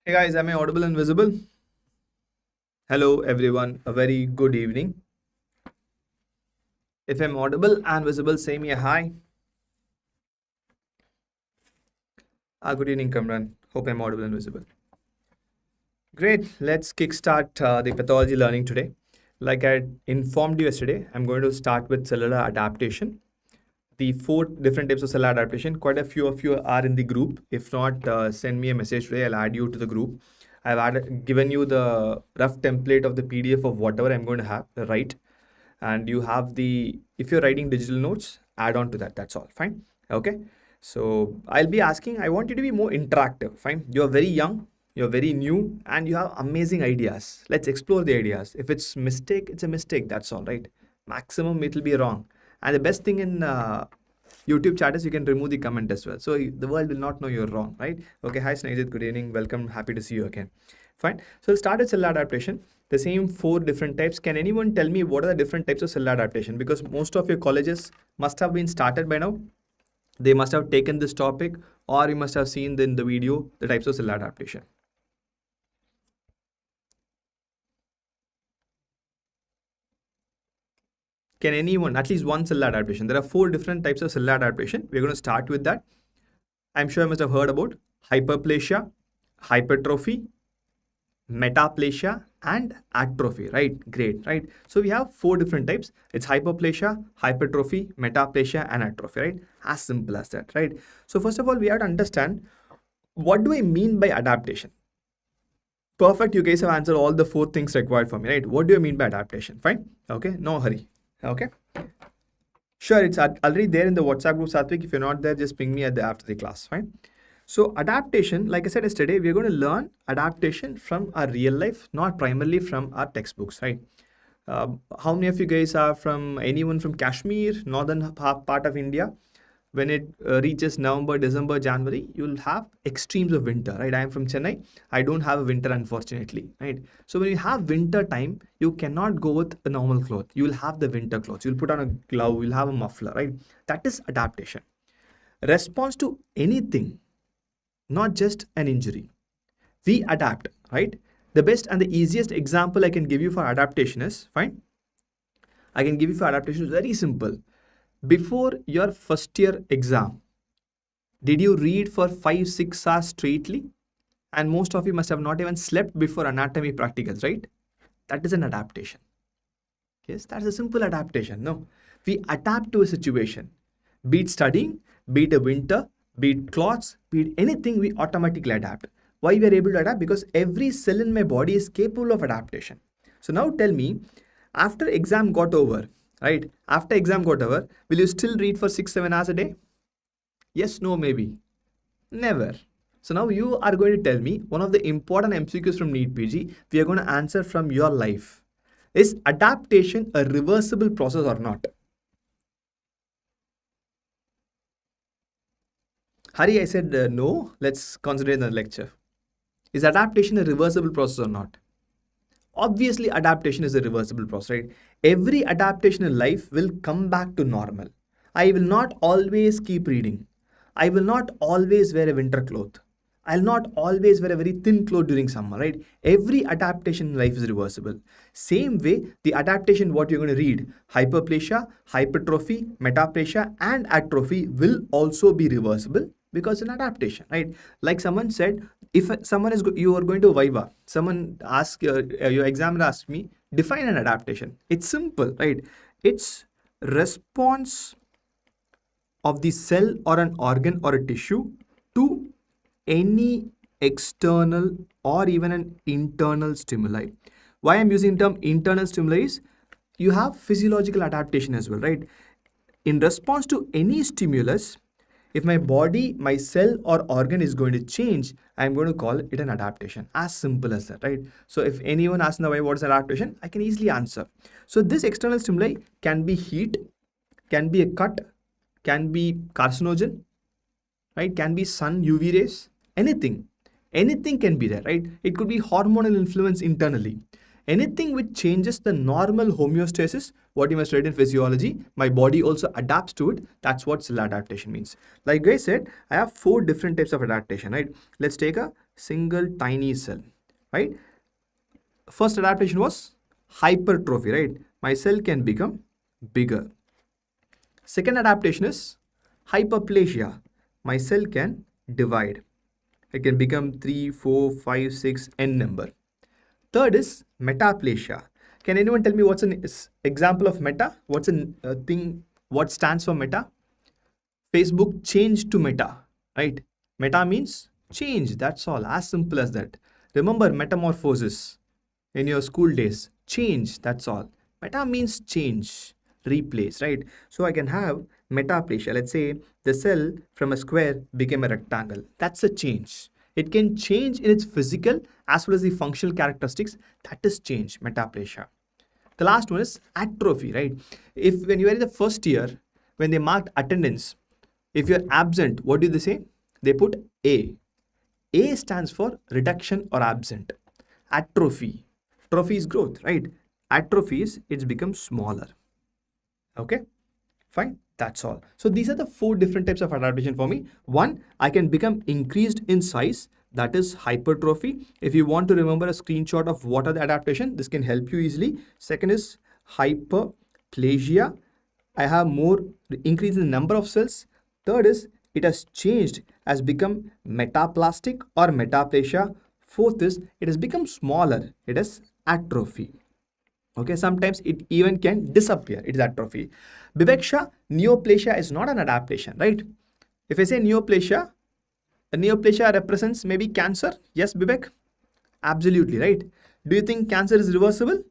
Hey guys, am I audible and visible? Hello everyone, a very good evening. If I'm audible and visible, say me a hi. Good evening, Kamran. Hope I'm audible and visible. Great, let's kickstart the pathology learning today. Like I informed you yesterday, I'm going to start with cellular adaptation. The 4 different types of cellular adaptation. Quite a few of you are in the group. If not, send me a message today. I'll add you to the group. Given you the rough template of the PDF of whatever I'm going to have write, and you have the, if you're writing digital notes, add on to that. That's all. Fine. Okay. So I'll be asking. I want you to be more interactive. Fine. You're very young. You're very new, and you have amazing ideas. Let's explore the ideas. If it's mistake, it's a mistake. That's all, right? Maximum it'll be wrong. And the best thing in YouTube chat is you can remove the comment as well. So the world will not know you're wrong, right? Okay, hi Snehjit, good evening. Welcome. Happy to see you again. Fine. So we'll start with cellular adaptation. The same 4 different types. Can anyone tell me what are the different types of cellular adaptation? Because most of your colleges must have been started by now. They must have taken this topic, or you must have seen in the video the types of cellular adaptation. Can anyone, at least one cellular adaptation? There are 4 different types of cellular adaptation. We're going to start with that. I'm sure you must have heard about hyperplasia, hypertrophy, metaplasia, and atrophy, right? Great, right? So we have 4 different types. It's hyperplasia, hypertrophy, metaplasia, and atrophy, right? As simple as that, right? So first of all, we have to understand, what do I mean by adaptation? Perfect, you guys have answered all the 4 things required for me, right? What do I mean by adaptation? Fine, okay, no hurry. Okay, sure, it's already there in the WhatsApp group, Satvik. If you're not there, just ping me after the class. Fine. So adaptation, like I said yesterday, we're going to learn adaptation from our real life, not primarily from our textbooks, right? How many of you guys are from, anyone from Kashmir, northern part of India? When it reaches November, December, January, you'll have extremes of winter, right? I am from Chennai. I don't have a winter, unfortunately, right? So when you have winter time, you cannot go with a normal cloth. You will have the winter clothes. You'll put on a glove. You'll have a muffler, right? That is adaptation. Response to anything, not just an injury. We adapt, right? The best and the easiest example I can give you for adaptation is, fine, I can give you for adaptation is very simple. Before your first year exam, did you read for 5-6 hours straightly? And most of you must have not even slept before anatomy practicals, right? That is an adaptation. Yes, that's a simple adaptation. No, we adapt to a situation. Be it studying, be it a winter, be it clothes, be it anything, we automatically adapt. Why we are able to adapt? Because every cell in my body is capable of adaptation. So now tell me, after exam got over, right? After exam got over, will you still read for 6-7 hours a day? Yes, no, maybe. Never. So now you are going to tell me one of the important MCQs from NEET PG, we are going to answer from your life. Is adaptation a reversible process or not? Hari, I said no. Let's concentrate on the lecture. Is adaptation a reversible process or not? Obviously, adaptation is a reversible process, right? Every adaptation in life will come back to normal. I will not always keep reading. I will not always wear a winter cloth. I'll not always wear a very thin cloth during summer, right? Every adaptation in life is reversible. Same way, the adaptation what you're going to read, hyperplasia, hypertrophy, metaplasia, and atrophy will also be reversible because an adaptation, right? Like someone said, if someone is you are going to Viva, someone asks your examiner asks me, define an adaptation. It's simple, right? It's response of the cell or an organ or a tissue to any external or even an internal stimuli. Why I'm using the term internal stimuli is you have physiological adaptation as well, right? In response to any stimulus, if my body, my cell or organ is going to change, I'm going to call it an adaptation. As simple as that, right? So if anyone asks in the way what is adaptation, I can easily answer. So this external stimuli can be heat, can be a cut, can be carcinogen, right? Can be sun, UV rays, anything can be there, right? It could be hormonal influence internally, anything which changes the normal homeostasis, what you must read in physiology, my body also adapts to it. That's what cell adaptation means. Like I said, I have 4 different types of adaptation, right? Let's take a single tiny cell, right? First adaptation was hypertrophy, right? My cell can become bigger. Second adaptation is hyperplasia. My cell can divide. It can become 3, 4, 5, 6, n number. Third is metaplasia. Can anyone tell me what's an example of meta? What's a thing? What stands for meta? Facebook changed to Meta, right? Meta means change. That's all. As simple as that. Remember metamorphosis in your school days. Change. That's all. Meta means change, replace, right? So I can have metaplasia. Let's say the cell from a square became a rectangle. That's a change. It can change in its physical as well as the functional characteristics. That is change, metaplasia. The last one is atrophy, right? If when you are in the first year, when they marked attendance, if you're absent, what do they say? They put A. A stands for reduction or absent. Atrophy. Trophy is growth, right? Atrophy is it's become smaller. Okay, fine. That's all. So these are the 4 different types of adaptation for me. One, I can become increased in size. That is hypertrophy. If you want to remember a screenshot of what are the adaptation, this can help you easily. Second is hyperplasia. I have more increase in the number of cells. Third is it has changed, has become metaplastic or metaplasia. Fourth is it has become smaller. It is atrophy. Okay, sometimes it even can disappear. It is atrophy. Bibeksha, neoplasia is not an adaptation, right? If I say neoplasia, a neoplasia represents maybe cancer. Yes, Bibek? Absolutely, right? Do you think cancer is reversible?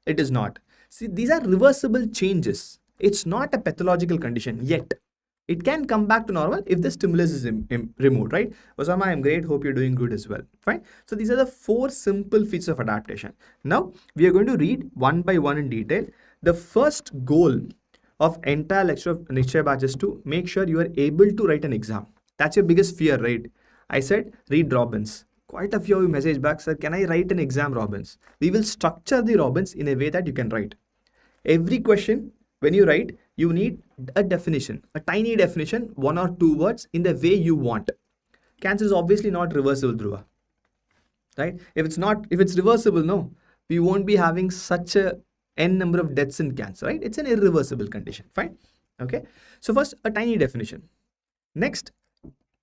It is not. See, these are reversible changes. It's not a pathological condition yet. It can come back to normal if the stimulus is removed, right? Osama, I'm great. Hope you're doing good as well. Fine. So these are the 4 simple features of adaptation. Now, we are going to read one by one in detail. The first goal of entire lecture of Nishchay batch is to make sure you are able to write an exam. That's your biggest fear, right? I said, read Robbins. Quite a few of you message back, sir, can I write an exam Robbins? We will structure the Robbins in a way that you can write. Every question, when you write, you need a definition, a tiny definition, 1 or 2 words in the way you want. Cancer is obviously not reversible, Dhruva, right? If it's reversible, no, we won't be having such a n number of deaths in cancer, right? It's an irreversible condition, fine? Okay. So first, a tiny definition. Next,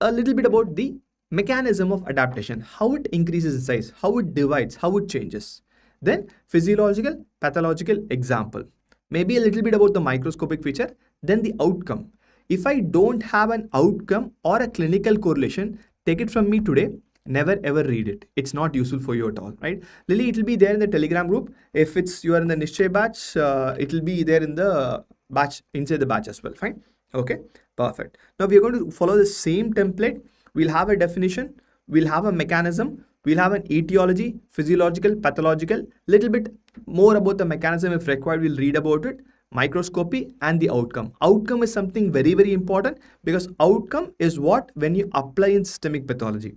a little bit about the mechanism of adaptation, how it increases in size, how it divides, how it changes. Then physiological, pathological example. Maybe a little bit about the microscopic feature, then the outcome. If I don't have an outcome or a clinical correlation, take it from me today, never ever read it. It's not useful for you at all, right? Lily, it will be there in the Telegram group. If you are in the Nishchay batch, it will be there in the batch, inside the batch as well, fine? Okay, perfect. Now we are going to follow the same template. We'll have a definition, we'll have a mechanism, we'll have an etiology, physiological, pathological, little bit more about the mechanism if required, we'll read about it, microscopy, and the outcome. Outcome is something very, very important because outcome is what when you apply in systemic pathology.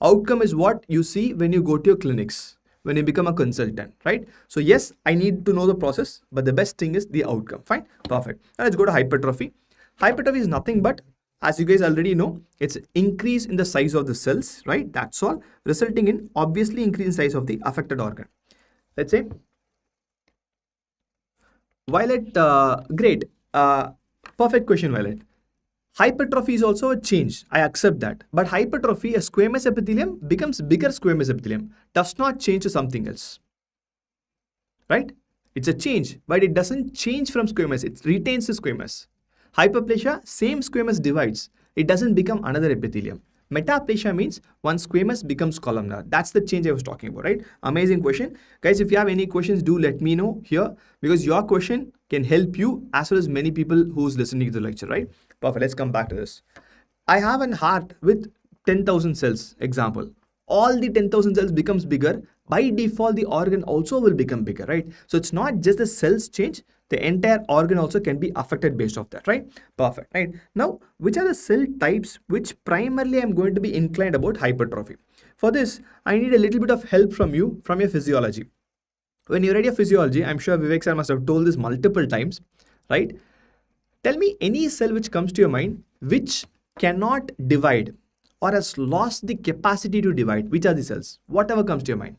Outcome is what you see when you go to your clinics, when you become a consultant, right? So yes, I need to know the process, but the best thing is the outcome, fine? Perfect. Now let's go to hypertrophy. Hypertrophy is nothing but, as you guys already know, it's increase in the size of the cells, right? That's all, resulting in obviously increase in size of the affected organ. Let's say, Violet, great. Perfect question, Violet. Hypertrophy is also a change. I accept that. But hypertrophy, a squamous epithelium becomes bigger squamous epithelium, does not change to something else, right? It's a change, but it doesn't change from squamous. It retains the squamous. Hyperplasia, same squamous divides. It doesn't become another epithelium. Metaplasia means one squamous becomes columnar. That's the change I was talking about, right? Amazing question. Guys, if you have any questions, do let me know here because your question can help you as well as many people who's listening to the lecture, right? Perfect. Let's come back to this. I have an heart with 10,000 cells, example. All the 10,000 cells becomes bigger. By default, the organ also will become bigger, right? So it's not just the cells change, the entire organ also can be affected based off that, right? Perfect, right? Now, which are the cell types which primarily I'm going to be inclined about hypertrophy? For this, I need a little bit of help from you, from your physiology. When you read your physiology, I'm sure Vivek sir must have told this multiple times, right? Tell me any cell which comes to your mind which cannot divide or has lost the capacity to divide? Which are the cells? Whatever comes to your mind.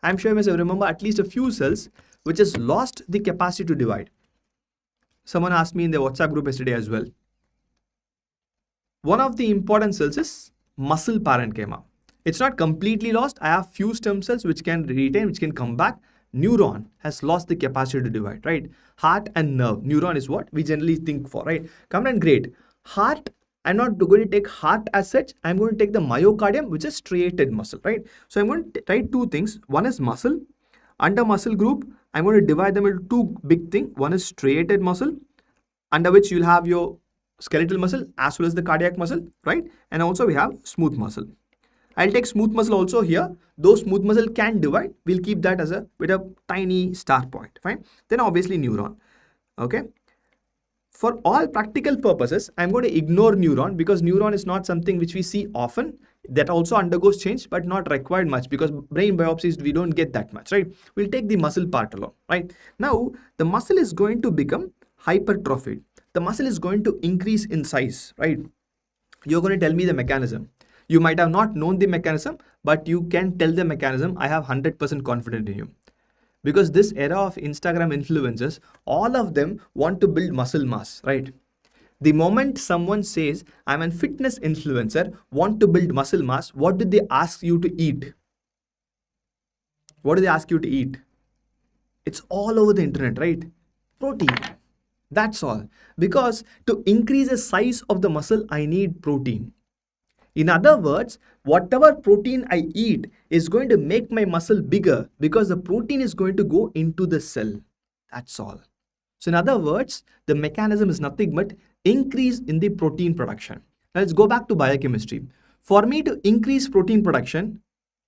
I'm sure you must remember at least a few cells which has lost the capacity to divide. Someone asked me in the WhatsApp group yesterday as well. One of the important cells is muscle parenchyma. It's not completely lost. I have few stem cells which can retain, which can come back. Neuron has lost the capacity to divide, right? Heart and nerve. Neuron is what we generally think for, right? Come on, great. Heart, I'm not going to take heart as such. I'm going to take the myocardium, which is striated muscle, right? So I'm going to write two things. One is muscle. Under muscle group, I'm going to divide them into two big things. One is striated muscle, under which you'll have your skeletal muscle as well as the cardiac muscle, right? And also we have smooth muscle. I'll take smooth muscle also here. Though smooth muscle can divide, we'll keep that as with a tiny star point, fine? Then obviously neuron, okay? For all practical purposes, I'm going to ignore neuron because neuron is not something which we see often. That also undergoes change, but not required much because brain biopsies, we don't get that much, right? We'll take the muscle part alone, right? Now, the muscle is going to become hypertrophied. The muscle is going to increase in size, right? You're going to tell me the mechanism. You might have not known the mechanism, but you can tell the mechanism. I have 100% confidence in you. Because this era of Instagram influencers, all of them want to build muscle mass, right? The moment someone says, I'm a fitness influencer, want to build muscle mass, what do they ask you to eat? What do they ask you to eat? It's all over the internet, right? Protein. That's all. Because to increase the size of the muscle, I need protein. In other words, whatever protein I eat is going to make my muscle bigger because the protein is going to go into the cell. That's all. So in other words, the mechanism is nothing but increase in the protein production. Now let's go back to biochemistry. For me to increase protein production,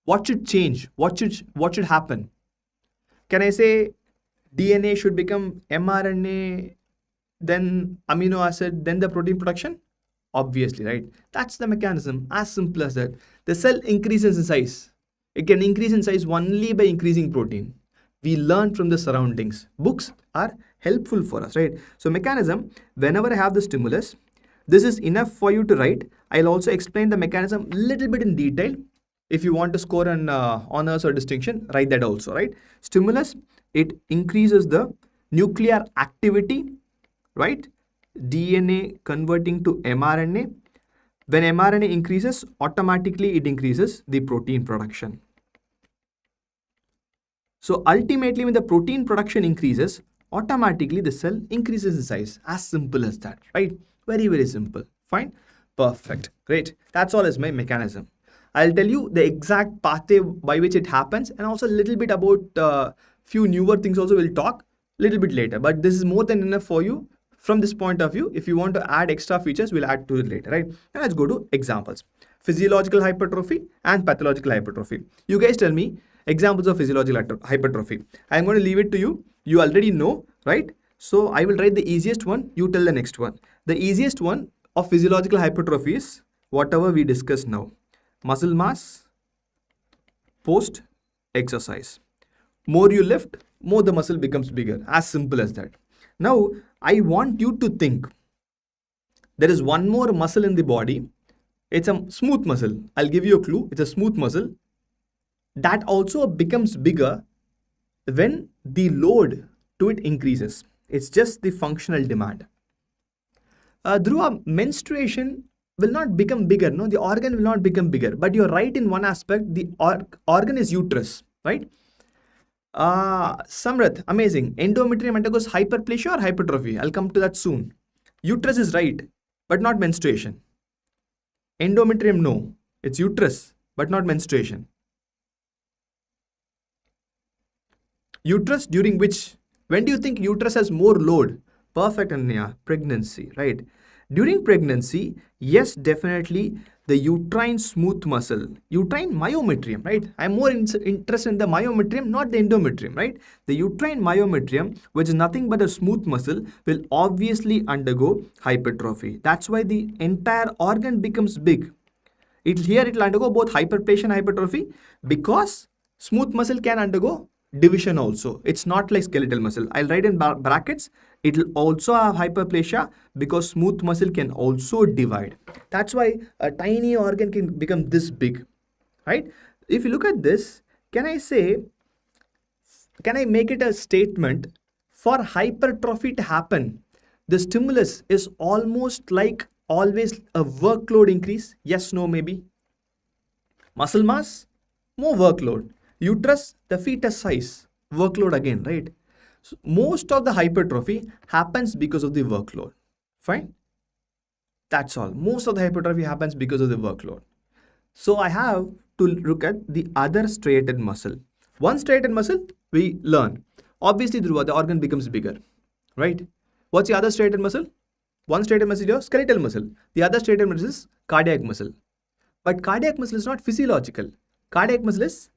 what should change? What should happen? Can I say DNA should become mRNA, then amino acid, then the protein production? Obviously, right? That's the mechanism, as simple as that. The cell increases in size. It can increase in size only by increasing protein. We learn from the surroundings. Books are helpful for us, right? So mechanism, whenever I have the stimulus, this is enough for you to write. I'll also explain the mechanism a little bit in detail. If you want to score an honors or distinction, write that also, right? Stimulus, it increases the nuclear activity, right? DNA converting to mRNA. When mRNA increases, automatically it increases the protein production. So ultimately, when the protein production increases, automatically the cell increases in size. As simple as that, right? Very, very simple. Fine. Perfect. Great. That's all is my mechanism. I'll tell you the exact pathway by which it happens and also a little bit about few newer things also we'll talk a little bit later. But this is more than enough for you. From this point of view, if you want to add extra features, we'll add to it later, right? And let's go to examples. Physiological hypertrophy and pathological hypertrophy. You guys tell me examples of physiological hypertrophy. I'm going to leave it to you. You already know, right? So I will write the easiest one. You tell the next one. The easiest one of physiological hypertrophy is whatever we discussed now. Muscle mass post exercise. More you lift, more the muscle becomes bigger. As simple as that. Now, I want you to think there is one more muscle in the body. It's a smooth muscle. I'll give you a clue. It's a smooth muscle that also becomes bigger when the load to it increases. It's just the functional demand. Dhruva, menstruation will not become bigger. No, the organ will not become bigger. But you're right in one aspect. The organ is uterus, right? Samrat, amazing. Endometrium undergoes hyperplasia or hypertrophy. I'll come to that soon. Uterus is right, but not menstruation. Endometrium, no. It's uterus, but not menstruation. Uterus during which? When do you think uterus has more load? Perfect, Anya. Pregnancy, right? During pregnancy, yes, definitely the uterine smooth muscle, uterine myometrium, right? I'm more interested in the myometrium, not the endometrium, right? The uterine myometrium, which is nothing but a smooth muscle, will obviously undergo hypertrophy. That's why the entire organ becomes big. Here it will undergo both hyperplasia and hypertrophy because smooth muscle can undergo division also. It's not like skeletal muscle. I'll write in brackets, It will also have hyperplasia because smooth muscle can also divide. That's why a tiny organ can become this big, right? If you look at this, can I make it a statement? For hypertrophy to happen, the stimulus is almost like always a workload increase. Yes, no, maybe. Muscle mass, more workload. Uterus, the fetus size, workload again, right? So most of the hypertrophy happens because of the workload. Fine? That's all. Most of the hypertrophy happens because of the workload. So I have to look at the other striated muscle. One striated muscle, we learn. Obviously, the organ becomes bigger, right? What's the other striated muscle? One striated muscle is your skeletal muscle. The other striated muscle is cardiac muscle. But cardiac muscle is not physiological. Cardiac muscle is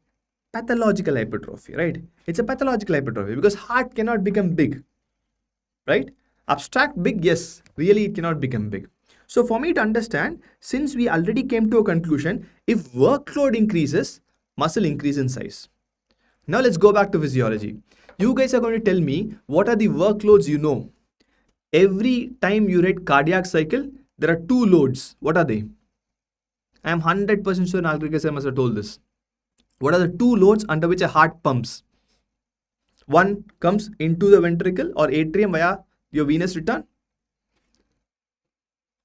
pathological hypertrophy, right? It's a pathological hypertrophy because heart cannot become big, right? Abstract big, yes, really it cannot become big. So for me to understand, since we already came to a conclusion, if workload increases, muscle increase in size. Now let's go back to physiology. You guys are going to tell me what are the workloads you know. Every time you read cardiac cycle, there are two loads. What are they? I am 100% sure Nalgiri sir must have told this. What are the two loads under which a heart pumps? One comes into the ventricle or atrium via your venous return.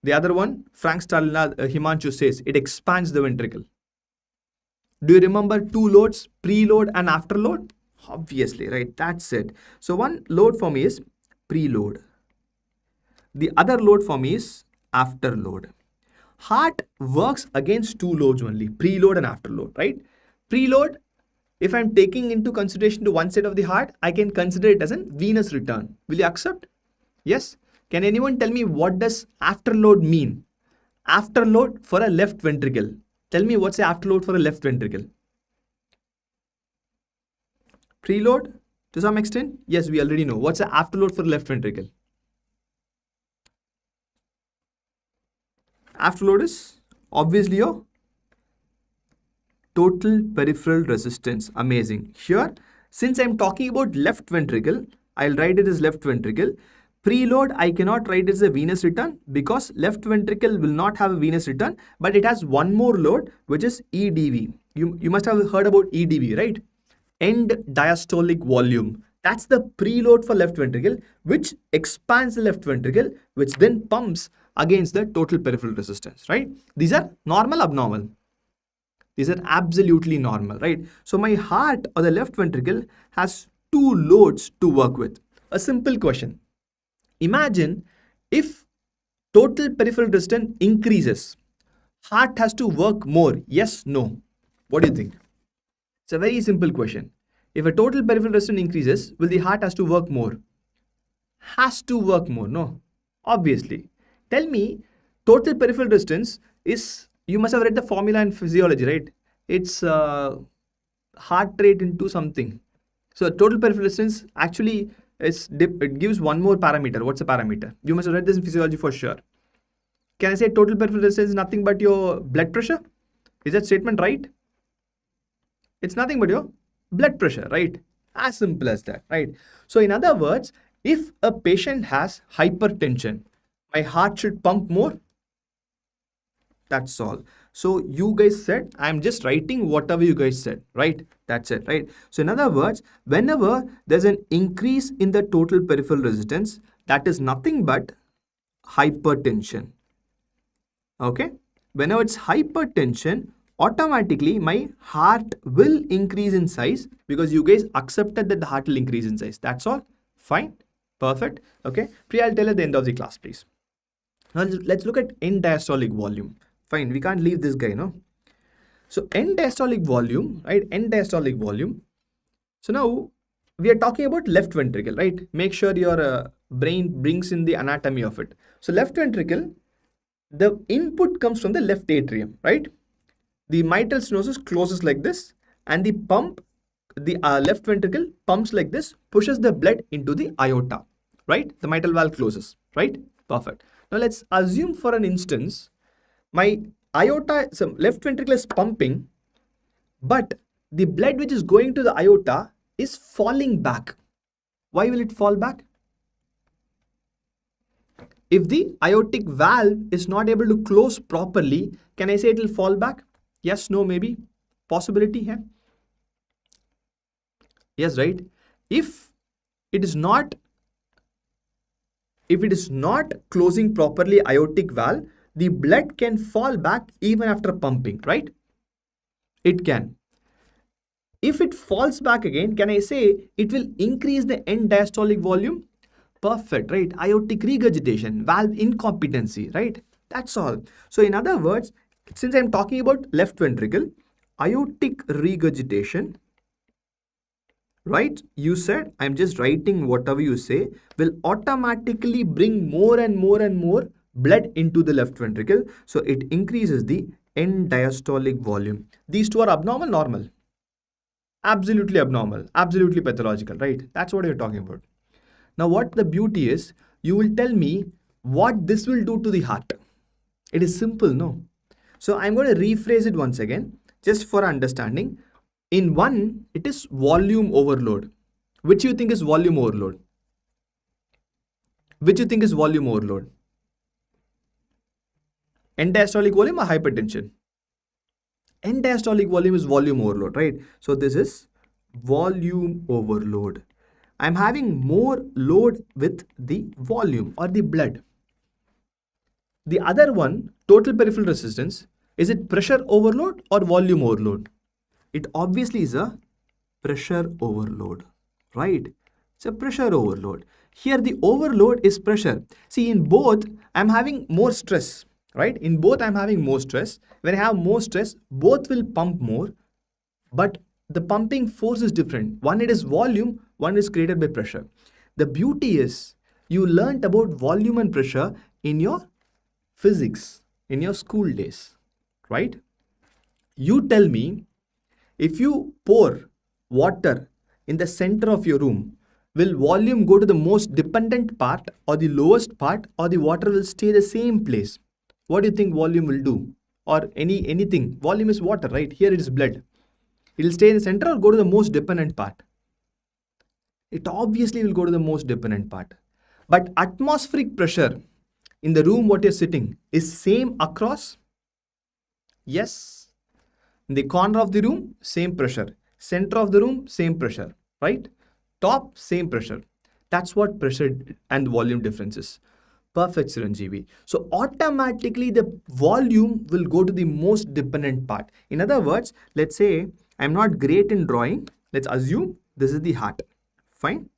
The other one, Frank Stalina, Himanshu says, it expands the ventricle. Do you remember two loads, preload and afterload? Obviously, right? That's it. So one load for me is preload. The other load for me is afterload. Heart works against two loads only, preload and afterload, right? Preload, if I'm taking into consideration to one side of the heart, I can consider it as a venous return. Will you accept? Yes. Can anyone tell me what does afterload mean? Afterload for a left ventricle. Tell me what's the afterload for a left ventricle? Preload to some extent? Yes, we already know. What's the afterload for left ventricle? Afterload is obviously your total peripheral resistance. Amazing. Here, since I'm talking about left ventricle, I'll write it as left ventricle. Preload, I cannot write it as a venous return because left ventricle will not have a venous return, but it has one more load, which is EDV. You must have heard about EDV, right? End diastolic volume. That's the preload for left ventricle, which expands the left ventricle, which then pumps against the total peripheral resistance, right? These are normal, abnormal. These are absolutely normal, right? So my heart or the left ventricle has two loads to work with. A simple question. Imagine if total peripheral resistance increases, heart has to work more. Yes, no. What do you think? It's a very simple question. If a total peripheral resistance increases, will the heart has to work more? Has to work more, no? Obviously. Tell me, total peripheral resistance is, you must have read the formula in physiology, right? It's heart rate into something. So total peripheral resistance actually it gives one more parameter. What's the parameter? You must have read this in physiology for sure. Can I say total peripheral resistance is nothing but your blood pressure? Is that statement right? It's nothing but your blood pressure, right? As simple as that, right? So in other words, if a patient has hypertension, my heart should pump more. That's all. So you guys said, I'm just writing whatever you guys said, right? That's it, right? So in other words, whenever there's an increase in the total peripheral resistance, that is nothing but hypertension. Okay? Whenever it's hypertension, automatically my heart will increase in size because you guys accepted that the heart will increase in size. That's all. Fine. Perfect. Okay. Priya, I'll tell at the end of the class, please. Now let's look at end diastolic volume. Fine. We can't leave this guy, no? So end diastolic volume, right? End diastolic volume. So now we are talking about left ventricle, right? Make sure your brain brings in the anatomy of it. So left ventricle, the input comes from the left atrium, right? The mitral stenosis closes like this, and the left ventricle pumps like this, pushes the blood into the aorta, right? The mitral valve closes, right? Perfect. Now let's assume for an instance, my aorta, so left ventricle is pumping, but the blood which is going to the aorta is falling back. Why will it fall back? If the aortic valve is not able to close properly, can I say it will fall back? Yes, no, maybe. Possibility here. Yes, right? If it is not closing properly aortic valve, the blood can fall back even after pumping, right? It can. If it falls back again, can I say it will increase the end diastolic volume? Perfect, right? Aortic regurgitation, valve incompetency, right? That's all. So in other words, since I'm talking about left ventricle, aortic regurgitation, right? You said, I'm just writing whatever you say, will automatically bring more and more and more blood into the left ventricle. So it increases the end diastolic volume. These two are abnormal, normal? Absolutely abnormal, absolutely pathological, right? That's what you're talking about. Now, what the beauty is, you will tell me what this will do to the heart. It is simple, no? So I'm going to rephrase it once again, just for understanding. In one, it is volume overload. Which you think is volume overload? Which you think is volume overload? End diastolic volume or hypertension? End diastolic volume is volume overload, right? So this is volume overload. I'm having more load with the volume or the blood. The other one, total peripheral resistance, is it pressure overload or volume overload? It obviously is a pressure overload, right? It's a pressure overload. Here the overload is pressure. See, in both, I'm having more stress, right? In both, I'm having more stress. When I have more stress, both will pump more, but the pumping force is different. One, it is volume, one is created by pressure. The beauty is, you learnt about volume and pressure in your physics, in your school days, right? You tell me, if you pour water in the center of your room, will volume go to the most dependent part or the lowest part, or the water will stay the same place? What do you think volume will do? Or anything? Volume is water, right? Here it is blood. It will stay in the center or go to the most dependent part? It obviously will go to the most dependent part. But atmospheric pressure in the room what you're sitting is same across? Yes. In the corner of the room, same pressure. Center of the room, same pressure, right? Top, same pressure. That's what pressure and volume difference is. Perfect, Chiranjeevi. So automatically the volume will go to the most dependent part. In other words, let's say I'm not great in drawing. Let's assume this is the heart. Fine.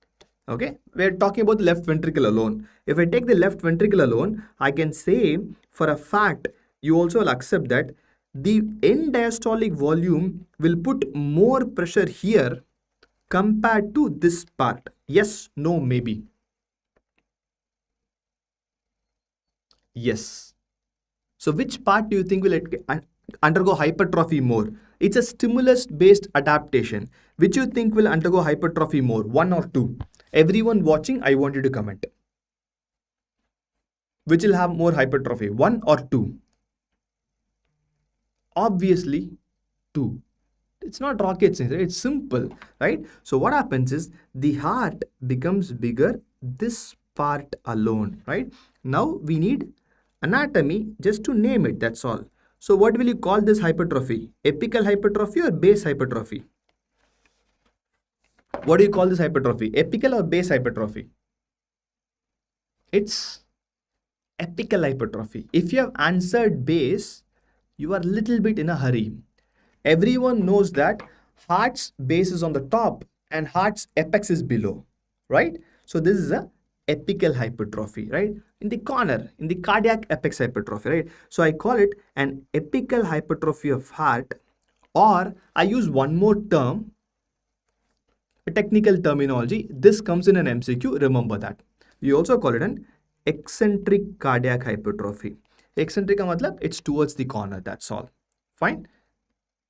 Okay. We're talking about the left ventricle alone. If I take the left ventricle alone, I can say for a fact, you also will accept that the end diastolic volume will put more pressure here compared to this part. Yes, no, maybe. Yes. So which part do you think will undergo hypertrophy more? It's a stimulus-based adaptation. Which you think will undergo hypertrophy more? One or two? Everyone watching, I want you to comment. Which will have more hypertrophy? One or two? Obviously, two. It's not rocket science, right? It's simple, right? So what happens is the heart becomes bigger, this part alone, right? Now we need anatomy just to name it, that's all. So what will you call this hypertrophy? Apical hypertrophy or base hypertrophy? What do you call this hypertrophy? Apical or base hypertrophy? It's apical hypertrophy. If you have answered base, you are a little bit in a hurry. Everyone knows that heart's base is on the top and heart's apex is below, right? So this is a apical hypertrophy, right? In the corner, in the cardiac apex hypertrophy, right? So I call it an apical hypertrophy of heart, or I use one more term, a technical terminology. This comes in an MCQ, remember that. We also call it an eccentric cardiac hypertrophy. Eccentric ka matlab, it's towards the corner, that's all. Fine.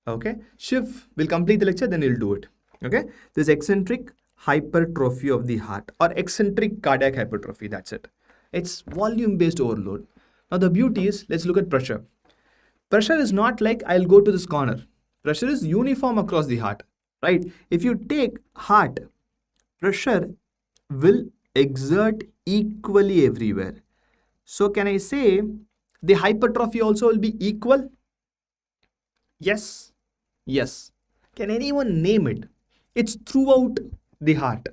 Okay. Shiv will complete the lecture, then he'll do it. Okay. This eccentric hypertrophy of the heart or eccentric cardiac hypertrophy, that's it. It's volume-based overload. Now the beauty is, let's look at pressure. Pressure is not like I'll go to this corner. Pressure is uniform across the heart, right? If you take heart, pressure will exert equally everywhere. So can I say the hypertrophy also will be equal? Yes. Yes. Can anyone name it? It's throughout the heart.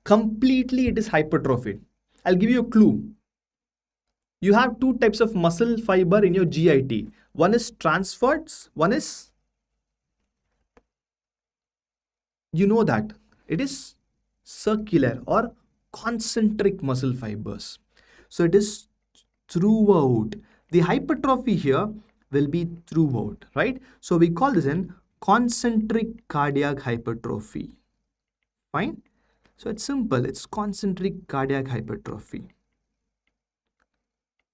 Completely it is hypertrophied. I'll give you a clue. You have two types of muscle fiber in your GIT. One is transverse, one is, you know that, it is circular or concentric muscle fibers. So it is throughout. The hypertrophy here will be throughout, right? So we call this an concentric cardiac hypertrophy. Fine. So it's simple. It's concentric cardiac hypertrophy.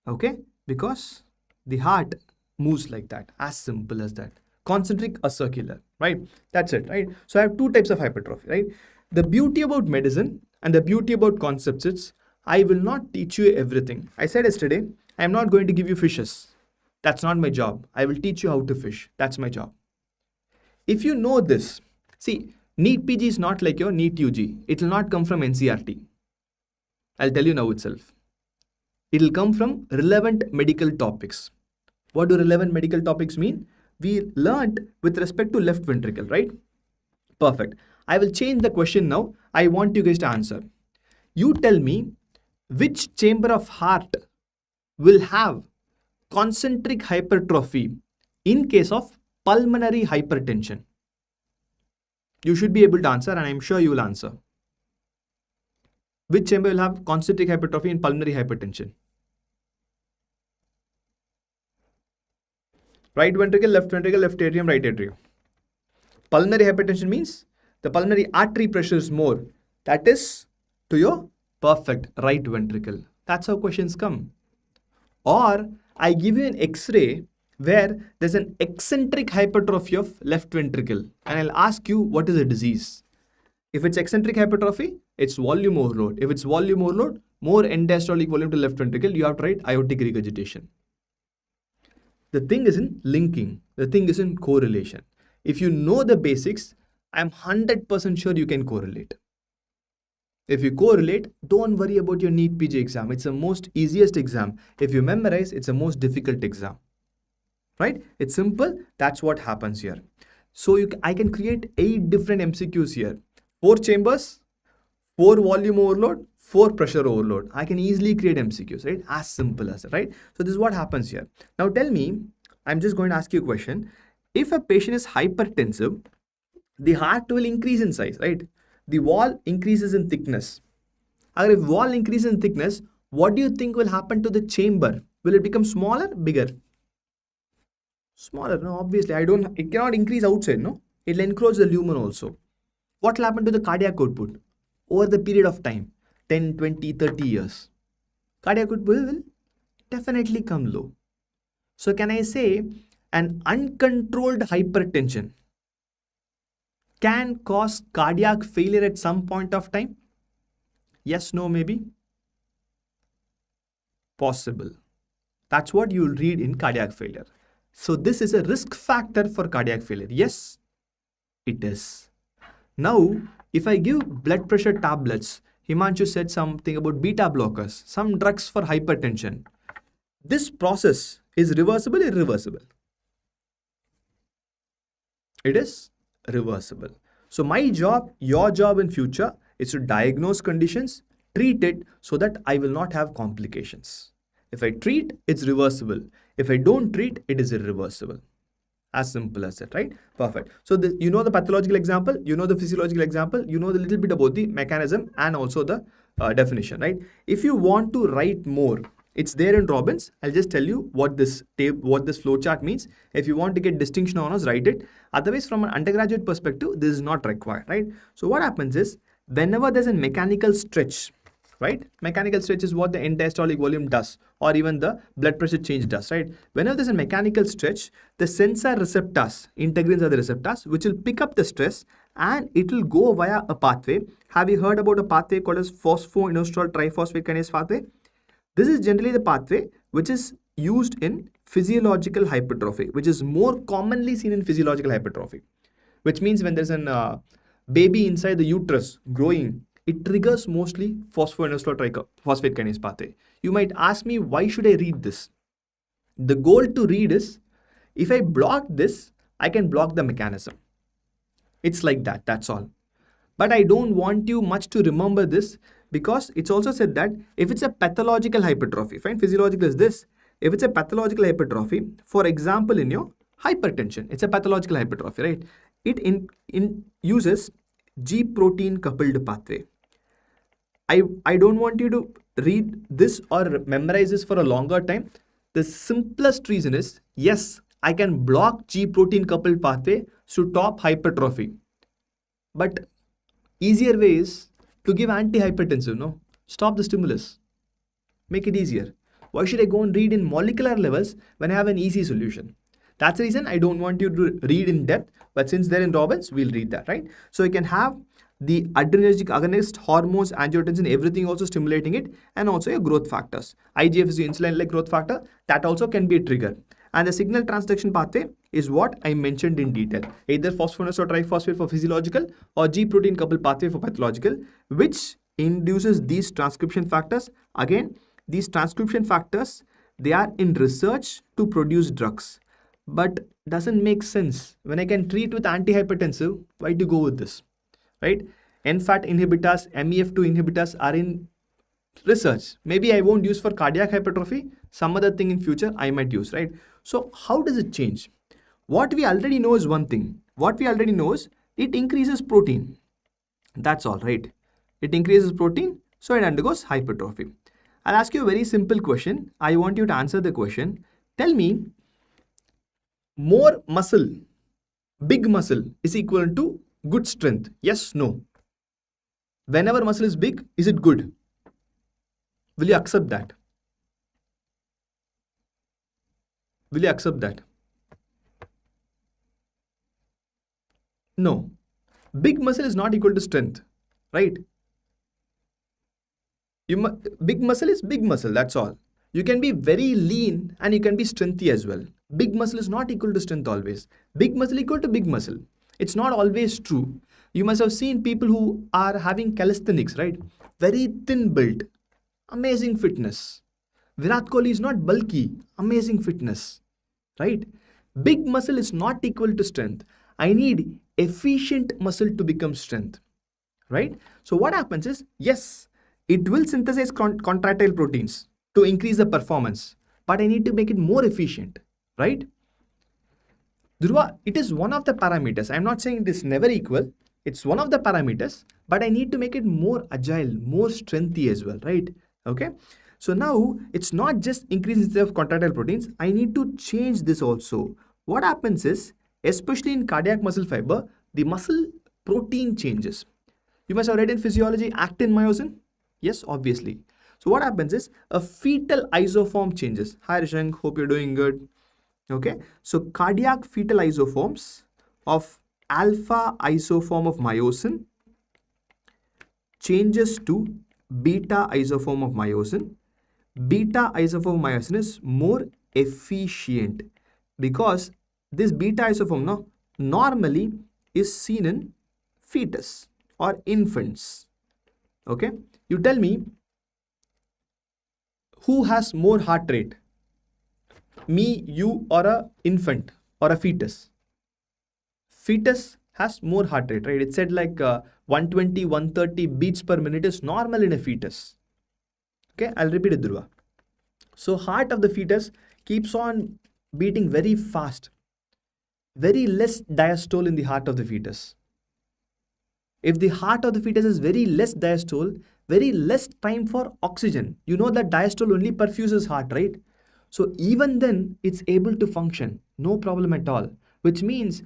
Okay? Because the heart moves like that. As simple as that. Concentric or circular, right? That's it, right? So I have two types of hypertrophy, right? The beauty about medicine and the beauty about concepts is I will not teach you everything. I said yesterday, I am not going to give you fishes. That's not my job. I will teach you how to fish. That's my job. If you know this, see, NEET PG is not like your NEET UG. It will not come from NCRT. I'll tell you now itself. It will come from relevant medical topics. What do relevant medical topics mean? We learnt with respect to left ventricle, right? Perfect. I will change the question now. I want you guys to answer. You tell me which chamber of heart will have concentric hypertrophy in case of pulmonary hypertension. You should be able to answer, and I'm sure you will answer. Which chamber will have concentric hypertrophy in pulmonary hypertension? Right ventricle, left atrium, right atrium. Pulmonary hypertension means the pulmonary artery pressure is more. That is to your perfect right ventricle. That's how questions come. Or I give you an X-ray where there's an eccentric hypertrophy of left ventricle, and I'll ask you what is the disease. If it's eccentric hypertrophy, it's volume overload. If it's volume overload, more end diastolic volume to left ventricle, you have to write aortic regurgitation. The thing isn't linking. The thing isn't correlation. If you know the basics, I'm 100% sure you can correlate. If you correlate, don't worry about your NEET PG exam. It's the most easiest exam. If you memorize, it's the most difficult exam. Right? It's simple. That's what happens here. So I can create 8 different MCQs here. 4 chambers, 4 volume overload, 4 pressure overload. I can easily create MCQs, right? As simple as that, right? So this is what happens here. Now tell me, I'm just going to ask you a question. If a patient is hypertensive, the heart will increase in size, right? The wall increases in thickness. If wall increases in thickness, what do you think will happen to the chamber? Will it become smaller, bigger? Smaller, no, obviously. It cannot increase outside, no? It will encroach the lumen also. What will happen to the cardiac output over the period of time? 10, 20, 30 years. Cardiac output will definitely come low. So can I say an uncontrolled hypertension can cause cardiac failure at some point of time? Yes, no, maybe? Possible. That's what you will read in cardiac failure. So this is a risk factor for cardiac failure. Yes, it is. Now, if I give blood pressure tablets, Himanshu said something about beta blockers, some drugs for hypertension. This process is reversible or irreversible? It is reversible. So my job, your job in future is to diagnose conditions, treat it so that I will not have complications. If I treat, it's reversible. If I don't treat, it is irreversible. As simple as that, right? Perfect. So you know the pathological example, you know the physiological example, you know the little bit about the mechanism and also the definition, right? If you want to write more, it's there in Robbins. I'll just tell you what this flow chart means. If you want to get distinction honors, write it. Otherwise, from an undergraduate perspective, this is not required, right? So what happens is, whenever there's a mechanical stretch, right? Mechanical stretch is what the end diastolic volume does, or even the blood pressure change does, right? Whenever there's a mechanical stretch, the sensor receptors, integrins are the receptors, which will pick up the stress and it will go via a pathway. Have you heard about a pathway called as phosphoinositol triphosphate kinase pathway? This is generally the pathway which is used in physiological hypertrophy, which is more commonly seen in physiological hypertrophy, which means when there's a baby inside the uterus growing, It triggers mostly phosphoinositol phosphate kinase pathway. You might ask me, why should I read this? The goal to read is, if I block this, I can block the mechanism. It's like that, that's all. But I don't want you much to remember this, because it's also said that if it's a pathological hypertrophy, fine, physiological is this. If it's a pathological hypertrophy, for example, in your hypertension, it's a pathological hypertrophy, right? It uses G protein coupled pathway. I don't want you to read this or memorize this for a longer time. The simplest reason is, yes, I can block G protein coupled pathway to stop hypertrophy. But easier way is to give antihypertensive, no? Stop the stimulus. Make it easier. Why should I go and read in molecular levels when I have an easy solution? That's the reason I don't want you to read in depth, but since they're in Robbins, we'll read that, right? So you can have the adrenergic agonist, hormones, angiotensin, everything also stimulating it, and also your growth factors. IGF is the insulin-like growth factor, that also can be a trigger. And the signal transduction pathway is what I mentioned in detail. Either phosphonus or triphosphate for physiological, or G protein coupled pathway for pathological, which induces these transcription factors. Again, these transcription factors, they are in research to produce drugs. But doesn't make sense. When I can treat with antihypertensive, why do you go with this? Right? NFAT inhibitors, MEF2 inhibitors are in research. Maybe I won't use for cardiac hypertrophy. Some other thing in future I might use, right? So how does it change? What we already know is one thing. What we already know is it increases protein. That's all, right? It increases protein, so it undergoes hypertrophy. I'll ask you a very simple question. I want you to answer the question. Tell me, more muscle, big muscle is equal to good strength. Yes, no. Whenever muscle is big, is it good? Will you accept that? Will you accept that? No. Big muscle is not equal to strength, right? Big muscle is big muscle, that's all. You can be very lean and you can be strengthy as well. Big muscle is not equal to strength always. Big muscle equal to big muscle. It's not always true. You must have seen people who are having calisthenics, right? Very thin built, amazing fitness. Virat Kohli is not bulky, amazing fitness, right? Big muscle is not equal to strength. I need efficient muscle to become strength, right? So what happens is, yes, it will synthesize contractile proteins to increase the performance, but I need to make it more efficient, right? Dhruva, it is one of the parameters. I'm not saying it is never equal. It's one of the parameters, but I need to make it more agile, more strengthy as well, right? Okay. So now it's not just increase of contractile proteins. I need to change this also. What happens is, especially in cardiac muscle fiber, the muscle protein changes. You must have read in physiology, actin, myosin. Yes, obviously. So what happens is a fetal isoform changes. Hi Rishank, hope you're doing good. Okay. So cardiac fetal isoforms of alpha isoform of myosin changes to beta isoform of myosin. Beta isoform of myosin is more efficient because this beta isoform normally is seen in fetus or infants. Okay. You tell me, who has more heart rate? Me, you, or a infant or a fetus? Fetus has more heart rate, right? It said like 120, 130 beats per minute is normal in a fetus. Okay, I'll repeat it, Dhruva. So heart of the fetus keeps on beating very fast. Very less diastole in the heart of the fetus. If the heart of the fetus is very less diastole, very less time for oxygen. You know that diastole only perfuses heart, right? So even then, it's able to function. No problem at all. Which means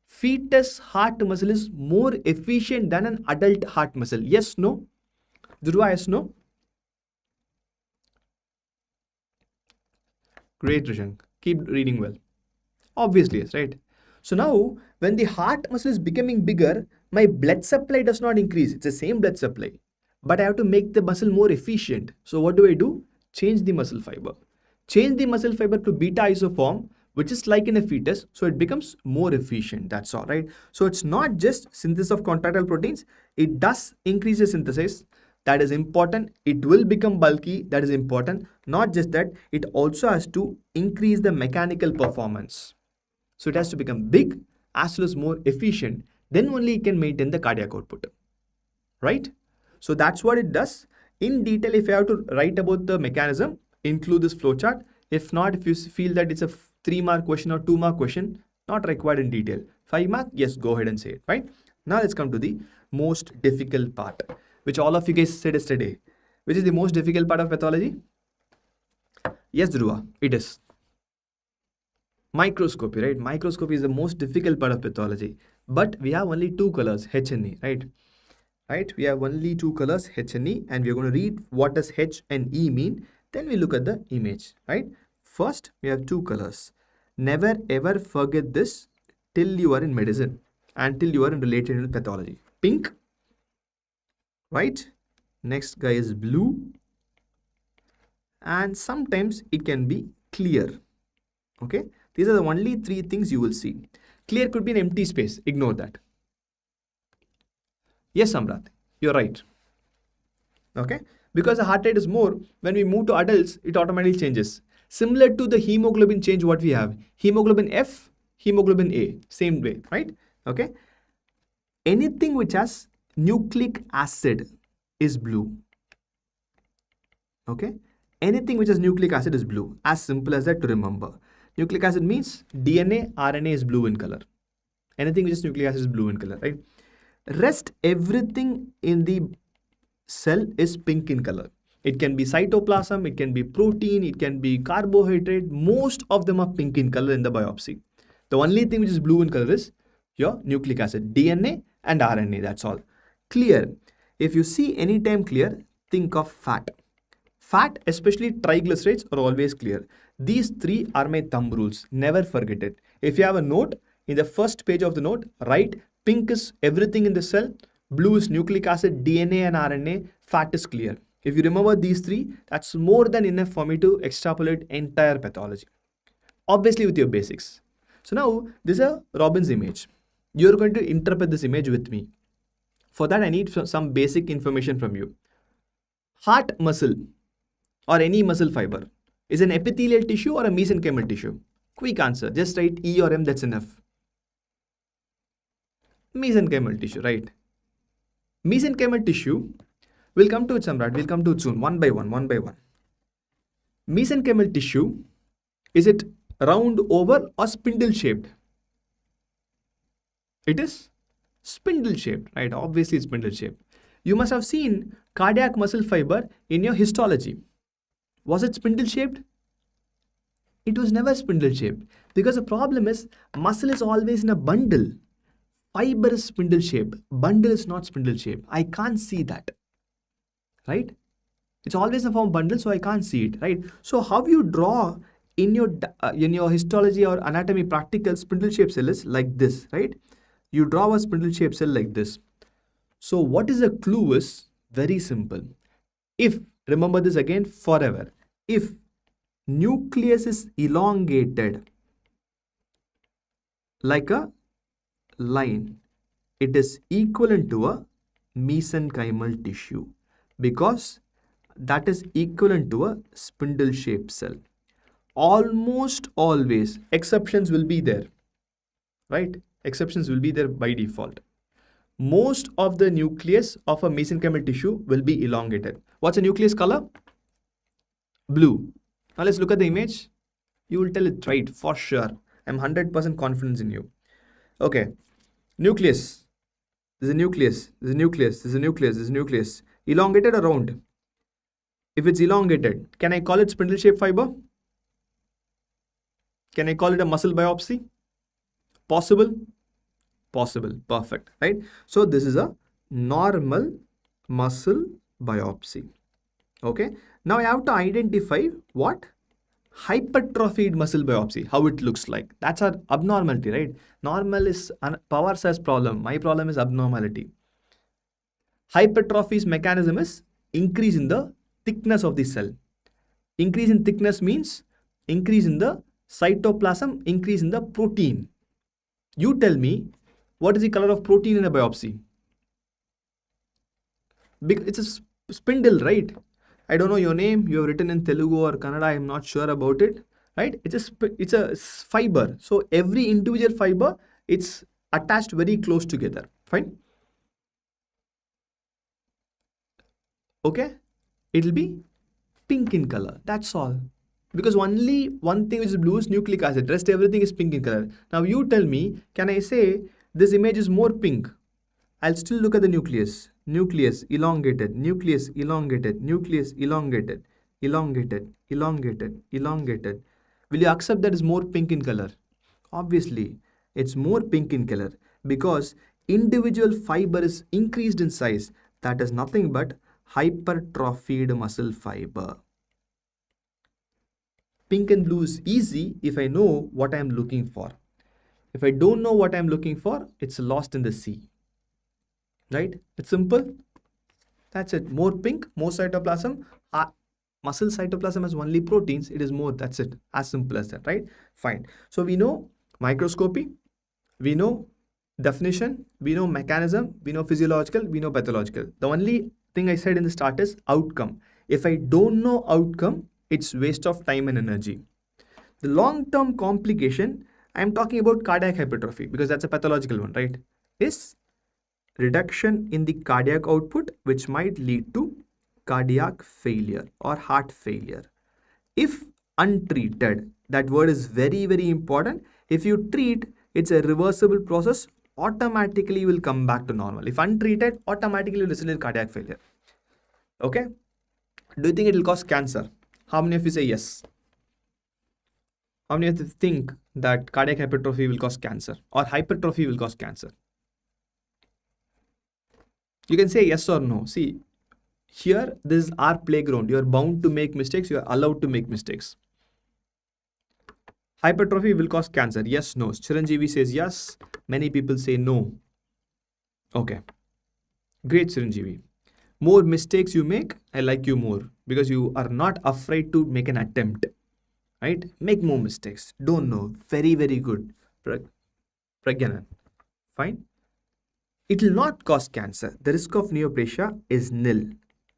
fetus heart muscle is more efficient than an adult heart muscle. Yes, no? Dhruva, yes, no? Great, Rishank. Keep reading well. Obviously, yes, right? So now, when the heart muscle is becoming bigger, my blood supply does not increase. It's the same blood supply. But I have to make the muscle more efficient. So what do? Change the muscle fiber. Change the muscle fiber to beta isoform, which is like in a fetus, so it becomes more efficient. That's all, right? So it's not just synthesis of contractile proteins, it does increase the synthesis. That is important. It will become bulky. That is important. Not just that, it also has to increase the mechanical performance. So it has to become big as well as more efficient. Then only it can maintain the cardiac output. Right? So that's what it does. In detail, if you have to write about the mechanism, include this flowchart. If not, if you feel that it's a 3-mark question or 2-mark question, not required in detail. 5-mark, yes, go ahead and say it, right? Now let's come to the most difficult part, which all of you guys said yesterday. Which is the most difficult part of pathology? Yes, Dhruva, it is. Microscopy, right? Microscopy is the most difficult part of pathology. But we have only 2 colors, H and E, right? Right? We have only 2 colors, H and E, and we're going to read what does H and E mean. Then we look at the image, right? First, we have 2 colors. Never ever forget this till you are in medicine and till you are in related with pathology. Pink, right? Next guy is blue. And sometimes it can be clear. Okay? These are the only 3 things you will see. Clear could be an empty space. Ignore that. Yes, Samrat, you're right. Okay? Because the heart rate is more, when we move to adults, it automatically changes. Similar to the hemoglobin change, what we have. Hemoglobin F, hemoglobin A. Same way, right? Okay? Anything which has nucleic acid is blue. Okay? Anything which has nucleic acid is blue. As simple as that to remember. Nucleic acid means DNA, RNA is blue in color. Anything which is nucleic acid is blue in color, right? Rest everything in the cell is pink in color. It can be cytoplasm, it can be protein, it can be carbohydrate. Most of them are pink in color in the biopsy. The only thing which is blue in color is your nucleic acid, DNA and RNA, that's all. Clear. If you see anytime clear, think of fat. Fat, especially triglycerides, are always clear. These 3 are my thumb rules. Never forget it. If you have a note, in the first page of the note, write pink is everything in the cell, blue is nucleic acid, DNA and RNA, fat is clear. If you remember these 3, that's more than enough for me to extrapolate entire pathology. Obviously with your basics. So now, this is a Robbins image. You're going to interpret this image with me. For that, I need some basic information from you. Heart muscle or any muscle fiber is an epithelial tissue or a mesenchymal tissue? Quick answer. Just write E or M, that's enough. Mesenchymal tissue, right? Mesenchymal tissue, we'll come to it, Samrat. We'll come to it soon, one by one. Mesenchymal tissue, is it round, oval or spindle shaped? It is spindle shaped, right? Obviously it's spindle shaped. You must have seen cardiac muscle fiber in your histology. Was it spindle shaped? It was never spindle shaped, because the problem is muscle is always in a bundle. Fiber is spindle shaped, bundle is not spindle shaped. I can't see that, right? It's always in a form of bundle, so I can't see it, right? So how you draw in your histology or anatomy practical spindle shaped cell is like this, right? You draw a spindle shaped cell like this. So what is the clue is very simple. If, remember this again forever, if nucleus is elongated like a line, it is equivalent to a mesenchymal tissue, because that is equivalent to a spindle shaped cell. Almost always, exceptions will be there, right? Exceptions will be there by default. Most of the nucleus of a mesenchymal tissue will be elongated. What's the nucleus color? Blue. Now let's look at the image. You will tell it right for sure. I'm 100% confident in you. Okay. Nucleus. This is a nucleus. This is a nucleus. This is a nucleus. This is a nucleus. Elongated or round? If it's elongated, can I call it spindle shaped fiber? Can I call it a muscle biopsy? Possible? Possible. Perfect. Right? So this is a normal muscle biopsy. Okay. Now I have to identify what? Hypertrophied muscle biopsy. How it looks like. That's our abnormality, right? Normal is power size problem. My problem is abnormality. Hypertrophy's mechanism is increase in the thickness of the cell. Increase in thickness means increase in the cytoplasm increase in the protein. You tell me, what is the color of protein in a biopsy? It's a spindle, right? I don't know your name. You have written in Telugu or Kannada. I am not sure about it, right? It's a fiber. So every individual fiber, it's attached very close together. Fine. Okay. It'll be pink in color. That's all. Because only one thing which is blue is nucleic acid. Rest everything is pink in color. Now you tell me, can I say this image is more pink? I'll still look at the nucleus. Nucleus elongated, nucleus elongated, nucleus elongated, elongated, elongated, elongated. Will you accept that is more pink in color? Obviously, it's more pink in color because individual fiber is increased in size. That is nothing but hypertrophied muscle fiber. Pink and blue is easy if I know what I am looking for. If I don't know what I am looking for, it's lost in the sea. Right? It's simple. That's it. More pink, more cytoplasm. Muscle cytoplasm has only proteins. It is more. That's it. As simple as that. Right? Fine. So we know microscopy. We know definition. We know mechanism. We know physiological. We know pathological. The only thing I said in the start is outcome. If I don't know outcome, it's waste of time and energy. The long-term complication, I'm talking about cardiac hypertrophy because that's a pathological one, right? Is reduction in the cardiac output, which might lead to cardiac failure or heart failure. If untreated, that word is very, very important. If you treat, it's a reversible process, automatically will come back to normal. If untreated, automatically will result in cardiac failure. Okay? Do you think it will cause cancer? How many of you say yes? How many of you think that cardiac hypertrophy will cause cancer or hypertrophy will cause cancer? You can say yes or no. See, here, this is our playground. You are bound to make mistakes. You are allowed to make mistakes. Hypertrophy will cause cancer. Yes, no. Chiranjeevi says yes. Many people say no. Okay. Great, Chiranjeevi. More mistakes you make, I like you more because you are not afraid to make an attempt. Right? Make more mistakes. Don't know. Very, very good. Pragyanan. Fine. It will not cause cancer. The risk of neoplasia is nil.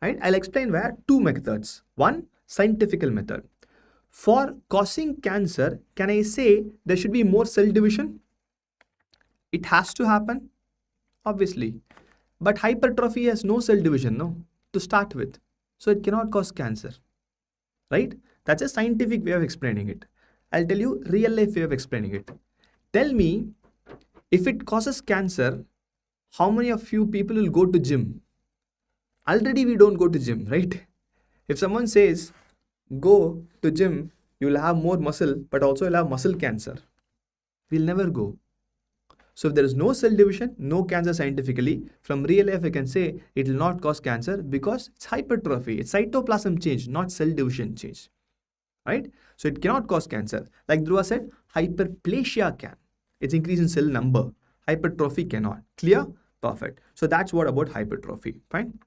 Right? I'll explain why. Two methods. One, scientific method. For causing cancer, can I say there should be more cell division? It has to happen, obviously. But hypertrophy has no cell division, no, to start with. So it cannot cause cancer. Right? That's a scientific way of explaining it. I'll tell you real life way of explaining it. Tell me, if it causes cancer, how many of you people will go to gym? Already we don't go to gym, right? If someone says, go to gym, you will have more muscle, but also you'll have muscle cancer. We'll never go. So if there is no cell division, no cancer scientifically, from real life I can say it will not cause cancer because it's hypertrophy. It's cytoplasm change, not cell division change. Right? So it cannot cause cancer. Like Dhruva said, hyperplasia can. It's increase in cell number. Hypertrophy cannot. Clear? Perfect. So that's what about hypertrophy. Fine?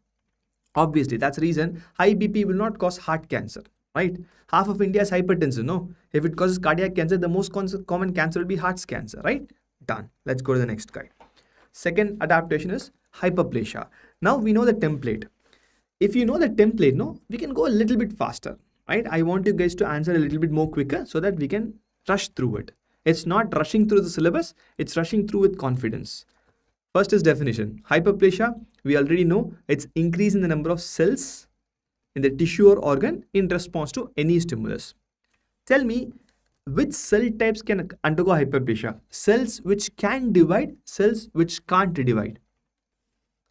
Obviously, that's the reason high BP will not cause heart cancer. Right? Half of India is hypertensive. No? If it causes cardiac cancer, the most common cancer will be heart cancer. Right? Done. Let's go to the next guy. Second adaptation is hyperplasia. Now we know the template. If you know the template, no, we can go a little bit faster. Right? I want you guys to answer a little bit more quicker so that we can rush through it. It's not rushing through the syllabus. It's rushing through with confidence. First is definition. Hyperplasia, we already know it's increase in the number of cells in the tissue or organ in response to any stimulus. Tell me, which cell types can undergo hyperplasia? Cells which can divide, cells which can't divide.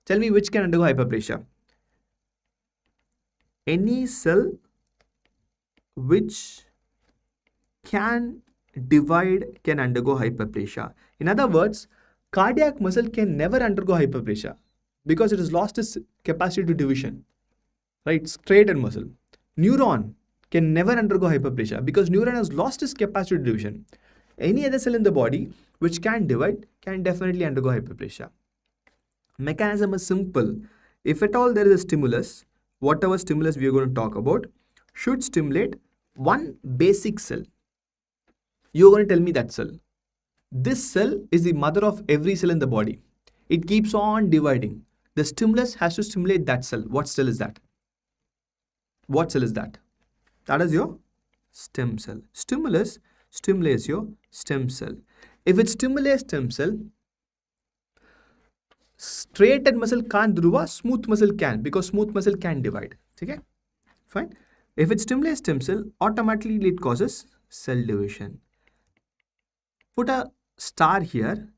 Tell me which can undergo hyperplasia. Any cell which can divide can undergo hyperplasia. In other words, cardiac muscle can never undergo hyperplasia because it has lost its capacity to division. Right? Striated muscle. Neuron can never undergo hyperplasia because neuron has lost its capacity to division. Any other cell in the body which can divide can definitely undergo hyperplasia. Mechanism is simple. If at all there is a stimulus, whatever stimulus we are going to talk about should stimulate one basic cell. You're going to tell me that cell. This cell is the mother of every cell in the body. It keeps on dividing. The stimulus has to stimulate that cell. What cell is that? What cell is that? That is your stem cell. Stimulus stimulates your stem cell. If it stimulates stem cell, straightened muscle can't do, smooth muscle can, because smooth muscle can divide. Okay? Fine. If it stimulates stem cell, automatically it causes cell division. Put a star here.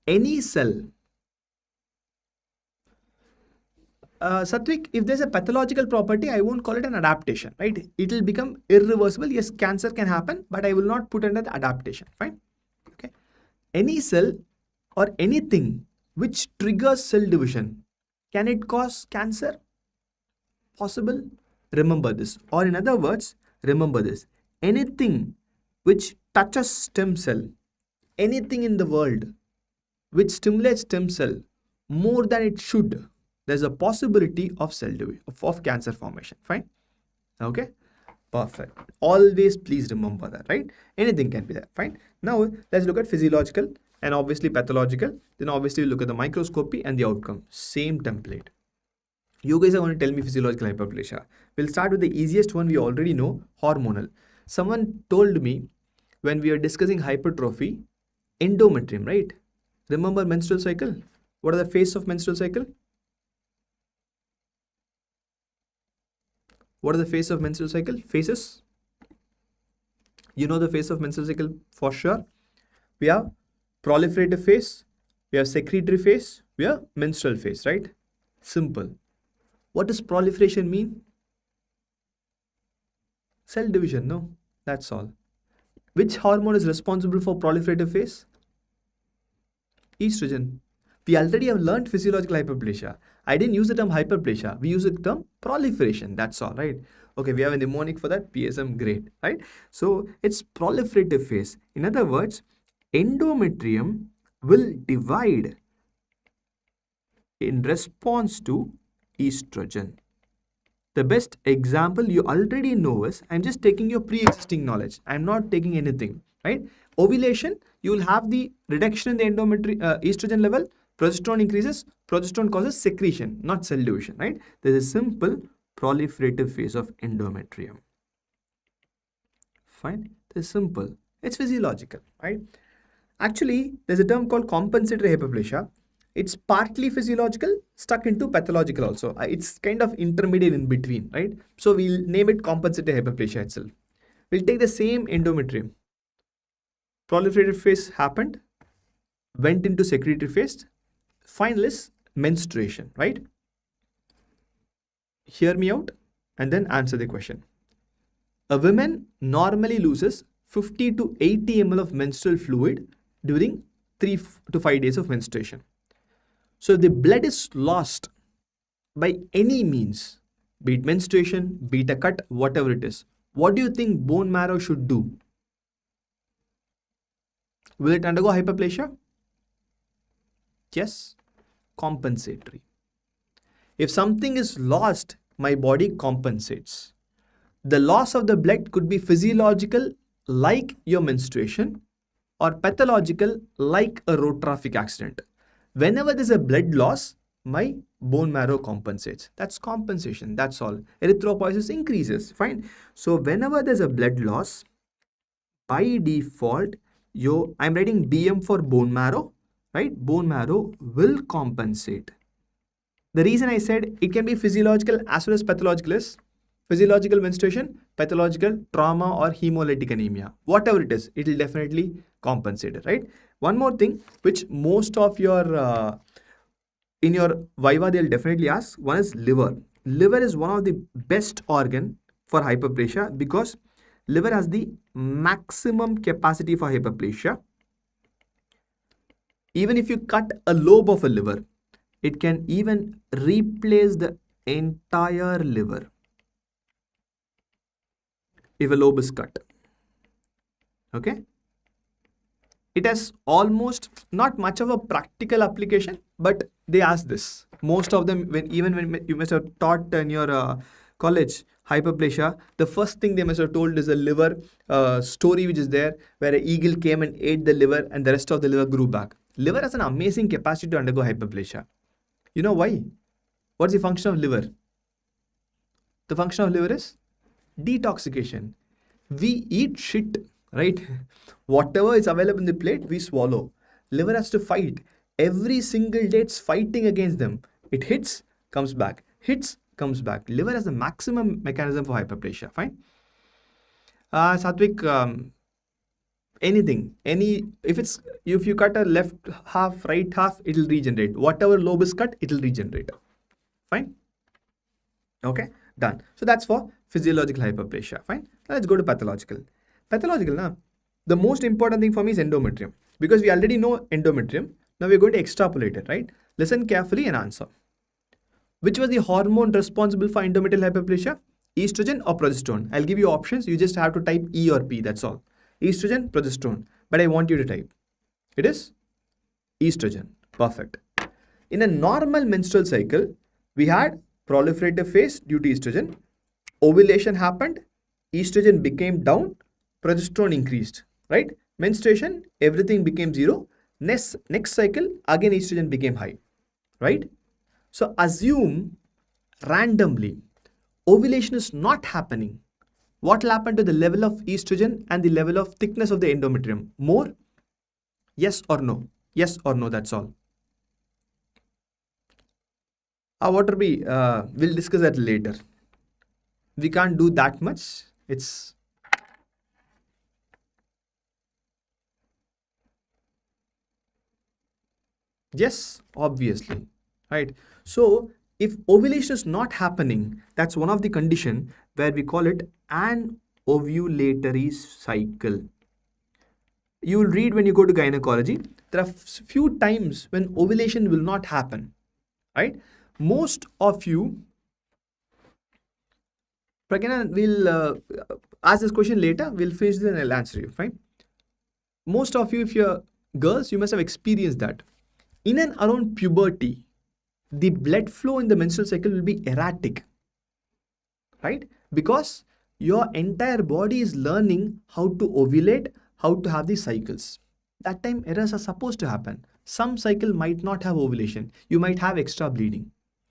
Any cell. Satwik, if there's a pathological property, I won't call it an adaptation, right? It will become irreversible. Yes, cancer can happen, but I will not put under the adaptation. Fine. Okay. Any cell or anything which triggers cell division, can it cause cancer? Possible. Remember this. Or in other words, remember this. Anything which touches stem cell, anything in the world which stimulates stem cell more than it should, there's a possibility of cell division, of cancer formation. Fine. Okay. Perfect. Always please remember that, right? Anything can be there. Fine. Now let's look at physiological and obviously pathological. Then obviously we look at the microscopy and the outcome. Same template. You guys are going to tell me physiological hyperplasia. We'll start with the easiest one we already know, hormonal. Someone told me when we were discussing hypertrophy, endometrium, right? Remember menstrual cycle? What are the phases of menstrual cycle? What are the phases of menstrual cycle? Phases? You know the phase of menstrual cycle for sure. We have proliferative phase, we have secretory phase, we have menstrual phase, right? Simple. What does proliferation mean? Cell division, no? That's all. Which hormone is responsible for proliferative phase? Estrogen. We already have learned physiological hyperplasia. I didn't use the term hyperplasia. We use the term proliferation. That's all, right? Okay, we have a mnemonic for that. PSM, great, right? So it's proliferative phase. In other words, endometrium will divide in response to estrogen. The best example you already know is, I'm just taking your pre-existing knowledge. I'm not taking anything, right? Ovulation, you will have the reduction in the estrogen level. Progesterone increases, progesterone causes secretion, not cell division, right? There's a simple proliferative phase of endometrium. Fine, it's simple. It's physiological, right? Actually, there's a term called compensatory hyperplasia. It's partly physiological, stuck into pathological also. It's kind of intermediate in between, right? So we'll name it compensatory hyperplasia itself. We'll take the same endometrium. Proliferative phase happened, went into secretory phase. Final is menstruation, right? Hear me out and then answer the question. A woman normally loses 50 to 80 ml of menstrual fluid during 3 to 5 days of menstruation. So if the blood is lost by any means, be it menstruation, be it a cut, whatever it is, what do you think bone marrow should do? Will it undergo hyperplasia? Yes, compensatory. If something is lost, my body compensates. The loss of the blood could be physiological, like your menstruation, or pathological, like a road traffic accident. Whenever there's a blood loss, my bone marrow compensates. That's compensation. That's all. Erythropoiesis increases. Fine. So whenever there's a blood loss, by default, I'm writing BM for bone marrow, right? Bone marrow will compensate. The reason I said it can be physiological as well as pathological is physiological menstruation, pathological trauma or hemolytic anemia. Whatever it is, it will definitely compensate it, right? One more thing, which most of your, in your Viva, they'll definitely ask, one is liver. Liver is one of the best organ for hyperplasia because liver has the maximum capacity for hyperplasia. Even if you cut a lobe of a liver, it can even replace the entire liver if a lobe is cut. Okay? It has almost not much of a practical application, but they ask this. Most of them, when you must have taught in your college Hyperplasia, the first thing they must have told is the liver story which is there, where an eagle came and ate the liver and the rest of the liver grew back. Liver has an amazing capacity to undergo hyperplasia. You know why? What's the function of liver? The function of liver is detoxification. We eat shit, right? Whatever is available in the plate, we swallow. Liver has to fight. Every single day it's fighting against them. It hits, comes back. Hits, comes back. Liver has the maximum mechanism for hyperplasia. Fine. Satvik, anything, if you cut a left half, right half, it'll regenerate. Whatever lobe is cut, it'll regenerate. Fine. Okay, done. So that's for physiological hyperplasia. Fine. Now let's go to pathological. Pathological, now, the most important thing for me is endometrium, because we already know endometrium. Now we're going to extrapolate it, right? Listen carefully and answer. Which was the hormone responsible for endometrial hyperplasia? Estrogen or progesterone? I'll give you options. You just have to type E or P. That's all. Estrogen, progesterone. But I want you to type. It is estrogen. Perfect. In a normal menstrual cycle, we had proliferative phase due to estrogen. Ovulation happened. Estrogen became down. Progesterone increased. Right? Menstruation, everything became zero. Next cycle, again estrogen became high. Right? So assume randomly ovulation is not happening. What will happen to the level of estrogen and the level of thickness of the endometrium? More? Yes or no? Yes or no, that's all. What are we? We'll discuss that later. We can't do that much. It's yes, obviously, right? So if ovulation is not happening, that's one of the condition where we call it an ovulatory cycle. You will read when you go to gynecology, there are few times when ovulation will not happen, right? Most of you, Pragana, will ask this question later. We'll finish this and I'll answer you, fine? Most of you, if you're girls, you must have experienced that. In and around puberty, the blood flow in the menstrual cycle will be erratic, right? Because your entire body is learning how to ovulate, how to have these cycles. That time errors are supposed to happen. Some cycle might not have ovulation. You might have extra bleeding.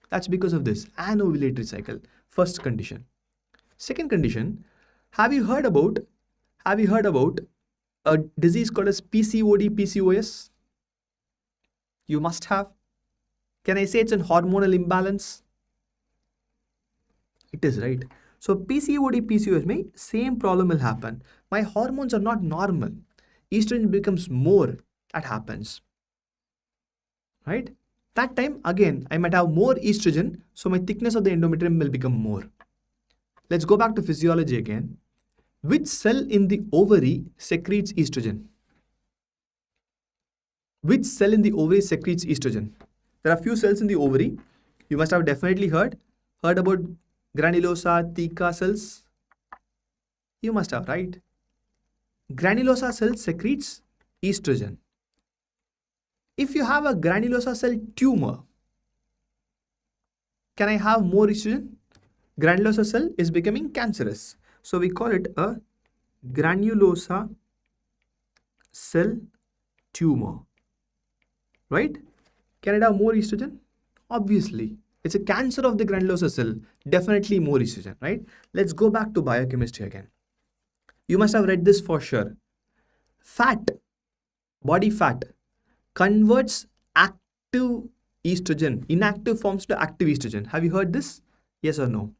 That's because of this anovulatory cycle. First condition. Second condition, have you heard about a disease called as PCOD, PCOS? You must have. Can I say it's an hormonal imbalance? It is, right? So PCOD, PCOS may same problem will happen. My hormones are not normal. Estrogen becomes more. That happens. Right? That time again I might have more estrogen, so my thickness of the endometrium will become more. Let's go back to physiology again. Which cell in the ovary secretes estrogen? Which cell in the ovary secretes estrogen? There are few cells in the ovary. You must have definitely heard about granulosa, theca cells. You must have, right? Granulosa cell secretes estrogen. If you have a granulosa cell tumor, can I have more estrogen? Granulosa cell is becoming cancerous. So we call it a granulosa cell tumor. Right? Can it have more estrogen? Obviously. It's a cancer of the granulosa cell. Definitely more estrogen, right? Let's go back to biochemistry again. You must have read this for sure. Fat, body fat, converts active estrogen, inactive forms to active estrogen. Have you heard this? Yes or no?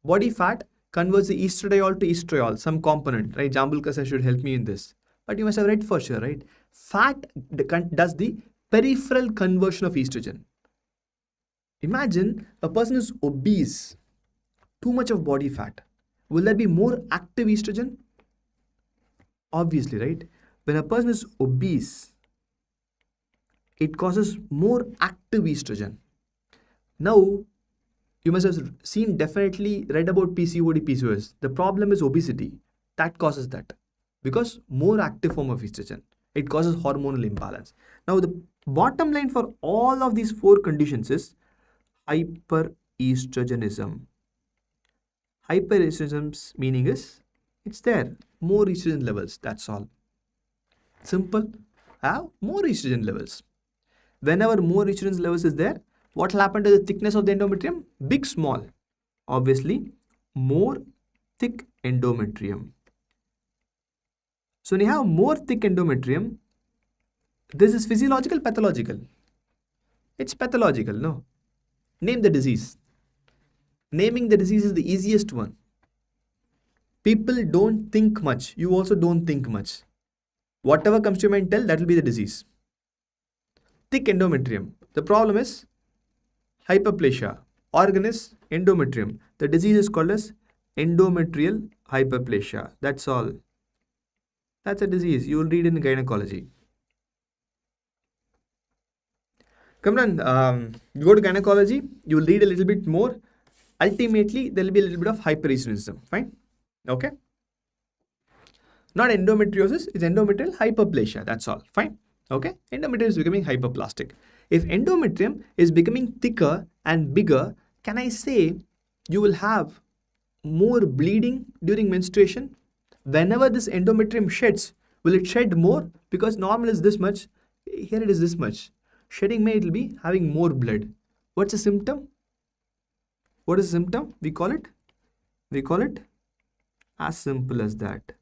Body fat converts the estradiol to estriol, some component, right? Jambulkar should help me in this. But you must have read for sure, right? Fat does the peripheral conversion of estrogen. Imagine a person is obese, too much of body fat. Will there be more active estrogen? Obviously, right? When a person is obese, it causes more active estrogen. Now, you must have definitely read about PCOD, PCOS. The problem is obesity. That causes that. Because more active form of estrogen. It causes hormonal imbalance. Now, the bottom line for all of these four conditions is hyperestrogenism. Hyperestrogenism's meaning is it's there. More estrogen levels. That's all. Simple. Have more estrogen levels. Whenever more estrogen levels is there, what will happen to the thickness of the endometrium? Big, small. Obviously, more thick endometrium. So when you have more thick endometrium, this is physiological, pathological. It's pathological, no? Name the disease. Naming the disease is the easiest one. People don't think much. You also don't think much. Whatever comes to your mind, tell that will be the disease. Thick endometrium. The problem is hyperplasia. Organ is endometrium. The disease is called as endometrial hyperplasia. That's all. That's a disease. You will read in gynecology. Come on, you go to gynecology, you will read a little bit more. Ultimately, there will be a little bit of hyperestrogenism. Fine? Okay? Not endometriosis, it's endometrial hyperplasia. That's all. Fine? Okay? Endometrium is becoming hyperplastic. If endometrium is becoming thicker and bigger, can I say you will have more bleeding during menstruation? Whenever this endometrium sheds, will it shed more? Because normal is this much, here it is this much. Shedding may it will be having more blood. What's the symptom? What is the symptom? We call it as simple as that.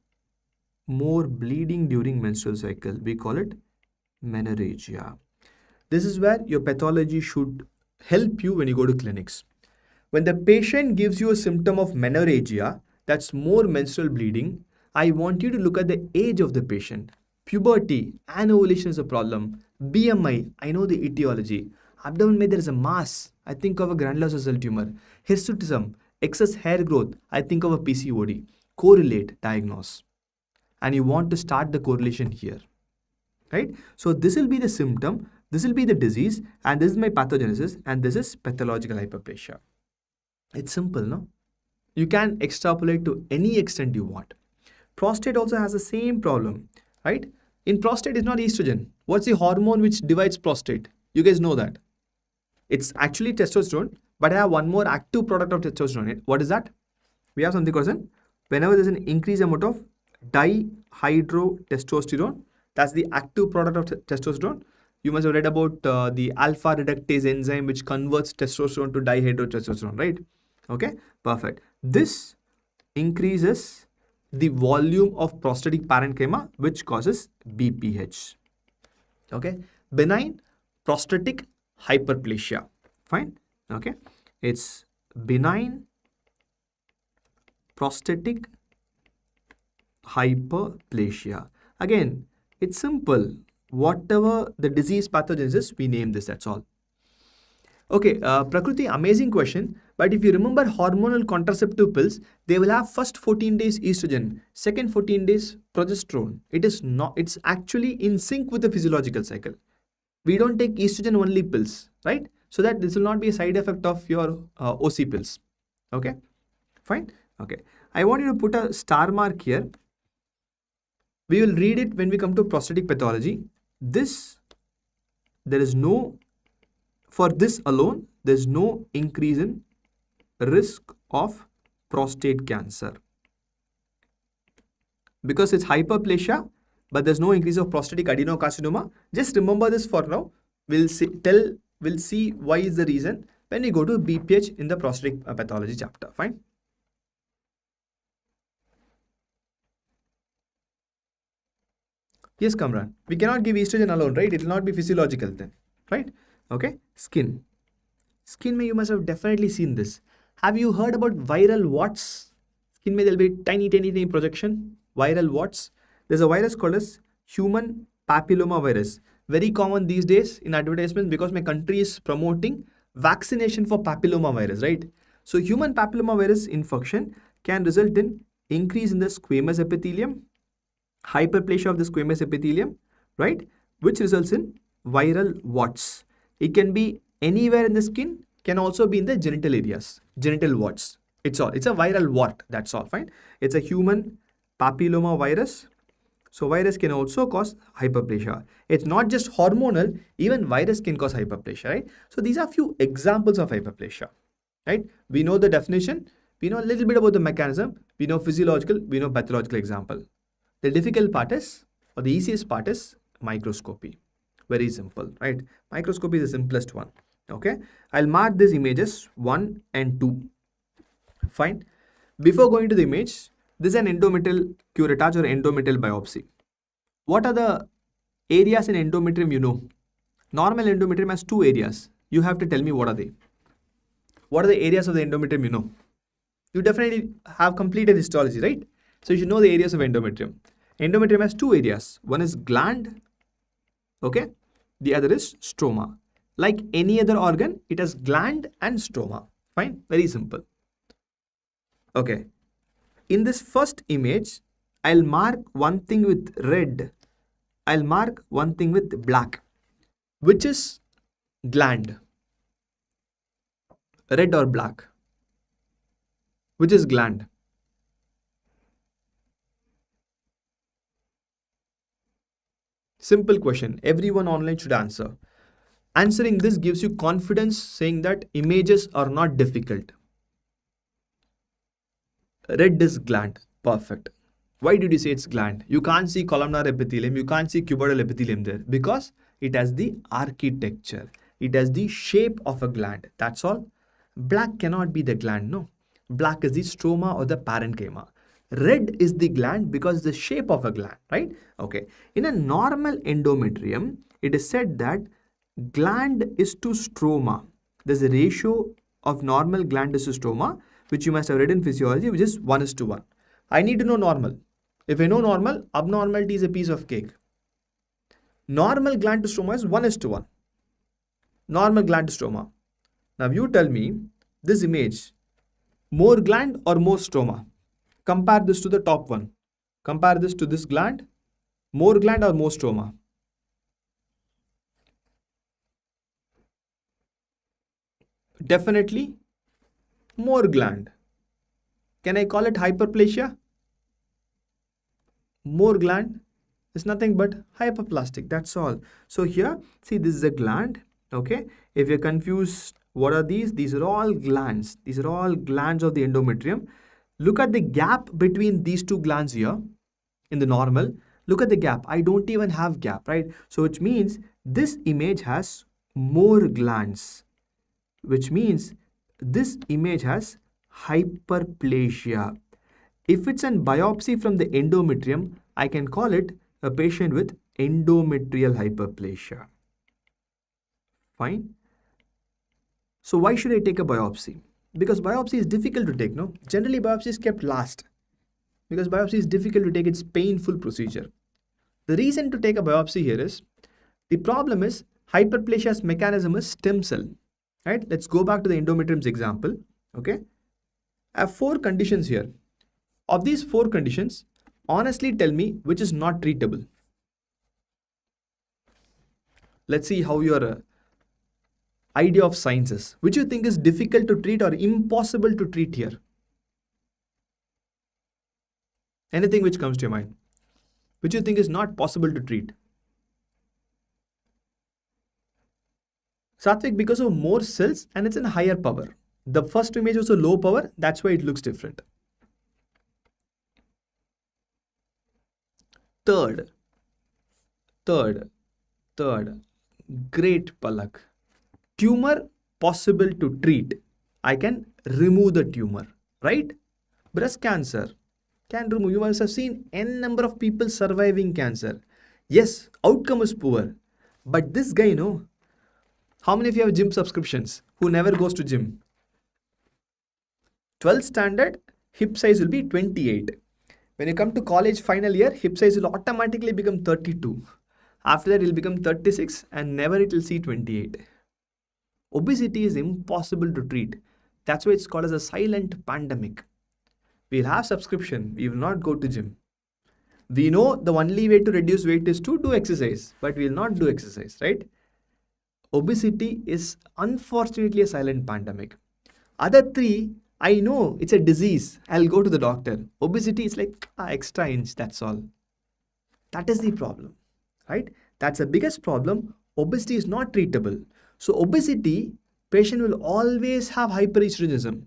More bleeding during menstrual cycle. We call it menorrhagia. This is where your pathology should help you when you go to clinics. When the patient gives you a symptom of menorrhagia, that's more menstrual bleeding, I want you to look at the age of the patient. Puberty, anovulation is a problem. BMI, I know the etiology. Abdomen may there is a mass, I think of a granulosal cell tumor. Hirsutism, excess hair growth, I think of a PCOD. Correlate, diagnose. And you want to start the correlation here. Right? So this will be the symptom, this will be the disease, and this is my pathogenesis, and this is pathological hyperplasia. It's simple, no? You can extrapolate to any extent you want. Prostate also has the same problem, right? In prostate, it's not estrogen. What's the hormone which divides prostate? You guys know that. It's actually testosterone, but I have one more active product of testosterone. What is that? We have something called whenever there's an increased amount of dihydrotestosterone, that's the active product of testosterone. You must have read about the alpha reductase enzyme which converts testosterone to dihydrotestosterone, right? Okay, perfect. This increases the volume of prostatic parenchyma which causes BPH. Okay, benign prostatic hyperplasia. Fine. Okay, it's benign prostatic hyperplasia. Again, it's simple. Whatever the disease pathogenesis, we name this, that's all. Okay, Prakriti, amazing question. But if you remember hormonal contraceptive pills, they will have first 14 days estrogen, second 14 days progesterone. It's actually in sync with the physiological cycle. We don't take estrogen only pills, right? So that this will not be a side effect of your OC pills. Okay, fine. Okay, I want you to put a star mark here. We will read it when we come to prostatic pathology. For this alone, there's no increase in risk of prostate cancer. Because it's hyperplasia, but there's no increase of prostatic adenocarcinoma. Just remember this for now. We'll see why is the reason when we go to BPH in the prostatic pathology chapter. Fine. Yes, Kamran. We cannot give estrogen alone, right? It will not be physiological then, right? Okay. Skin. Skin may you must have definitely seen this. Have you heard about viral warts? Skin may there will be tiny projection. Viral warts. There's a virus called as human papilloma virus. Very common these days in advertisements because my country is promoting vaccination for papilloma virus, right? So human papilloma virus infection can result in increase in the squamous epithelium, hyperplasia of the squamous epithelium, right? Which results in viral warts. It can be anywhere in the skin, can also be in the genital areas, genital warts. It's a viral wart, that's all, fine. It's a human papilloma virus. So virus can also cause hyperplasia. It's not just hormonal, even virus can cause hyperplasia, right? So these are few examples of hyperplasia, right? We know the definition. We know a little bit about the mechanism. We know physiological, we know pathological example. The difficult part is, or the easiest part is microscopy. Very simple, right? Microscopy is the simplest one. Okay, I'll mark these images 1 and 2. Fine. Before going to the image, this is an endometrial curettage or endometrial biopsy. What are the areas in endometrium you know? Normal endometrium has 2 areas. You have to tell me what are they. What are the areas of the endometrium you know? You definitely have completed histology, right? So you should know the areas of endometrium. Endometrium has 2 areas. One is gland, okay? The other is stroma. Like any other organ, it has gland and stroma. Fine, very simple. Okay. In this first image, I'll mark one thing with red. I'll mark one thing with black, which is gland. Red or black? Which is gland? Simple question. Everyone online should answer. Answering this gives you confidence, saying that images are not difficult. Red is gland. Perfect. Why did you say it's gland? You can't see columnar epithelium, you can't see cuboidal epithelium there because it has the architecture. It has the shape of a gland. That's all. Black cannot be the gland, no. Black is the stroma or the parenchyma. Red is the gland because the shape of a gland, right? Okay. In a normal endometrium, it is said that gland is to stroma. There's a ratio of normal gland is to stroma, which you must have read in physiology, which is 1:1. I need to know normal. If I know normal, abnormality is a piece of cake. Normal gland to stroma is 1:1. Normal gland to stroma. Now you tell me this image, more gland or more stroma? Compare this to the top one. Compare this to this gland. More gland or more stroma? Definitely more gland. Can I call it hyperplasia? More gland is nothing but hyperplastic. That's all. So here, see, this is a gland. Okay. If you're confused, what are these? These are all glands. These are all glands of the endometrium. Look at the gap between these 2 glands here in the normal. Look at the gap. I don't even have gap, right? So which means this image has more glands, which means this image has hyperplasia. If it's an biopsy from the endometrium, I can call it a patient with endometrial hyperplasia. Fine. So why should I take a biopsy? Because biopsy is difficult to take, no? Generally, biopsy is kept last. Because biopsy is difficult to take, it's painful procedure. The reason to take a biopsy here is, the problem is, hyperplasia's mechanism is stem cell. Right? Let's go back to the endometrium's example. Okay. I have 4 conditions here. Of these 4 conditions, honestly tell me which is not treatable. Let's see how your idea of science is. Which you think is difficult to treat or impossible to treat here? Anything which comes to your mind. Which you think is not possible to treat? Satvik, because of more cells and it's in higher power. The first image was a low power, that's why it looks different. Third, great Palak. Tumor possible to treat. I can remove the tumor, right? Breast cancer can remove. You must have seen n number of people surviving cancer. Yes, outcome is poor. But this guy, no. How many of you have gym subscriptions who never goes to gym? 12th standard, hip size will be 28. When you come to college final year, hip size will automatically become 32. After that, it will become 36 and never it will see 28. Obesity is impossible to treat. That's why it's called as a silent pandemic. We'll have subscription. We will not go to gym. We know the only way to reduce weight is to do exercise, but we will not do exercise, right? Obesity is unfortunately a silent pandemic. Other 3, I know it's a disease. I'll go to the doctor. Obesity is like extra inch, that's all. That is the problem, right? That's the biggest problem. Obesity is not treatable. So obesity, patient will always have hyperestrogenism.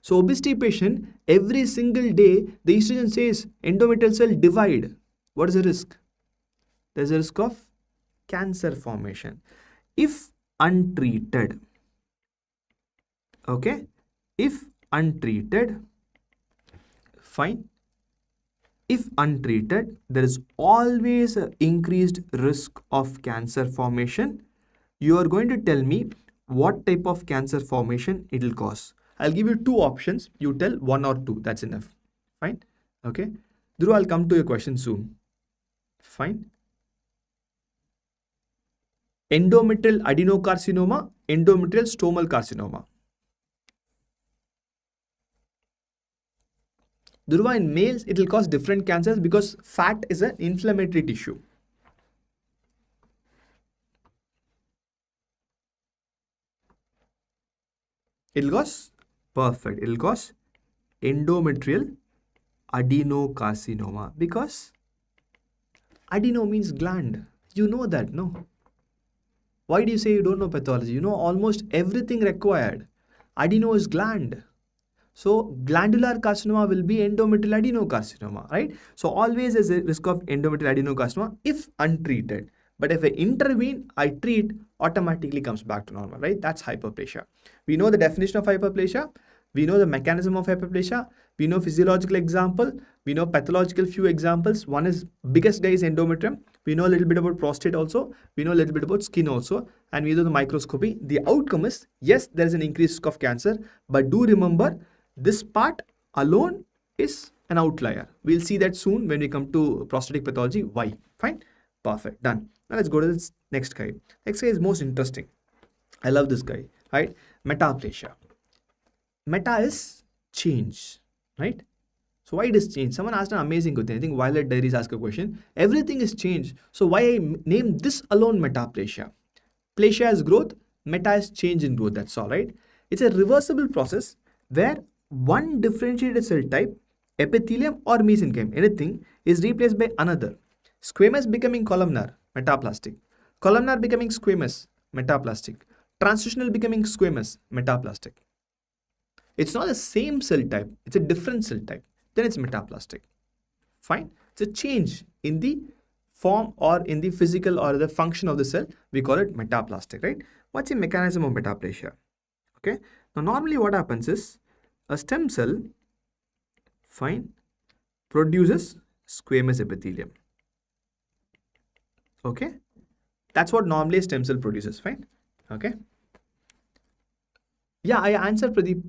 So obesity patient, every single day, the estrogen says endometrial cell divide. What is the risk? There's a risk of cancer formation. If untreated, okay, if untreated, fine. If untreated, there is always an increased risk of cancer formation. You are going to tell me what type of cancer formation it will cause. I'll give you two options. You tell one or two. That's enough. Fine. Okay. Dhruv, I'll come to your question soon. Fine. Endometrial adenocarcinoma, endometrial stromal carcinoma. Dhruva, in males, it will cause different cancers because fat is an inflammatory tissue. It will cause, perfect, it will cause endometrial adenocarcinoma because adeno means gland. You know that, no? Why do you say you don't know pathology? You know almost everything required. Adeno is gland. So glandular carcinoma will be endometrial adenocarcinoma, right? So always there's a risk of endometrial adenocarcinoma if untreated. But if I intervene, I treat, automatically comes back to normal, right? That's hyperplasia. We know the definition of hyperplasia. We know the mechanism of hyperplasia. We know physiological example. We know pathological few examples. One is biggest guy is endometrium. We know a little bit about prostate also. We know a little bit about skin also. And we know the microscopy. The outcome is, yes, there is an increased risk of cancer. But do remember, this part alone is an outlier. We'll see that soon when we come to prostatic pathology. Why? Fine. Perfect. Done. Now let's go to this next guy. Next guy is most interesting. I love this guy. Right? Metaplasia. Meta is change. Right? So why it is change? Someone asked an amazing question. I think Violet Diaries asked a question. Everything is change. So why I name this alone metaplasia? Plasia is growth. Meta is change in growth. That's all, right? It's a reversible process where one differentiated cell type, epithelium or mesenchyme, anything, is replaced by another. Squamous becoming columnar, metaplastic. Columnar becoming squamous, metaplastic. Transitional becoming squamous, metaplastic. It's not the same cell type, it's a different cell type. Then it's metaplastic. Fine. It's a change in the form or in the physical or the function of the cell. We call it metaplastic, right? What's the mechanism of metaplasia? Okay. Now, normally what happens is a stem cell, fine, produces squamous epithelium. Okay. That's what normally a stem cell produces, fine. Okay. Yeah, I answered Pradeep.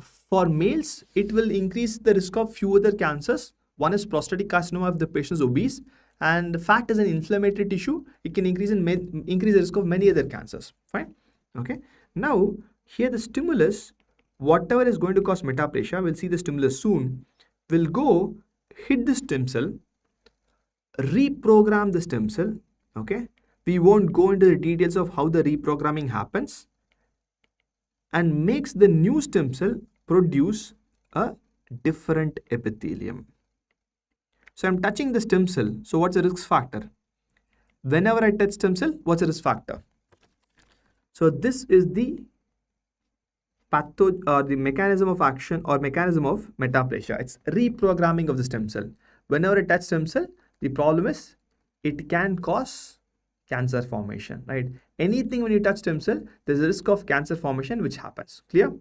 For males, it will increase the risk of few other cancers. One is prostatic carcinoma if the patient is obese, and fat is an inflammatory tissue. It can increase the risk of many other cancers. Fine. Okay. Now, here the stimulus, whatever is going to cause metaplasia, we'll see the stimulus soon, will go hit the stem cell, reprogram the stem cell. Okay. We won't go into the details of how the reprogramming happens, and makes the new stem cell produce a different epithelium. So I'm touching the stem cell. So what's the risk factor? Whenever I touch stem cell, what's the risk factor? So this is the the mechanism of action or mechanism of metaplasia. It's reprogramming of the stem cell. Whenever I touch stem cell, the problem is it can cause cancer formation, right? Anything when you touch stem cell, there's a risk of cancer formation which happens. Clear?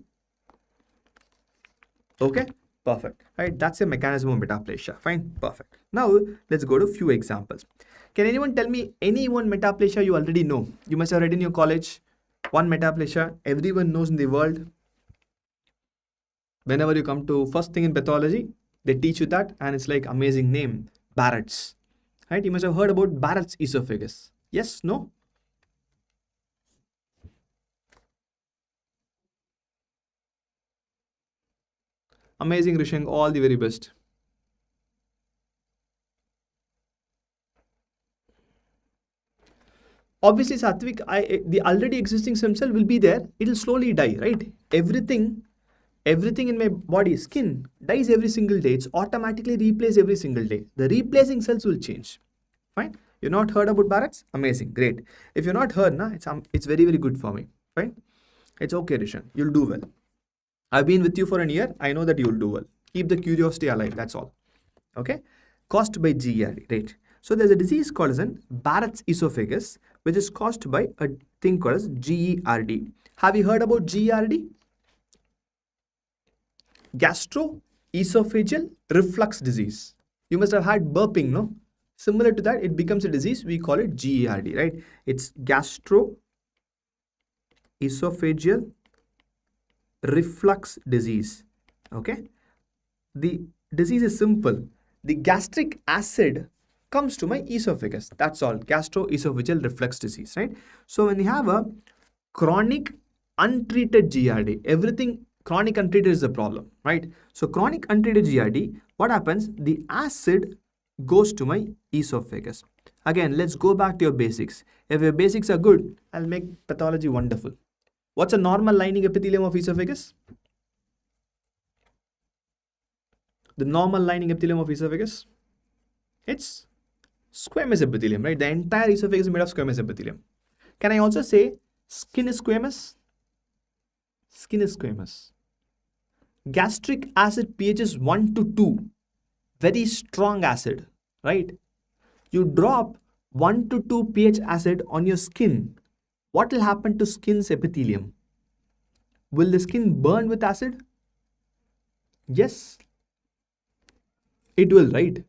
Okay, perfect. Right, that's a mechanism of metaplasia. Fine, perfect. Now let's go to few examples. Can anyone tell me any one metaplasia you already know? You must have read in your college. One metaplasia everyone knows in the world. Whenever you come to first thing in pathology, they teach you that, and it's like amazing name, Barrett's. Right? You must have heard about Barrett's esophagus. Yes? No? Amazing, Rishang. All the very best. Obviously, Satvik, the already existing stem cell will be there. It will slowly die, right? Everything in my body, skin, dies every single day. It's automatically replaced every single day. The replacing cells will change. Fine? You've not heard about Barrett's? Amazing, great. If you're not heard, it's very, very good for me. Fine? It's okay, Rishan. You'll do well. I've been with you for a year. I know that you'll do well. Keep the curiosity alive. That's all. Okay. Caused by GERD, right? So there's a disease called as an Barrett's esophagus, which is caused by a thing called as GERD. Have you heard about GERD? Gastroesophageal reflux disease. You must have had burping, no? Similar to that, it becomes a disease. We call it GERD, right? It's gastroesophageal reflux disease. Okay. The disease is simple. The gastric acid comes to my esophagus. That's all. Gastroesophageal reflux disease, right? So when you have a chronic untreated GERD, everything chronic untreated is the problem, right? So chronic untreated GERD, what happens? The acid goes to my esophagus. Again, let's go back to your basics. If your basics are good, I'll make pathology wonderful. What's a normal lining epithelium of esophagus? The normal lining epithelium of esophagus? It's squamous epithelium, right? The entire esophagus is made of squamous epithelium. Can I also say skin is squamous? Skin is squamous. Gastric acid pH is 1 to 2. Very strong acid, right? You drop 1 to 2 pH acid on your skin. What will happen to skin's epithelium? Will the skin burn with acid? Yes. It will, right?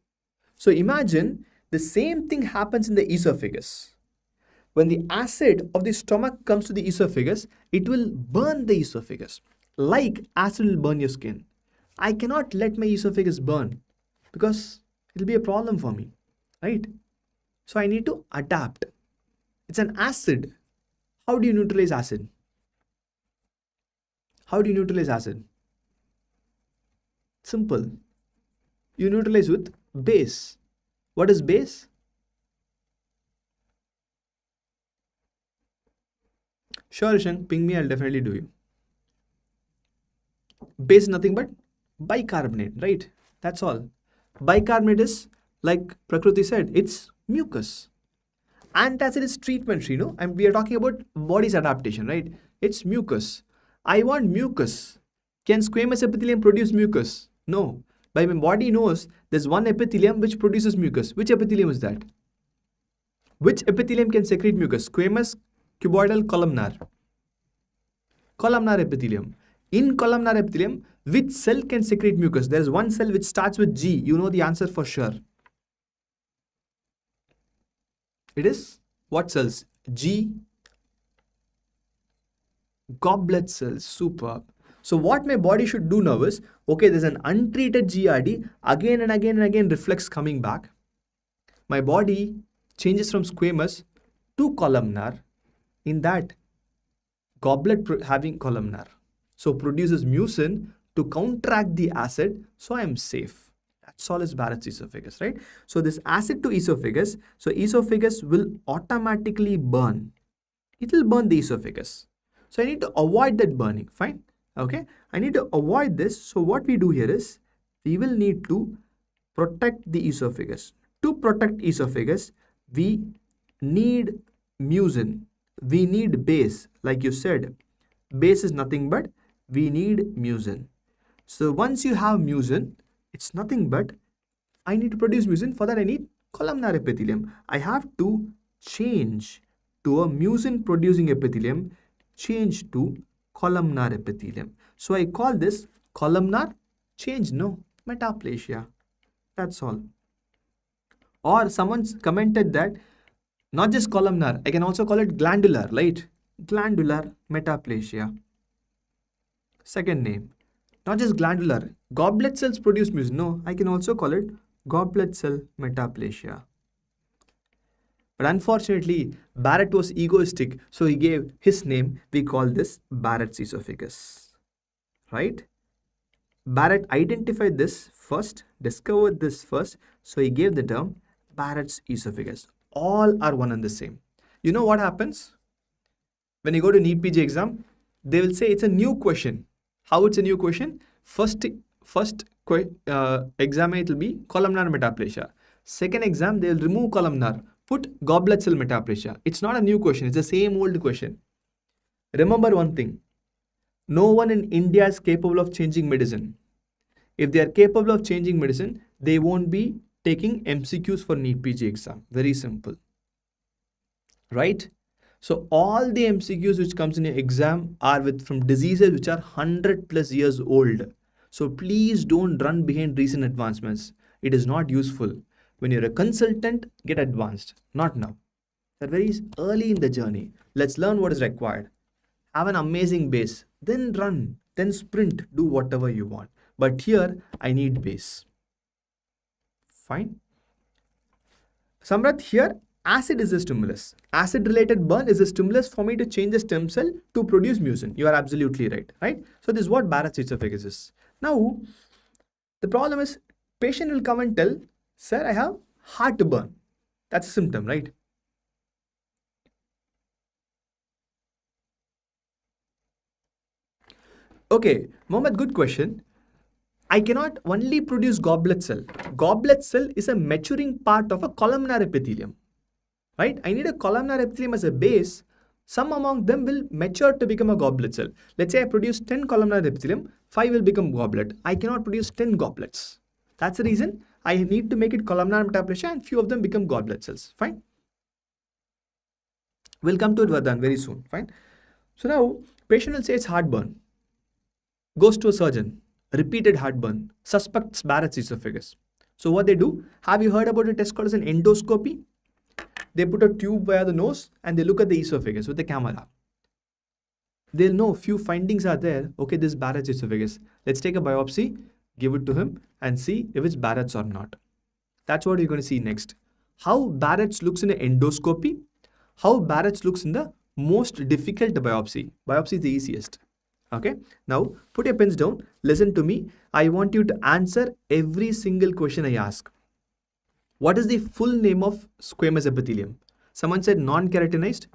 So imagine the same thing happens in the esophagus. When the acid of the stomach comes to the esophagus, it will burn the esophagus. Like acid will burn your skin. I cannot let my esophagus burn because it will be a problem for me, right? So I need to adapt. It's an acid. How do you neutralize acid? How do you neutralize acid? Simple. You neutralize with base. What is base? Sure, Ishan, ping me, I'll definitely do you. Base is nothing but bicarbonate, right? That's all. Bicarbonate is, like Prakriti said, it's mucus. Antacid is treatment, and we are talking about body's adaptation, right? It's mucus. I want mucus. Can squamous epithelium produce mucus? No. But my body knows there's one epithelium which produces mucus. Which epithelium is that? Which epithelium can secrete mucus? Squamous, cuboidal, columnar. Columnar epithelium. In columnar epithelium, which cell can secrete mucus? There's one cell which starts with G. You know the answer for sure. It is what cells? G. Goblet cells. Superb. So what my body should do now is, okay, there's an untreated GERD, again and again and again reflex coming back. My body changes from squamous to columnar. In that, goblet having columnar. So produces mucin to counteract the acid, so I am safe. That's all is Barrett's esophagus, right? So this acid to esophagus, so esophagus will automatically burn. It will burn the esophagus. So I need to avoid that burning, fine? Okay, I need to avoid this. So what we do here is, we will need to protect the esophagus. To protect esophagus, we need mucin. We need base. Like you said, base is nothing but we need mucin. So once you have mucin, it's nothing but I need to produce mucin. For that I need columnar epithelium. I have to change to a mucin producing epithelium, change to columnar epithelium. So I call this columnar change, no, metaplasia. That's all. Or someone's commented that not just columnar, I can also call it glandular, right? Glandular metaplasia. Second name. Not just glandular. Goblet cells produce mucin. No, I can also call it goblet cell metaplasia. But unfortunately, Barrett was egoistic, so he gave his name. We call this Barrett's esophagus, right? Barrett identified this first, discovered this first, so he gave the term Barrett's esophagus. All are one and the same. You know what happens? When you go to NEET PG exam, they will say it's a new question. How it's a new question? First exam it will be columnar metaplasia. Second exam, they will remove columnar. Put goblet cell metaplasia. It's not a new question. It's the same old question. Remember one thing. No one in India is capable of changing medicine. If they are capable of changing medicine, they won't be taking MCQs for NEET PG exam. Very simple, right? So all the MCQs which comes in your exam are with from diseases which are 100 plus years old. So please don't run behind recent advancements. It is not useful. When you're a consultant, get advanced. Not now. They're very early in the journey. Let's learn what is required. Have an amazing base. Then run. Then sprint. Do whatever you want. But here, I need base. Fine. Samrat, here acid is a stimulus. Acid related burn is a stimulus for me to change the stem cell to produce mucin. You are absolutely right, right? So this is what Barrett's esophagus is. Now, the problem is patient will come and tell, sir, I have heartburn. That's a symptom, right? Okay, Mohammed, good question. I cannot only produce goblet cell. Goblet cell is a maturing part of a columnar epithelium, right? I need a columnar epithelium as a base. Some among them will mature to become a goblet cell. Let's say I produce 10 columnar epithelium, 5 will become goblet. I cannot produce 10 goblets. That's the reason I need to make it columnar metaplasia and few of them become goblet cells. Fine. We'll come to it, Vardhan, very soon. Fine. So now patient will say it's heartburn. Goes to a surgeon. Repeated heartburn. Suspects Barrett's esophagus. So what they do? Have you heard about a test called as an endoscopy? They put a tube via the nose and they look at the esophagus with the camera. They'll know few findings are there. Okay, this is Barrett's esophagus. Let's take a biopsy, give it to him and see if it's Barrett's or not. That's what you're going to see next. How Barrett's looks in an endoscopy. How Barrett's looks in the most difficult biopsy. Biopsy is the easiest. Okay, now put your pens down. Listen to me. I want you to answer every single question I ask. What is the full name of squamous epithelium? Someone said non-keratinized.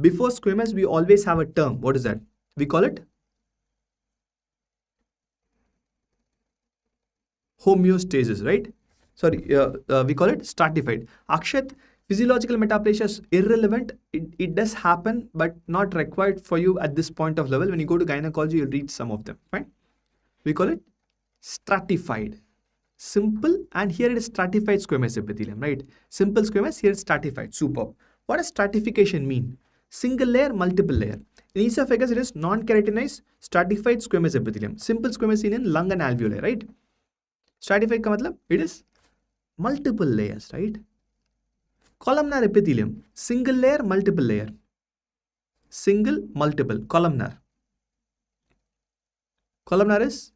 Before squamous, we always have a term. What is that? We call it homeostasis, right? Sorry, we call it stratified. Akshat, physiological metaplasia is irrelevant. It does happen, but not required for you at this point of level. When you go to gynecology, you'll read some of them, fine? We call it stratified. Simple, and here it is stratified squamous epithelium, right? Simple squamous, here it's stratified. Superb. What does stratification mean? Single layer, multiple layer. In esophagus, it is non-keratinized stratified squamous epithelium. Simple squamous seen in lung and alveoli, right? Stratified ka matlab, it is multiple layers, right? Columnar epithelium, single layer, multiple layer. Single, multiple, columnar. Columnar is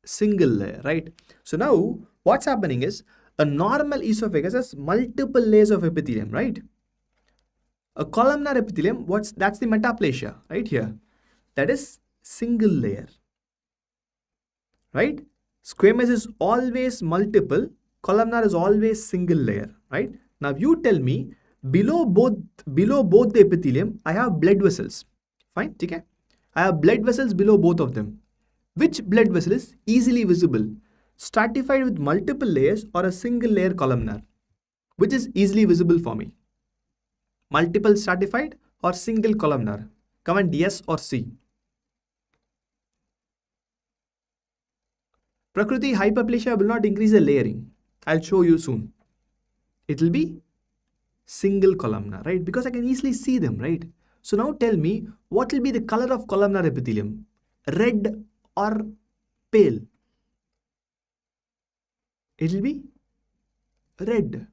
single layer, right? So now what's happening is a normal esophagus has multiple layers of epithelium, right? A columnar epithelium, that's the metaplasia right here. That is single layer, right? Squamous is always multiple, columnar is always single layer, right? Now you tell me below both the epithelium, I have blood vessels. Fine, okay? I have blood vessels below both of them. Which blood vessel is easily visible? Stratified with multiple layers or a single layer columnar? Which is easily visible for me? Multiple stratified or single columnar? Comment yes or C. Prakriti, hyperplasia will not increase the layering. I'll show you soon. It will be single columnar, right? Because I can easily see them, right? So now tell me, what will be the color of columnar epithelium? Red or pale? It will be red.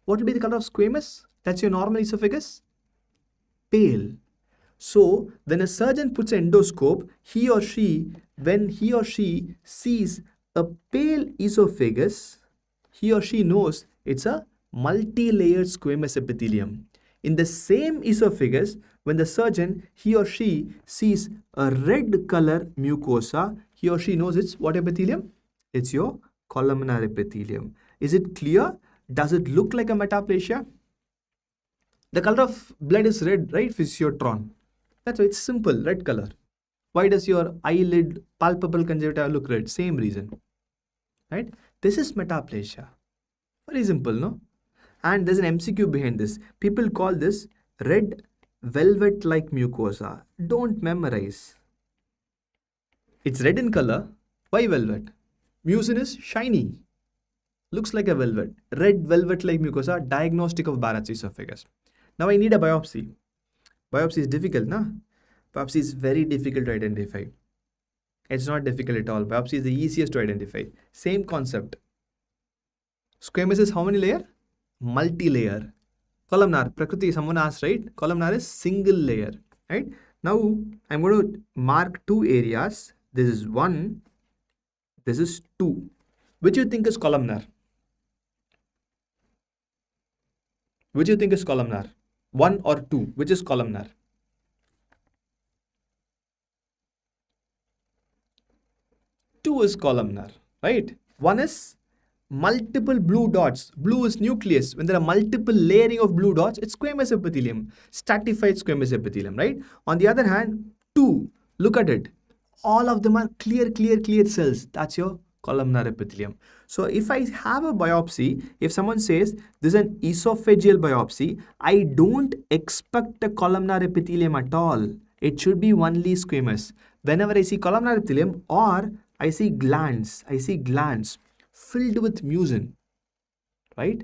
What will be the color of squamous? That's your normal esophagus? Pale. So when a surgeon puts an endoscope, when he or she sees a pale esophagus, he or she knows it's a multi-layered squamous epithelium. In the same esophagus, when the surgeon, he or she sees a red color mucosa, he or she knows it's what epithelium? It's your columnar epithelium. Is it clear? Does it look like a metaplasia? The color of blood is red, right? Physiotron. That's why it's simple, red color. Why does your eyelid, palpebral conjunctiva look red? Same reason, right? This is metaplasia. Very simple, no? And there's an MCQ behind this. People call this red velvet-like mucosa. Don't memorize. It's red in color. Why velvet? Mucin is shiny. Looks like a velvet. Red velvet-like mucosa, diagnostic of Barrett's esophagus. Now I need a biopsy. Biopsy is difficult, na? Biopsy is very difficult to identify. It's not difficult at all. Biopsy is the easiest to identify. Same concept. Squamous is how many layer? Multi-layer. Columnar, Prakriti, someone asked, right? Columnar is single layer, right? Now I'm going to mark two areas. This is 1, this is 2. Which you think is columnar? Which you think is columnar? 1 or 2? Which is columnar? Two is columnar, right? 1 is multiple blue dots. Blue is nucleus. When there are multiple layering of blue dots, it's squamous epithelium, stratified squamous epithelium, right? On the other hand, 2, look at it. All of them are clear cells. That's your columnar epithelium. So if I have a biopsy, if someone says this is an esophageal biopsy, I don't expect a columnar epithelium at all. It should be only squamous. Whenever I see columnar epithelium or I see glands filled with mucin, right?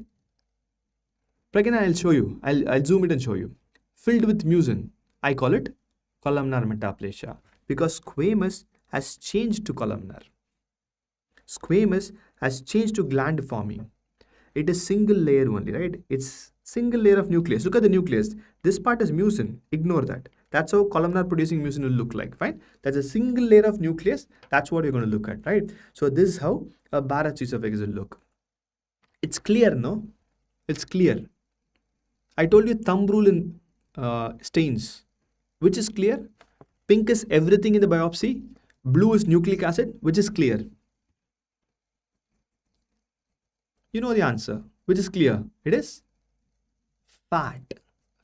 Again, I'll show you. I'll zoom it and show you. Filled with mucin. I call it columnar metaplasia because squamous has changed to columnar. Squamous has changed to gland forming. It is single layer only, right? It's single layer of nucleus. Look at the nucleus. This part is mucin. Ignore that. That's how columnar producing mucin will look like, fine? That's a single layer of nucleus. That's what you're going to look at, right? So this is how a Barrett's esophagus will look. It's clear, no? It's clear. I told you thumb rule in stains. Which is clear? Pink is everything in the biopsy. Blue is nucleic acid, which is clear. You know the answer. Which is clear? It is fat.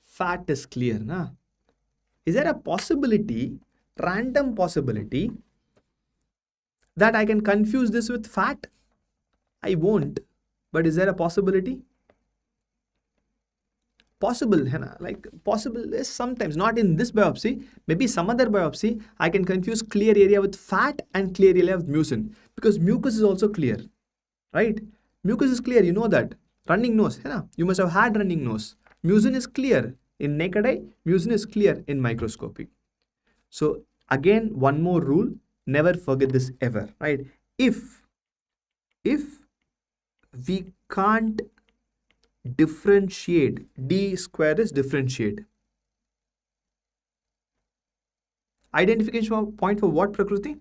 Fat is clear, na? Is there a possibility, random possibility, that I can confuse this with fat? I won't. But is there a possibility? Possible, like possible is sometimes, not in this biopsy, maybe some other biopsy, I can confuse clear area with fat and clear area with mucin because mucus is also clear, right? Mucus is clear, you know that. Running nose, you must have had running nose. Mucin is clear in naked eye, mucin is clear in microscopy. So again, one more rule, never forget this ever, right? If we can't differentiate, D square is differentiate. Identification point for what, Prakriti?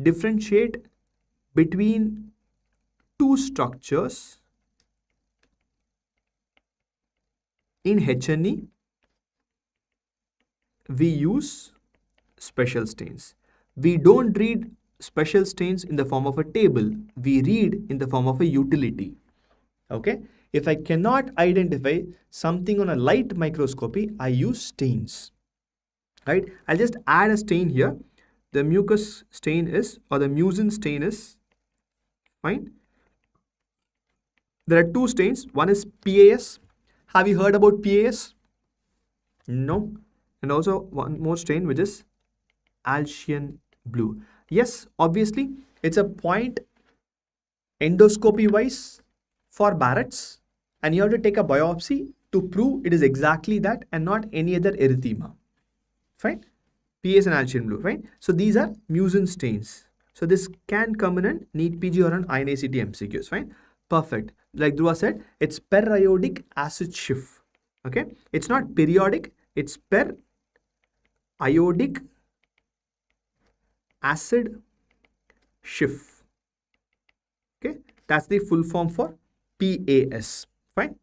Differentiate between two structures in HNE. We use special stains. We don't read special stains in the form of a table. We read in the form of a utility. Okay? If I cannot identify something on a light microscopy, I use stains. Right? I'll just add a stain here. The mucus stain is, or the mucin stain is, fine. There are two stains. One is PAS. Have you heard about PAS? No. And also one more stain, which is Alcian blue. Yes, obviously, it's a point endoscopy wise for Barrett's, and you have to take a biopsy to prove it is exactly that and not any other erythema. Fine? PAS and Alcian blue, right? So these are mucin stains. So this can come in an NEET PG or an INICET MCQs, fine? Perfect. Like Dhruva said, it's periodic acid shift. Okay? It's not periodic, it's periodic acid shift. Okay? That's the full form for PAS. Fine?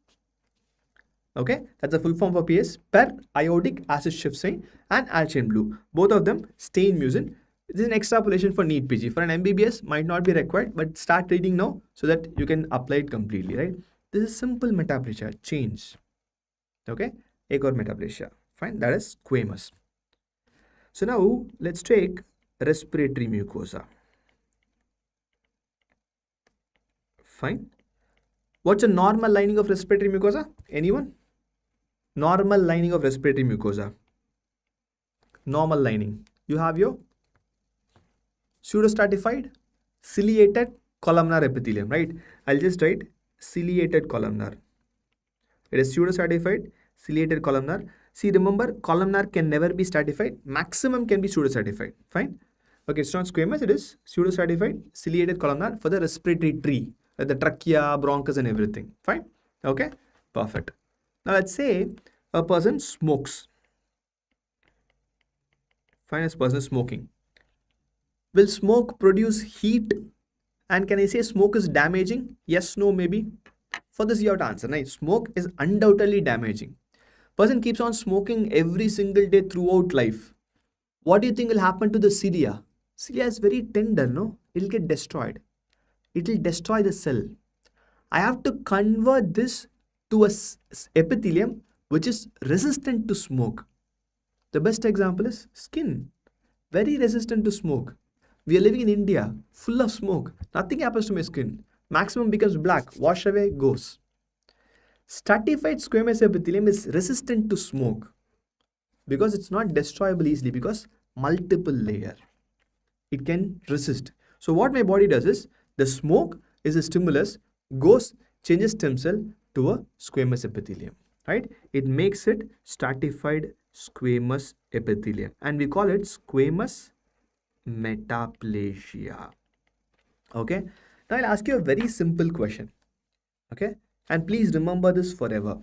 Okay? That's the full form for PAS, periodic acid shift stain, and Alcian blue. Both of them stain mucin. This is an extrapolation for NEET PG. For an MBBS, might not be required, but start reading now so that you can apply it completely, right? This is simple metaplasia, change. Okay? Ek aur metaplasia. Fine? That is squamous. So now, let's take respiratory mucosa. Fine? What's a normal lining of respiratory mucosa? Anyone? Normal lining of respiratory mucosa. Normal lining. You have your Pseudostratified, ciliated, columnar epithelium, right? I'll just write ciliated columnar. It is pseudostratified, ciliated columnar. See, remember, columnar can never be stratified. Maximum can be pseudostratified. Fine. Okay, it's not squamous. It is pseudostratified, ciliated columnar for the respiratory tree, like the trachea, bronchus, and everything. Fine. Okay. Perfect. Now let's say a person smokes. Fine, this person is smoking. Will smoke produce heat? And can I say smoke is damaging? Yes, no, maybe. For this, you have to answer. Nice. Smoke is undoubtedly damaging. Person keeps on smoking every single day throughout life. What do you think will happen to the cilia? Cilia is very tender, no? It will get destroyed. It will destroy the cell. I have to convert this to a epithelium which is resistant to smoke. The best example is skin. Very resistant to smoke. We are living in India, full of smoke. Nothing happens to my skin. Maximum becomes black. Wash away, goes. Stratified squamous epithelium is resistant to smoke because it's not destroyable easily because multiple layer. It can resist. So what my body does is the smoke is a stimulus, goes, changes stem cell to a squamous epithelium, right? It makes it stratified squamous epithelium and we call it squamous metaplasia. Okay. Now I'll ask you a very simple question. Okay. And please remember this forever.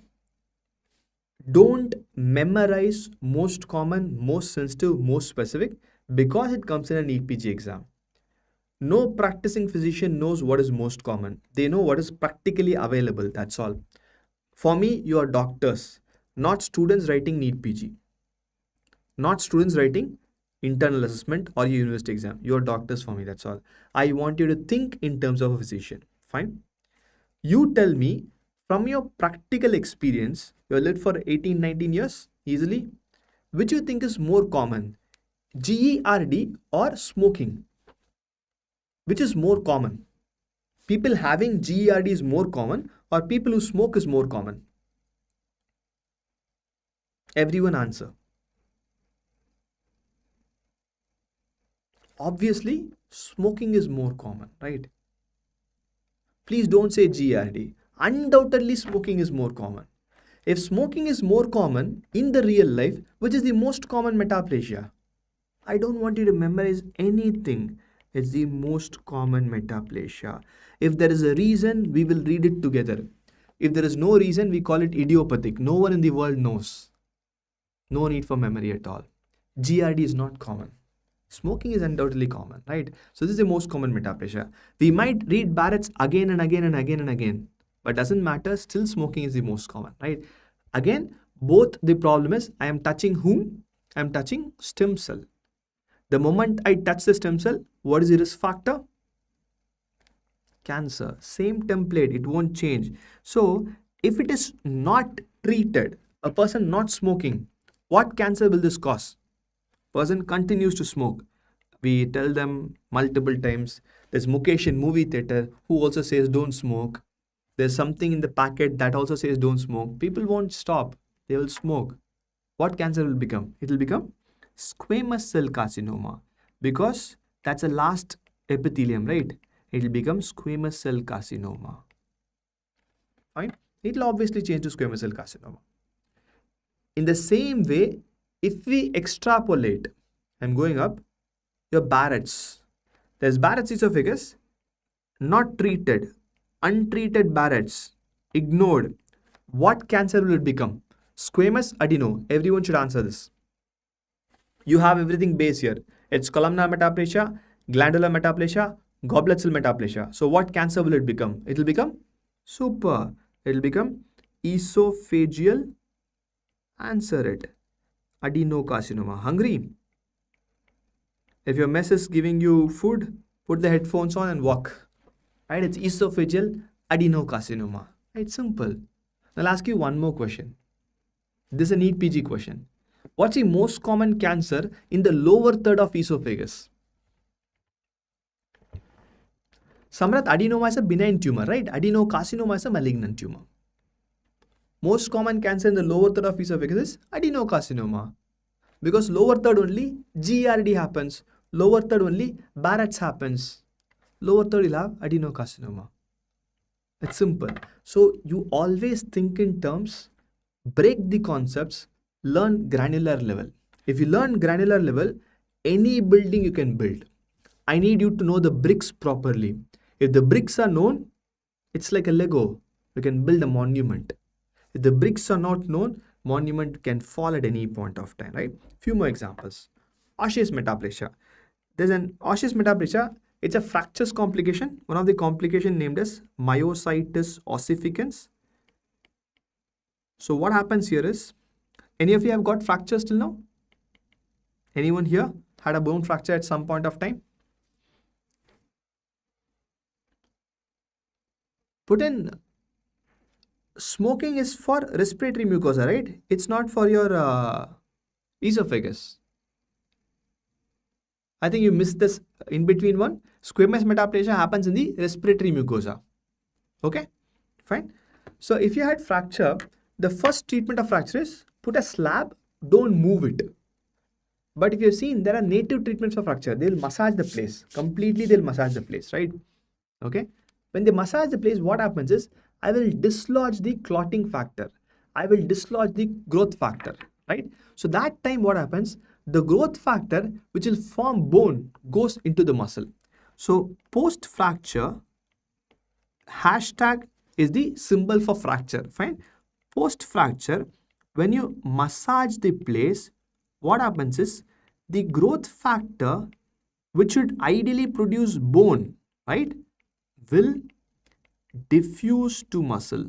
Don't memorize most common, most sensitive, most specific because it comes in a NEET PG exam. No practicing physician knows what is most common. They know what is practically available. That's all. For me, you are doctors, not students writing NEET PG. Not students writing internal assessment or your university exam. You are doctors for me. That's all. I want you to think in terms of a physician. Fine. You tell me from your practical experience, you lived for 18, 19 years easily. Which you think is more common? GERD or smoking? Which is more common? People having GERD is more common or people who smoke is more common? Everyone answer. Obviously, smoking is more common, right? Please don't say GERD. Undoubtedly, smoking is more common. If smoking is more common in the real life, which is the most common metaplasia? I don't want you to memorize anything. It's the most common metaplasia. If there is a reason, we will read it together. If there is no reason, we call it idiopathic. No one in the world knows. No need for memory at all. GERD is not common. Smoking is undoubtedly common, right? So this is the most common metaplasia. We might read Barrett's again and again and again and again, but doesn't matter. Still smoking is the most common, right? Again, both the problem is I am touching whom? I am touching stem cell. The moment I touch the stem cell, what is the risk factor? Cancer. Same template, it won't change. So if it is not treated, a person not smoking, what cancer will this cause? Person continues to smoke. We tell them multiple times. There's Mukesh in movie theater who also says don't smoke. There's something in the packet that also says don't smoke. People won't stop. They will smoke. What cancer will become? It will become squamous cell carcinoma because that's the last epithelium, right? It will become squamous cell carcinoma. Fine. It will obviously change to squamous cell carcinoma. In the same way, if we extrapolate, I'm going up, your Barrett's. There's Barrett's esophagus, not treated, untreated Barrett's, ignored. What cancer will it become? Squamous adeno. Everyone should answer this. You have everything base here. It's columnar metaplasia, glandular metaplasia, goblet cell metaplasia. So what cancer will it become? It will become super. It will become esophageal. Answer it. Adenocarcinoma. Hungry? If your mess is giving you food, put the headphones on and walk. Right? It's esophageal adenocarcinoma. It's simple. Now I'll ask you one more question. This is a NEET PG question. What's the most common cancer in the lower third of esophagus? Samrat, adenoma is a benign tumor, right? Adenocarcinoma is a malignant tumor. Most common cancer in the lower third of esophagus is adenocarcinoma. Because lower third only GERD happens. Lower third only Barrett's happens. Lower third you'll have adenocarcinoma. It's simple. So you always think in terms, break the concepts, learn granular level. If you learn granular level, any building you can build. I need you to know the bricks properly. If the bricks are known, it's like a Lego. You can build a monument. If the bricks are not known, monument can fall at any point of time, right? Few more examples. Osseous metaplasia. There's an osseous metaplasia. It's a fractures complication. One of the complication named as myositis ossificans. So what happens here is, any of you have got fractures till now? Anyone here had a bone fracture at some point of time? Put in, smoking is for respiratory mucosa, right? It's not for your esophagus. I think you missed this in between one. Squamous metaplasia happens in the respiratory mucosa. Okay, fine. So if you had fracture, the first treatment of fracture is put a slab, don't move it. But if you've seen, there are native treatments for fracture. They'll massage the place. Completely they'll massage the place, right? Okay. When they massage the place, what happens is, I will dislodge the clotting factor. I will dislodge the growth factor, right? So that time what happens? The growth factor which will form bone goes into the muscle. So post-fracture, hashtag is the symbol for fracture, fine? Post-fracture, when you massage the place, what happens is, the growth factor which should ideally produce bone, right, will diffuse to muscle.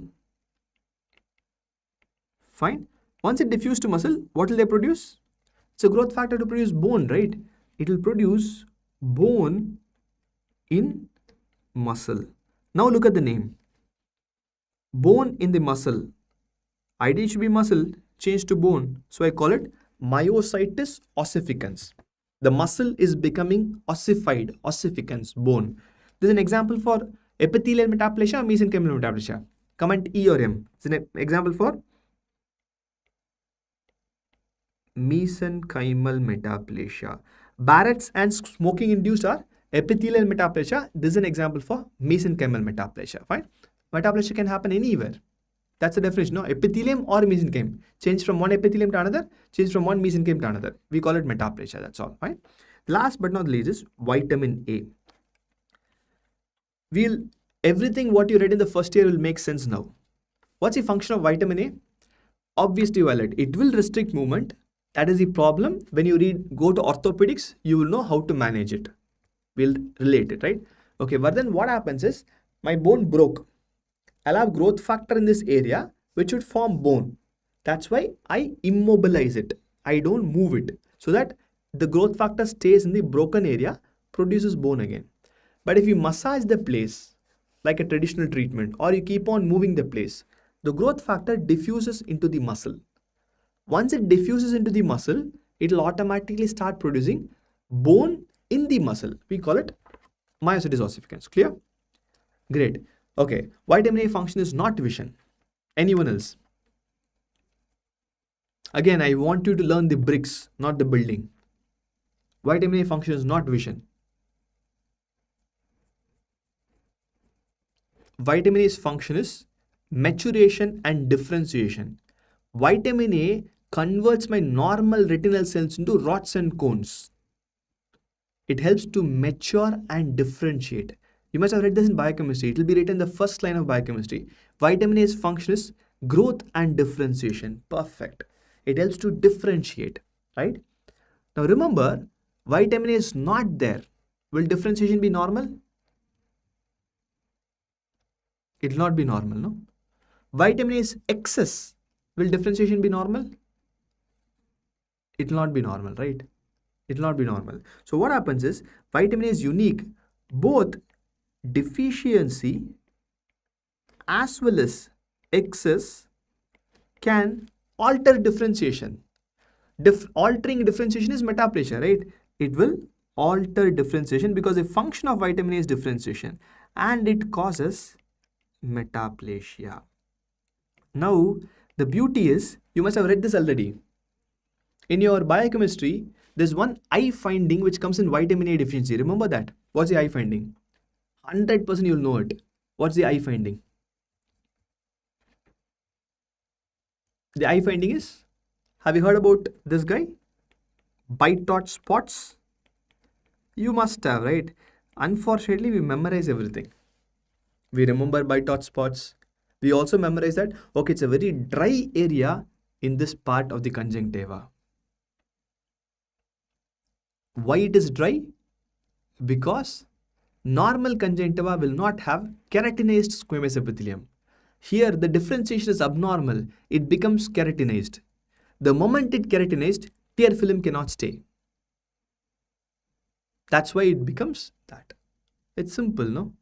Fine. Once it diffuse to muscle, what will they produce? It's a growth factor to produce bone, right? It will produce bone in muscle. Now look at the name. Bone in the muscle. Ideally should be muscle, changed to bone. So I call it myositis ossificans. The muscle is becoming ossified, ossificans, bone. There's an example for epithelial metaplasia or mesenchymal metaplasia. Comment E or M. It's an example for mesenchymal metaplasia. Barrett's and smoking induced are epithelial metaplasia. This is an example for mesenchymal metaplasia. Fine. Metaplasia can happen anywhere. That's the definition. No, epithelium or mesenchyme. Change from one epithelium to another, change from one mesenchyme to another. We call it metaplasia. That's all. Fine. Last but not least is vitamin A. Everything what you read in the first year will make sense now. What's the function of vitamin A? Obviously, Violet, it will restrict movement. That is the problem. When you go to orthopedics, you will know how to manage it. We'll relate it, right? Okay, but then what happens is, my bone broke. I'll have growth factor in this area, which would form bone. That's why I immobilize it. I don't move it, so that the growth factor stays in the broken area, produces bone again. But if you massage the place like a traditional treatment, or you keep on moving the place, the growth factor diffuses into the muscle. Once it diffuses into the muscle, it will automatically start producing bone in the muscle. We call it myositis ossificans. Clear? Great. Okay. Vitamin A function is not vision. Anyone else? Again, I want you to learn the bricks, not the building. Vitamin A function is not vision. Vitamin A's function is maturation and differentiation. Vitamin A converts my normal retinal cells into rods and cones. It helps to mature and differentiate. You must have read this in biochemistry. It will be written in the first line of biochemistry. Vitamin A's function is growth and differentiation. Perfect. It helps to differentiate, right? Now remember, vitamin A is not there. Will differentiation be normal? It will not be normal, no? Vitamin A is excess. Will differentiation be normal? It will not be normal, right? It will not be normal. So what happens is, vitamin A is unique. Both deficiency as well as excess can alter differentiation. Altering differentiation is metaplasia, right? It will alter differentiation because the function of vitamin A is differentiation, and it causes metaplasia. Now, the beauty is, you must have read this already. In your biochemistry, There's one eye finding which comes in vitamin A deficiency. Remember that. What's the eye finding? 100% you'll know it. What's the eye finding? The eye finding is, have you heard about this guy? Bite dot spots? You must have, right? Unfortunately, we memorize everything. We remember bite dot spots. We also memorize that, okay, it's a very dry area in this part of the conjunctiva. Why it is dry? Because normal conjunctiva will not have keratinized squamous epithelium. Here, the differentiation is abnormal. It becomes keratinized. The moment it keratinized, tear film cannot stay. That's why it becomes that. It's simple, no?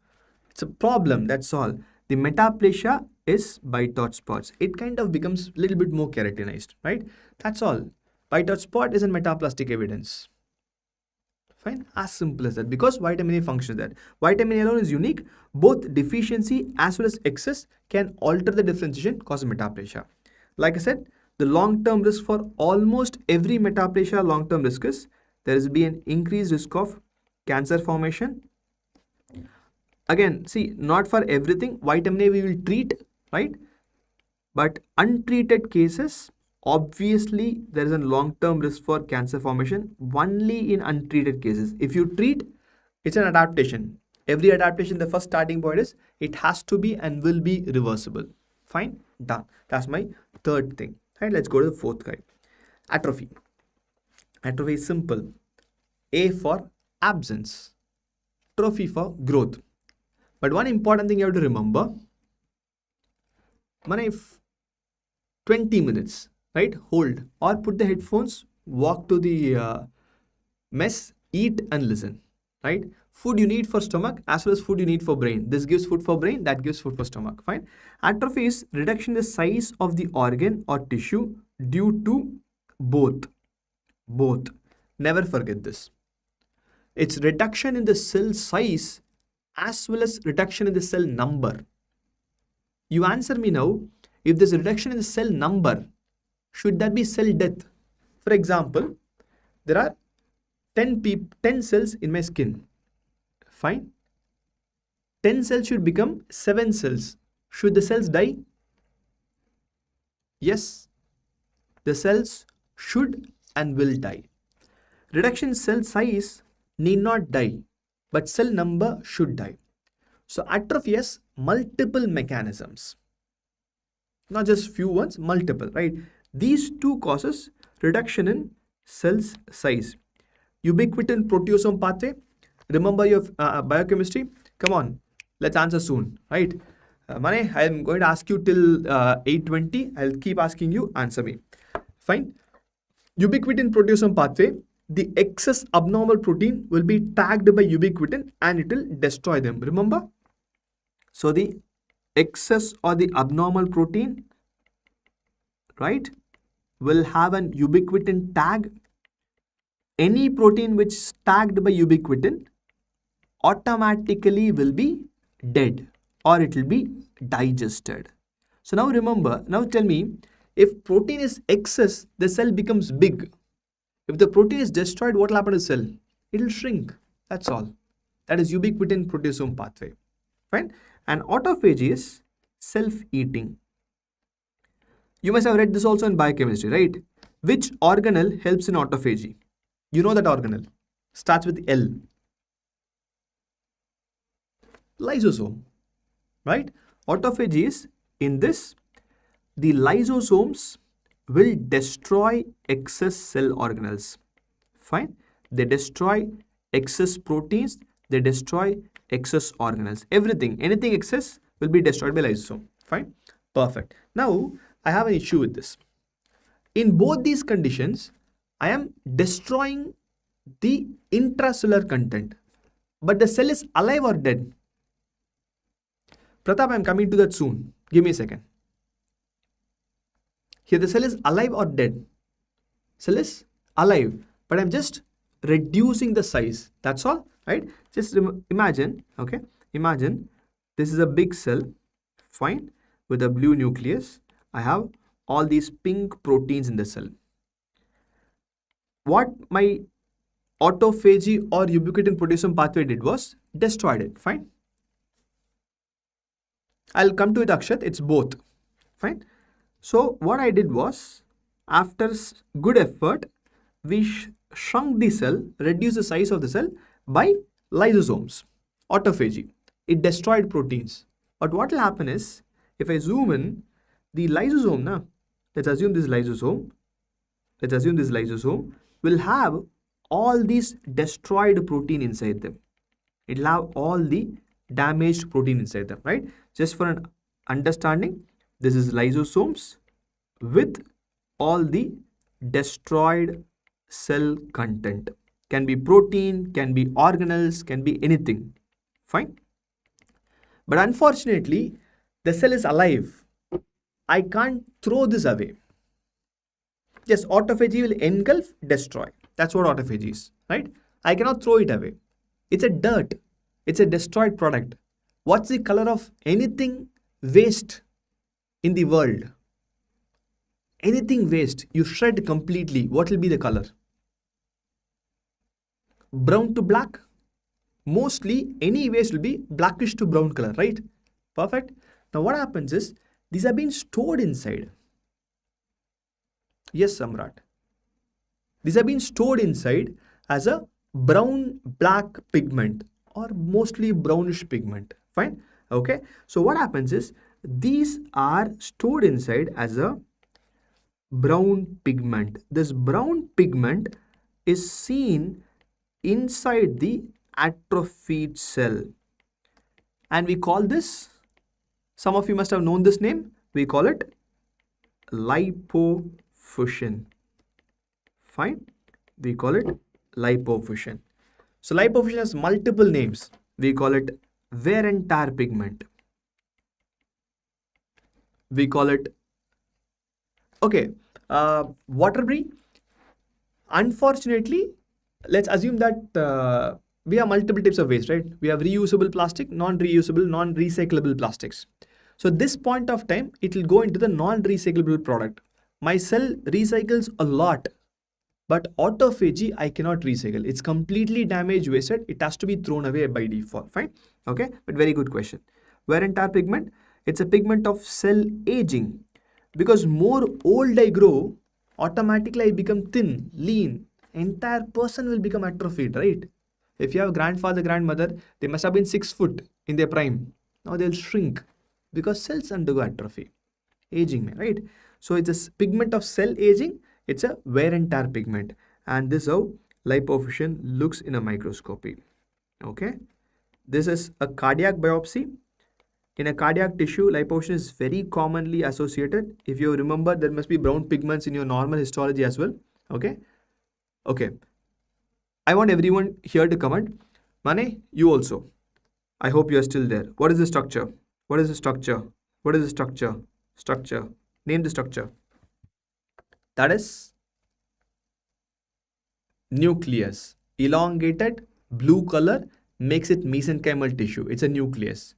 It's a problem, that's all. The metaplasia is bite dot spots. It kind of becomes a little bit more keratinized, right? That's all. Bite dot spot is a metaplastic evidence. Fine, as simple as that, because vitamin A functions that. Vitamin A alone is unique. Both deficiency as well as excess can alter the differentiation, cause metaplasia. Like I said, the long-term risk for almost every metaplasia long-term risk is there will be an increased risk of cancer formation. Again, see, not for everything vitamin A we will treat, right? But untreated cases, obviously there is a long-term risk for cancer formation only in untreated cases. If you treat, it's an adaptation. Every adaptation, the first starting point is it has to be and will be reversible. Fine, done. That's my third thing. Right, let's go to the fourth guy. Atrophy. Atrophy is simple. A for absence, trophy for growth. But one important thing you have to remember, if 20 minutes, right, hold or put the headphones, walk to the mess, eat and listen, right? Food you need for stomach as well as food you need for brain. This gives food for brain, that gives food for stomach, fine. Atrophy is reduction in the size of the organ or tissue due to both. Never forget this. It's reduction in the cell size as well as reduction in the cell number. You answer me now, if there's a reduction in the cell number, should that be cell death? For example, there are 10 cells in my skin. Fine. 10 cells should become 7 cells. Should the cells die? Yes. The cells should and will die. Reduction in cell size need not die, but cell number should die. So atrophy has multiple mechanisms. Not just few ones, multiple, right? These two causes reduction in cells size. Ubiquitin proteasome pathway. Remember your biochemistry? Come on, let's answer soon, right? Mane, I'm going to ask you till 8:20. I'll keep asking you, answer me. Fine. Ubiquitin proteasome pathway. The excess abnormal protein will be tagged by ubiquitin and it will destroy them. Remember? So the excess or the abnormal protein, right, will have an ubiquitin tag. Any protein which is tagged by ubiquitin automatically will be dead or it will be digested. So now remember, now tell me, if protein is excess, the cell becomes big. If the protein is destroyed, what will happen to the cell? It will shrink. That's all. That is ubiquitin proteasome pathway. Fine. And autophagy is self-eating. You must have read this also in biochemistry, right? Which organelle helps in autophagy? You know that organelle. Starts with L. Lysosome. Right? Autophagy is in this. The lysosomes will destroy excess cell organelles. Fine. They destroy excess proteins. They destroy excess organelles. Everything, anything excess will be destroyed by lysosome. Fine. Perfect. Now, I have an issue with this. In both these conditions, I am destroying the intracellular content. But the cell is alive or dead? Pratap, I am coming to that soon. Give me a second. Here the cell is alive or dead? Cell is alive, but I'm just reducing the size. That's all, right? Just imagine, okay? Imagine this is a big cell, fine, with a blue nucleus. I have all these pink proteins in the cell. what my autophagy or ubiquitin proteasome pathway did was destroyed it. Fine. I'll come to it, Akshat. It's both. Fine. So what I did was, after good effort, we shrunk the cell, reduced the size of the cell by lysosomes, autophagy. It destroyed proteins. But what will happen is, if I zoom in, the lysosome, let's assume this lysosome will have all these destroyed protein inside them. It will have all the damaged protein inside them, right? Just for an understanding, this is lysosomes with all the destroyed cell content. Can be protein, can be organelles, can be anything. Fine. But unfortunately, the cell is alive. I can't throw this away. Yes, autophagy will engulf, destroy. That's what autophagy is, right? I cannot throw it away. It's a dirt. It's a destroyed product. What's the color of anything waste in the world? Anything waste, you shred completely, what will be the color? Brown to black? Mostly any waste will be blackish to brown color, right? Perfect. Now what happens is, these have been stored inside. Yes, Samrat. These have been stored inside as a brown black pigment or mostly brownish pigment. Fine. Okay. So what happens is, these are stored inside as a brown pigment. This brown pigment is seen inside the atrophied cell. And we call this, some of you must have known this name, we call it lipofuscin. Fine. We call it lipofuscin. So lipofuscin has multiple names. We call it wear and tear pigment. We call it, okay, Waterbury. Unfortunately, let's assume that we have multiple types of waste, right? We have reusable plastic, non-reusable, non-recyclable plastics. So this point of time, it will go into the non-recyclable product. My cell recycles a lot, but autophagy, I cannot recycle. It's completely damaged, wasted. It has to be thrown away by default. Fine. Okay. But very good question. Wear and tear pigment. It's a pigment of cell aging. Because more old I grow, automatically I become thin, lean. Entire person will become atrophied, right? If you have grandfather, grandmother, they must have been 6 foot in their prime. Now they'll shrink because cells undergo atrophy. Aging, right? So it's a pigment of cell aging. It's a wear and tear pigment. And this is how lipofuscin looks in a microscopy. Okay. This is a cardiac biopsy. In a cardiac tissue, lipofuscin is very commonly associated. If you remember, there must be brown pigments in your normal histology as well. Okay. Okay. I want everyone here to comment. Mane, you also. I hope you are still there. What is the structure? What is the structure? What is the structure? Structure. Name the structure. That is nucleus. Elongated, blue color, makes it mesenchymal tissue. It's a nucleus.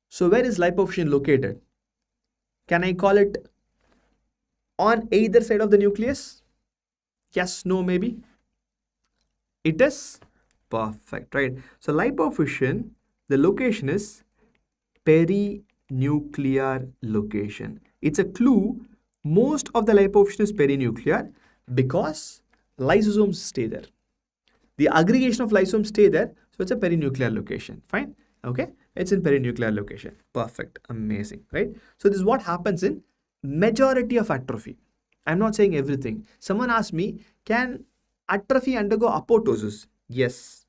So where is lipofuscin located? Can I call it on either side of the nucleus? Yes, no, maybe. It is perfect, right? So lipofuscin, the location is perinuclear location. It's a clue. Most of the lipofuscin is perinuclear because lysosomes stay there. The aggregation of lysosomes stay there, so it's a perinuclear location. Fine. Okay. It's in perinuclear location. Perfect. Amazing, right? So this is what happens in majority of atrophy. I'm not saying everything. Someone asked me, can atrophy undergo apoptosis? Yes.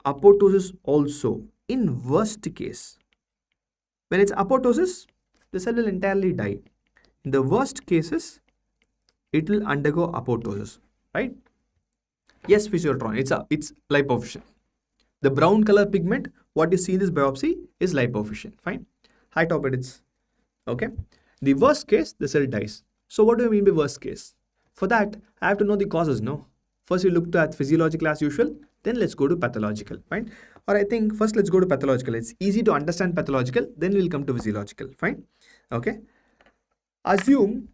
Apoptosis also in worst case. When it's apoptosis, the cell will entirely die. In the worst cases, it will undergo apoptosis, right? Yes, physiotron. It's lipofuscin. The brown color pigment, what you see in this biopsy is lipofuscin. Fine. High top edits. Okay. The worst case, the cell dies. So what do I mean by worst case? For that, I have to know the causes, no? First we look at physiological as usual, then let's go to pathological, fine? Or I think first let's go to pathological. It's easy to understand pathological, then we'll come to physiological, fine? Okay. Assume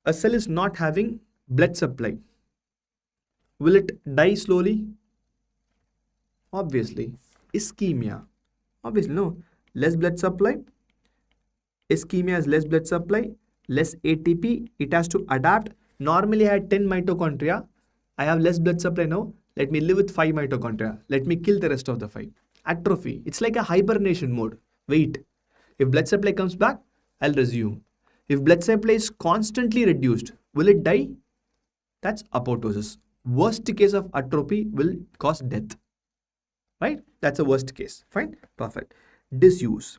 a cell is not having blood supply. Will it die slowly? Obviously. Ischemia. Obviously, no. Less blood supply. Ischemia is less blood supply, less ATP. It has to adapt. Normally, I had 10 mitochondria. I have less blood supply now. Let me live with 5 mitochondria. Let me kill the rest of the 5. Atrophy. It's like a hibernation mode. Wait. If blood supply comes back, I'll resume. If blood supply is constantly reduced, will it die? That's apoptosis. Worst case of atrophy will cause death. Right? That's a worst case. Fine? Perfect. Disuse.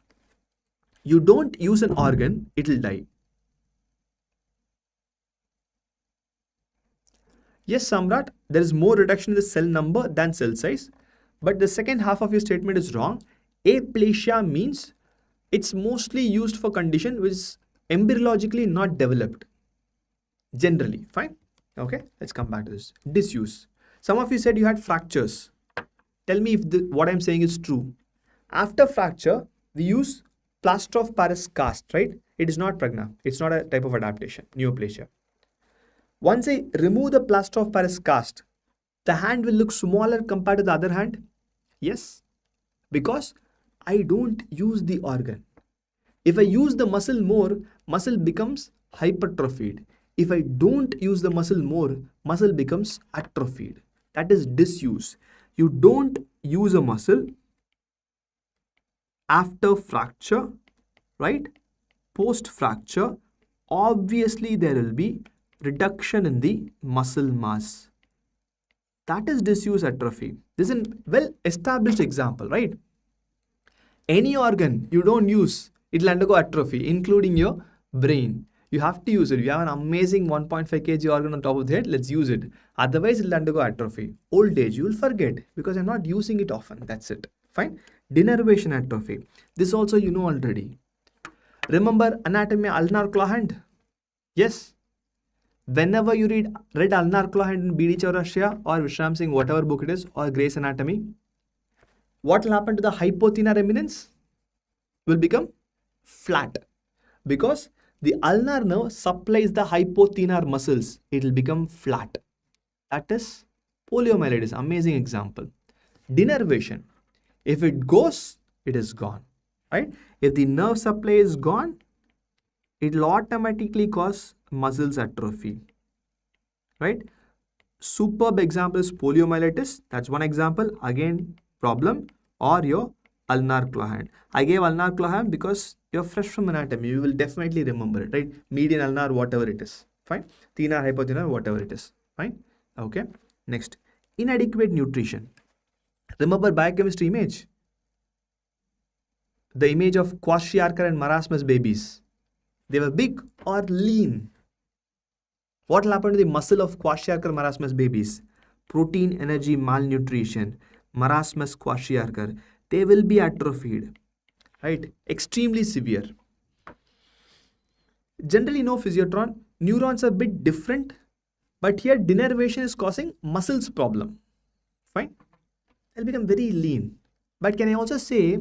You don't use an organ, it will die. Yes, Samrat, there is more reduction in the cell number than cell size. But the second half of your statement is wrong. Aplasia means it's mostly used for condition which is embryologically not developed. Generally, fine. Okay, let's come back to this. Disuse. Some of you said you had fractures. Tell me if what I'm saying is true. After fracture, we use plaster of Paris cast, right? It is not pragna. It's not a type of adaptation, neoplasia. Once I remove the plaster of Paris cast, the hand will look smaller compared to the other hand. Yes, because I don't use the organ. If I use the muscle more, muscle becomes hypertrophied. If I don't use the muscle more, muscle becomes atrophied. That is disuse. You don't use a muscle after fracture, right? Post fracture, obviously there will be reduction in the muscle mass. That is disuse atrophy. This is a well established example, right? Any organ you don't use, it will undergo atrophy, including your brain. You have to use it. You have an amazing 1.5 kg organ on top of the head, let's use it. Otherwise, it will undergo atrophy. Old age, you will forget because I'm not using it often. That's it. Fine. Denervation atrophy. This also you know already. Remember anatomy ulnar claw hand? Yes. Whenever you read ulnar claw hand in BD Chaurashya or Vishram Singh, whatever book it is, or Gray's Anatomy, what will happen to the hypothenar eminence? Will become flat because the ulnar nerve supplies the hypothenar muscles. It will become flat. That is poliomyelitis. Amazing example. Denervation. If it goes, it is gone. Right? If the nerve supply is gone, it will automatically cause muscles atrophy. Right? Superb example is poliomyelitis. That's one example. Again, problem. Or your ulnar claw hand. I gave ulnar claw hand because you're fresh from anatomy. You will definitely remember it, right? Median, ulnar, whatever it is. Fine. Thenar, hypothenar, whatever it is. Fine. Okay. Next. Inadequate nutrition. Remember biochemistry image? The image of kwashiorkor and marasmus babies. They were big or lean. What will happen to the muscle of kwashiorkor marasmus babies? Protein, energy, malnutrition. Marasmus, kwashiorkor. They will be atrophied. Right? Extremely severe. Generally, no physiotron. Neurons are a bit different. But here, denervation is causing muscles problem. Fine? They'll become very lean. But can I also say,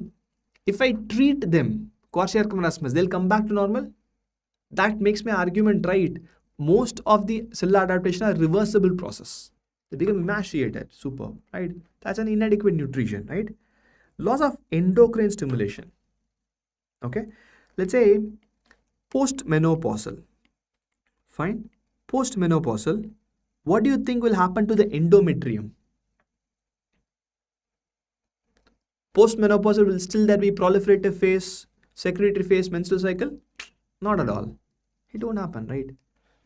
if I treat them, kwashiorkor marasmus, they'll come back to normal? That makes my argument right. Most of the cellular adaptation are reversible process. They become emaciated. Superb. Right? That's an inadequate nutrition. Right? Loss of endocrine stimulation. Okay. Let's say postmenopausal. Fine. Postmenopausal. What do you think will happen to the endometrium? Postmenopausal, will still there be proliferative phase, secretory phase, menstrual cycle? Not at all. It won't happen, right?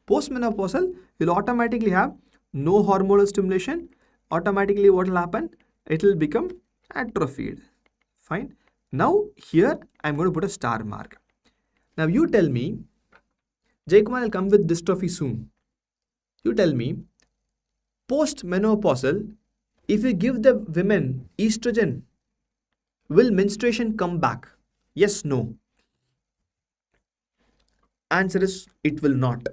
Postmenopausal, you'll automatically have no hormonal stimulation. Automatically what will happen? It will become atrophied. Fine. Now here I'm going to put a star mark. Now you tell me, Jaykumar will come with dystrophy soon. You tell me, post-menopausal, if you give the women estrogen, will menstruation come back? Yes, no. Answer is, it will not.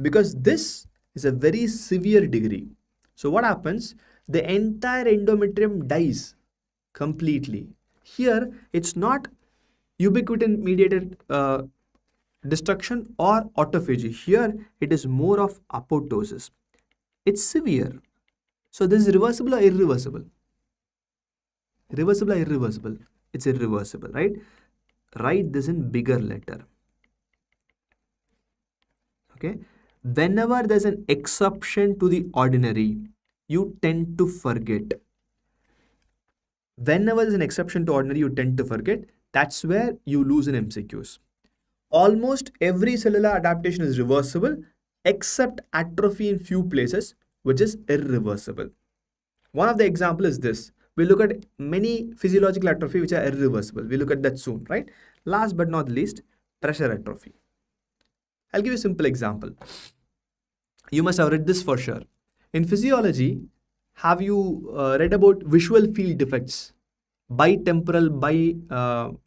Because this is a very severe degree. So what happens? The entire endometrium dies completely. Here, it's not ubiquitin mediated destruction or autophagy. Here, it is more of apoptosis. It's severe. So this is reversible or irreversible? Reversible or irreversible? It's irreversible, right? Write this in bigger letter. Okay. Whenever there's an exception to the ordinary, you tend to forget. Whenever there's an exception to ordinary, you tend to forget. That's where you lose in MCQs. Almost every cellular adaptation is reversible except atrophy in few places, which is irreversible. One of the example is this. We look at many physiological atrophy which are irreversible. We look at that soon, right? Last but not least, pressure atrophy. I'll give you a simple example. You must have read this for sure. In physiology, have you read about visual field defects? Bitemporal,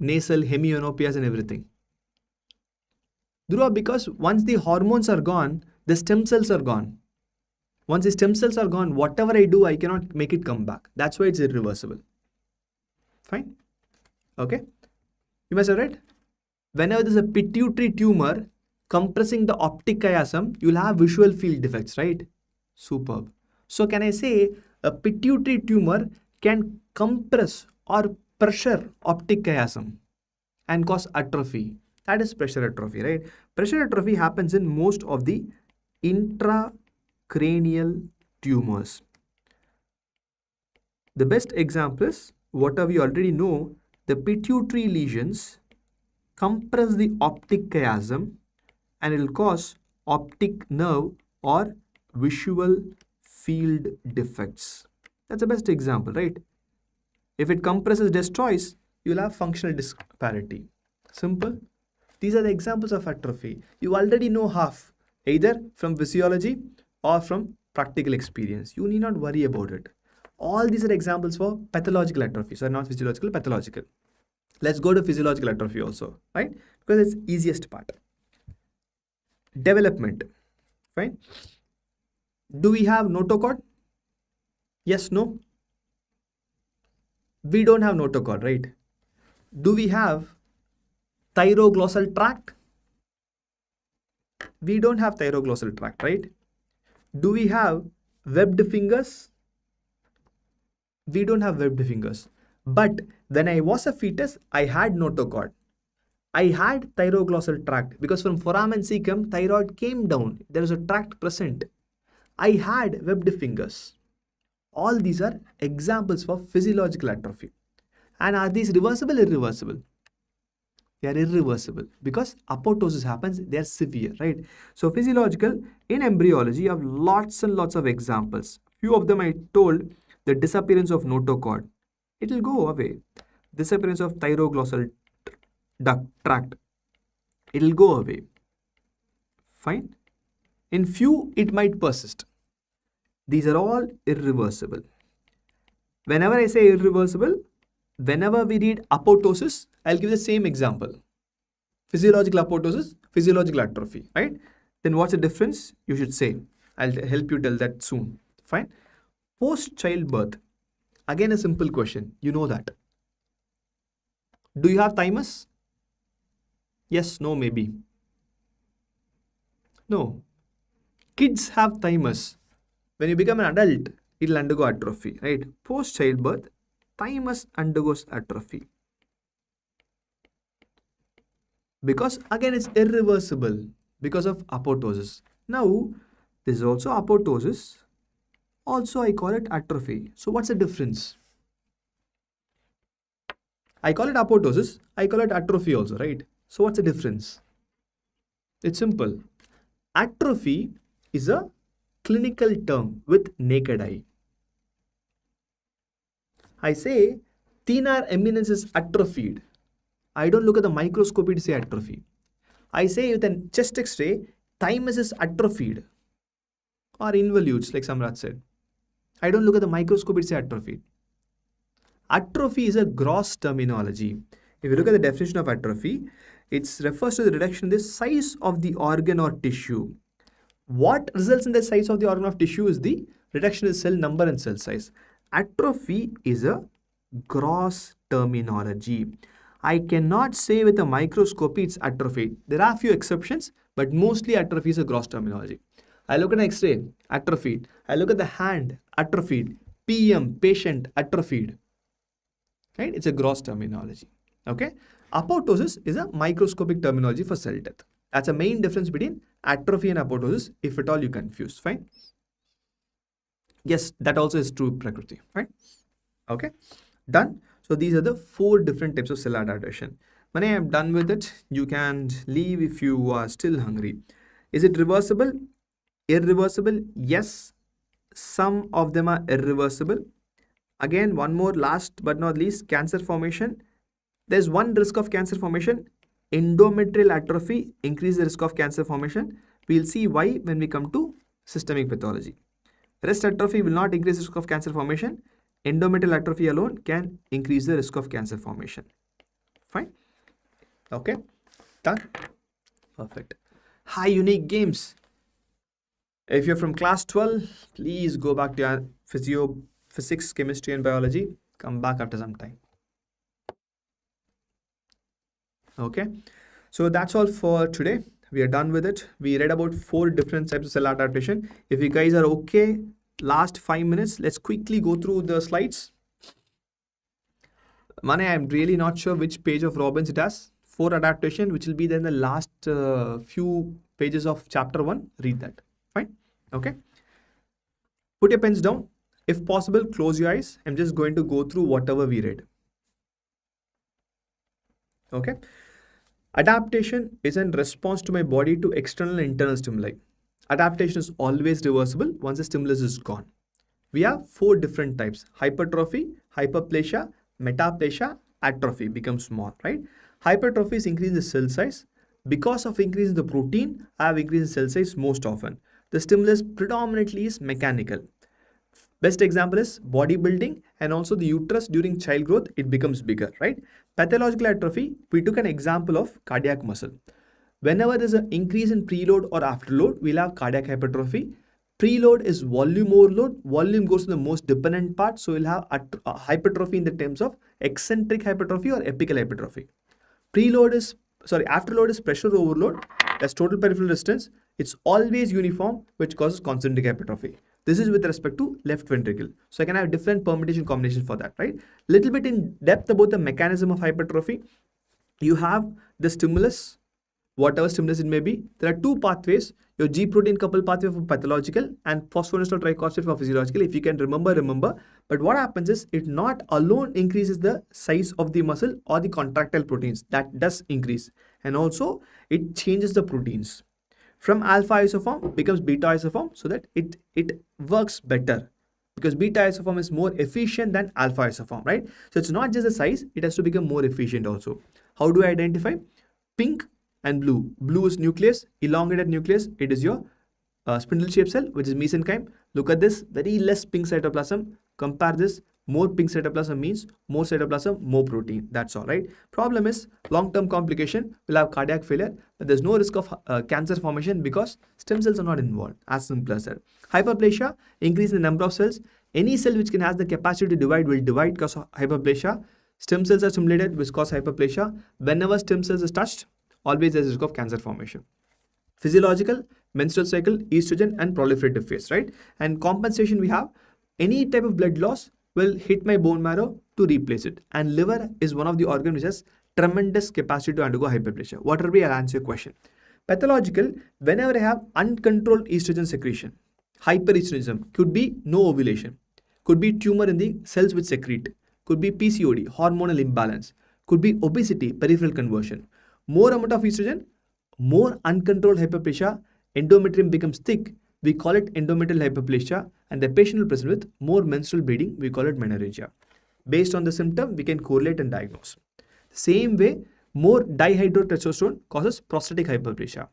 nasal, hemianopias and everything. Dhruva, because once the hormones are gone, the stem cells are gone. Once the stem cells are gone, whatever I do, I cannot make it come back. That's why it's irreversible. Fine? Okay? You must have read. Whenever there's a pituitary tumor compressing the optic chiasm, you'll have visual field defects, right? Superb. So can I say a pituitary tumor can compress or pressure optic chiasm and cause atrophy? That is pressure atrophy, right? Pressure atrophy happens in most of the intracranial tumors. The best example is whatever we already know, the pituitary lesions compress the optic chiasm and it will cause optic nerve or visual field defects. That's the best example, right? If it compresses, destroys, you'll have functional disparity. Simple. These are the examples of atrophy. You already know half, either from physiology or from practical experience. You need not worry about it. All these are examples for pathological atrophy. So not physiological, pathological. Let's go to physiological atrophy also, right? Because it's easiest part. Development. Fine. Do we have notochord? Yes, no? We don't have notochord, right? Do we have thyroglossal tract? We don't have thyroglossal tract, right? Do we have webbed fingers? We don't have webbed fingers. But when I was a fetus, I had notochord. I had thyroglossal tract because from foramen cecum, thyroid came down. There is a tract present. I had webbed fingers. All these are examples for physiological atrophy. And are these reversible or irreversible? They are irreversible because apoptosis happens, they are severe, right? So physiological, in embryology, you have lots and lots of examples. Few of them I told, the disappearance of notochord. It will go away. Disappearance of thyroglossal tract. It will go away. Fine. In few, it might persist. These are all irreversible. Whenever I say irreversible, whenever we read apoptosis, I'll give the same example. Physiological apoptosis, physiological atrophy, right? Then what's the difference? You should say. I'll help you tell that soon. Fine. Post-childbirth. Again, a simple question. You know that. Do you have thymus? Yes, no, maybe. No. Kids have thymus. When you become an adult, it will undergo atrophy, right? Post-childbirth, thymus undergoes atrophy. Because again, it's irreversible because of apoptosis. Now, this is also apoptosis. Also, I call it atrophy. So, what's the difference? I call it apoptosis. I call it atrophy also, right? So, what's the difference? It's simple. Atrophy is a clinical term with naked eye. I say thenar eminence is atrophied. I don't look at the microscopy to say atrophy. I say with a chest x-ray, thymus is atrophied or involutes, like Samrat said. I don't look at the microscopy to say atrophied. Atrophy is a gross terminology. If you look at the definition of atrophy, it refers to the reduction in the size of the organ or tissue. What results in the size of the organ of tissue is the reduction in cell number and cell size. Atrophy is a gross terminology. I cannot say with a microscopy it's atrophy. There are few exceptions, but mostly atrophy is a gross terminology. I look at an X-ray, atrophied. I look at the hand, atrophied. PM, patient, atrophied. Right? It's a gross terminology. Okay? Apoptosis is a microscopic terminology for cell death. That's a main difference between atrophy and apoptosis, if at all you confuse. Fine? Yes, that also is true Prakriti. Right? Okay? Done? So these are the 4 different types of cell adaptation. When I am done with it, you can leave if you are still hungry. Is it reversible? Irreversible? Yes. Some of them are irreversible. Again, one more, last but not least, cancer formation. There's one risk of cancer formation. Endometrial atrophy increases the risk of cancer formation. We'll see why when we come to systemic pathology. Rest atrophy will not increase the risk of cancer formation. Endometrial atrophy alone can increase the risk of cancer formation. Fine. Okay. Done. Perfect. High unique games. If you're from class 12, please go back to your physics, chemistry, and biology. Come back after some time. Okay. So that's all for today. We are done with it. We read about 4 different types of cell adaptation. If you guys are okay, last 5 minutes, let's quickly go through the slides. Mane, I'm really not sure which page of Robbins it has. 4 adaptation, which will be then the last few pages of chapter 1. Read that. Fine. Okay. Put your pens down. If possible, close your eyes. I'm just going to go through whatever we read. Okay. Adaptation is in response to my body to external and internal stimuli. Adaptation is always reversible once the stimulus is gone. We have 4 different types: hypertrophy, hyperplasia, metaplasia, atrophy becomes small, right? Hypertrophy is increase the cell size. Because of increase in the protein, I have increased cell size most often. The stimulus predominantly is mechanical. Best example is bodybuilding and also the uterus during child growth, it becomes bigger, right? Pathological atrophy, we took an example of cardiac muscle. Whenever there's an increase in preload or afterload, we'll have cardiac hypertrophy. Preload is volume overload. Volume goes to the most dependent part. So we'll have hypertrophy in the terms of eccentric hypertrophy or apical hypertrophy. Afterload is pressure overload. That's total peripheral resistance. It's always uniform, which causes concentric hypertrophy. This is with respect to left ventricle. So I can have different permutation combinations for that, right? Little bit in depth about the mechanism of hypertrophy. You have the stimulus, whatever stimulus it may be. There are 2 pathways. Your G protein coupled pathway for pathological and phosphoinositol triphosphate for physiological. If you can remember. But what happens is it not alone increases the size of the muscle or the contractile proteins. That does increase. And also it changes the proteins. From alpha isoform becomes beta isoform so that it works better. Because beta isoform is more efficient than alpha isoform, right? So it's not just the size, it has to become more efficient also. How do I identify? Pink and blue. Blue is nucleus, elongated nucleus. It is your spindle-shaped cell, which is mesenchyme. Look at this, very less pink cytoplasm. Compare this, more pink cytoplasm means more cytoplasm, more protein. That's all, right? Problem is, long-term complication will have cardiac failure, but there's no risk of cancer formation because stem cells are not involved. As simple as that. Hyperplasia, increase in the number of cells. Any cell which can has the capacity to divide will divide because of hyperplasia. Stem cells are stimulated, which cause hyperplasia. Whenever stem cells is touched, always there's a risk of cancer formation. Physiological, menstrual cycle, estrogen, and proliferative phase, right? And compensation we have, any type of blood loss will hit my bone marrow to replace it. And liver is one of the organs which has tremendous capacity to undergo hyperplasia. Whatever be, I'll answer your question. Pathological, whenever I have uncontrolled estrogen secretion, hyperestrogenism, could be no ovulation, could be tumor in the cells which secrete, could be PCOD, hormonal imbalance, could be obesity, peripheral conversion. More amount of estrogen, more uncontrolled hyperplasia, endometrium becomes thick, we call it endometrial hyperplasia, and the patient will present with more menstrual bleeding, we call it menorrhagia. Based on the symptom, we can correlate and diagnose. Same way, more dihydrotestosterone causes prostatic hyperplasia.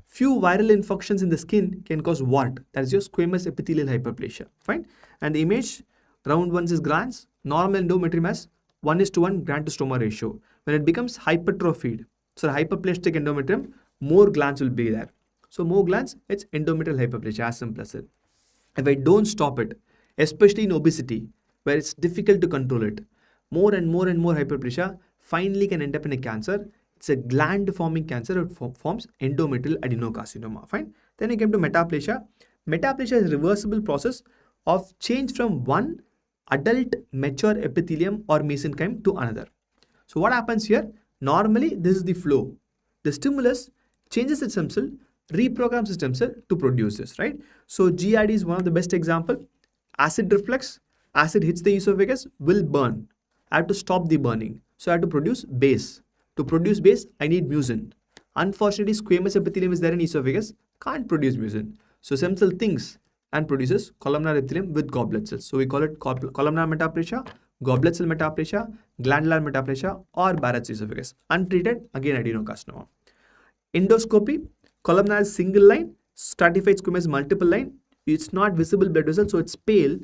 Few viral infections in the skin can cause wart, that is your squamous epithelial hyperplasia. Fine. And the image, round ones is glands, normal endometrium has 1:1 gland to stroma ratio. When it becomes hypertrophied, so hyperplastic endometrium, more glands will be there. So more glands, it's endometrial hyperplasia, as simple as it. If I don't stop it, especially in obesity, where it's difficult to control it, more and more hyperplasia finally can end up in a cancer. It's a gland forming cancer. It forms endometrial adenocarcinoma. Fine. Then you came to metaplasia. Metaplasia is a reversible process of change from one adult mature epithelium or mesenchyme to another. So what happens here? Normally, this is the flow. The stimulus changes its stem cell, reprograms the stem cell to produce this, right? So GID is one of the best example. Acid reflux, acid hits the esophagus, will burn. I have to stop the burning. So I have to produce base. To produce base, I need mucin. Unfortunately, squamous epithelium is there in esophagus, can't produce mucin. So stem cell thinks and produces columnar epithelium with goblet cells. So we call it columnar metaplasia, goblet cell metaplasia, glandular metaplasia, or Barrett's esophagus. Untreated, again adenocarcinoma. Endoscopy, columnar is single line, stratified squamous multiple line. It's not visible blood vessel, so it's pale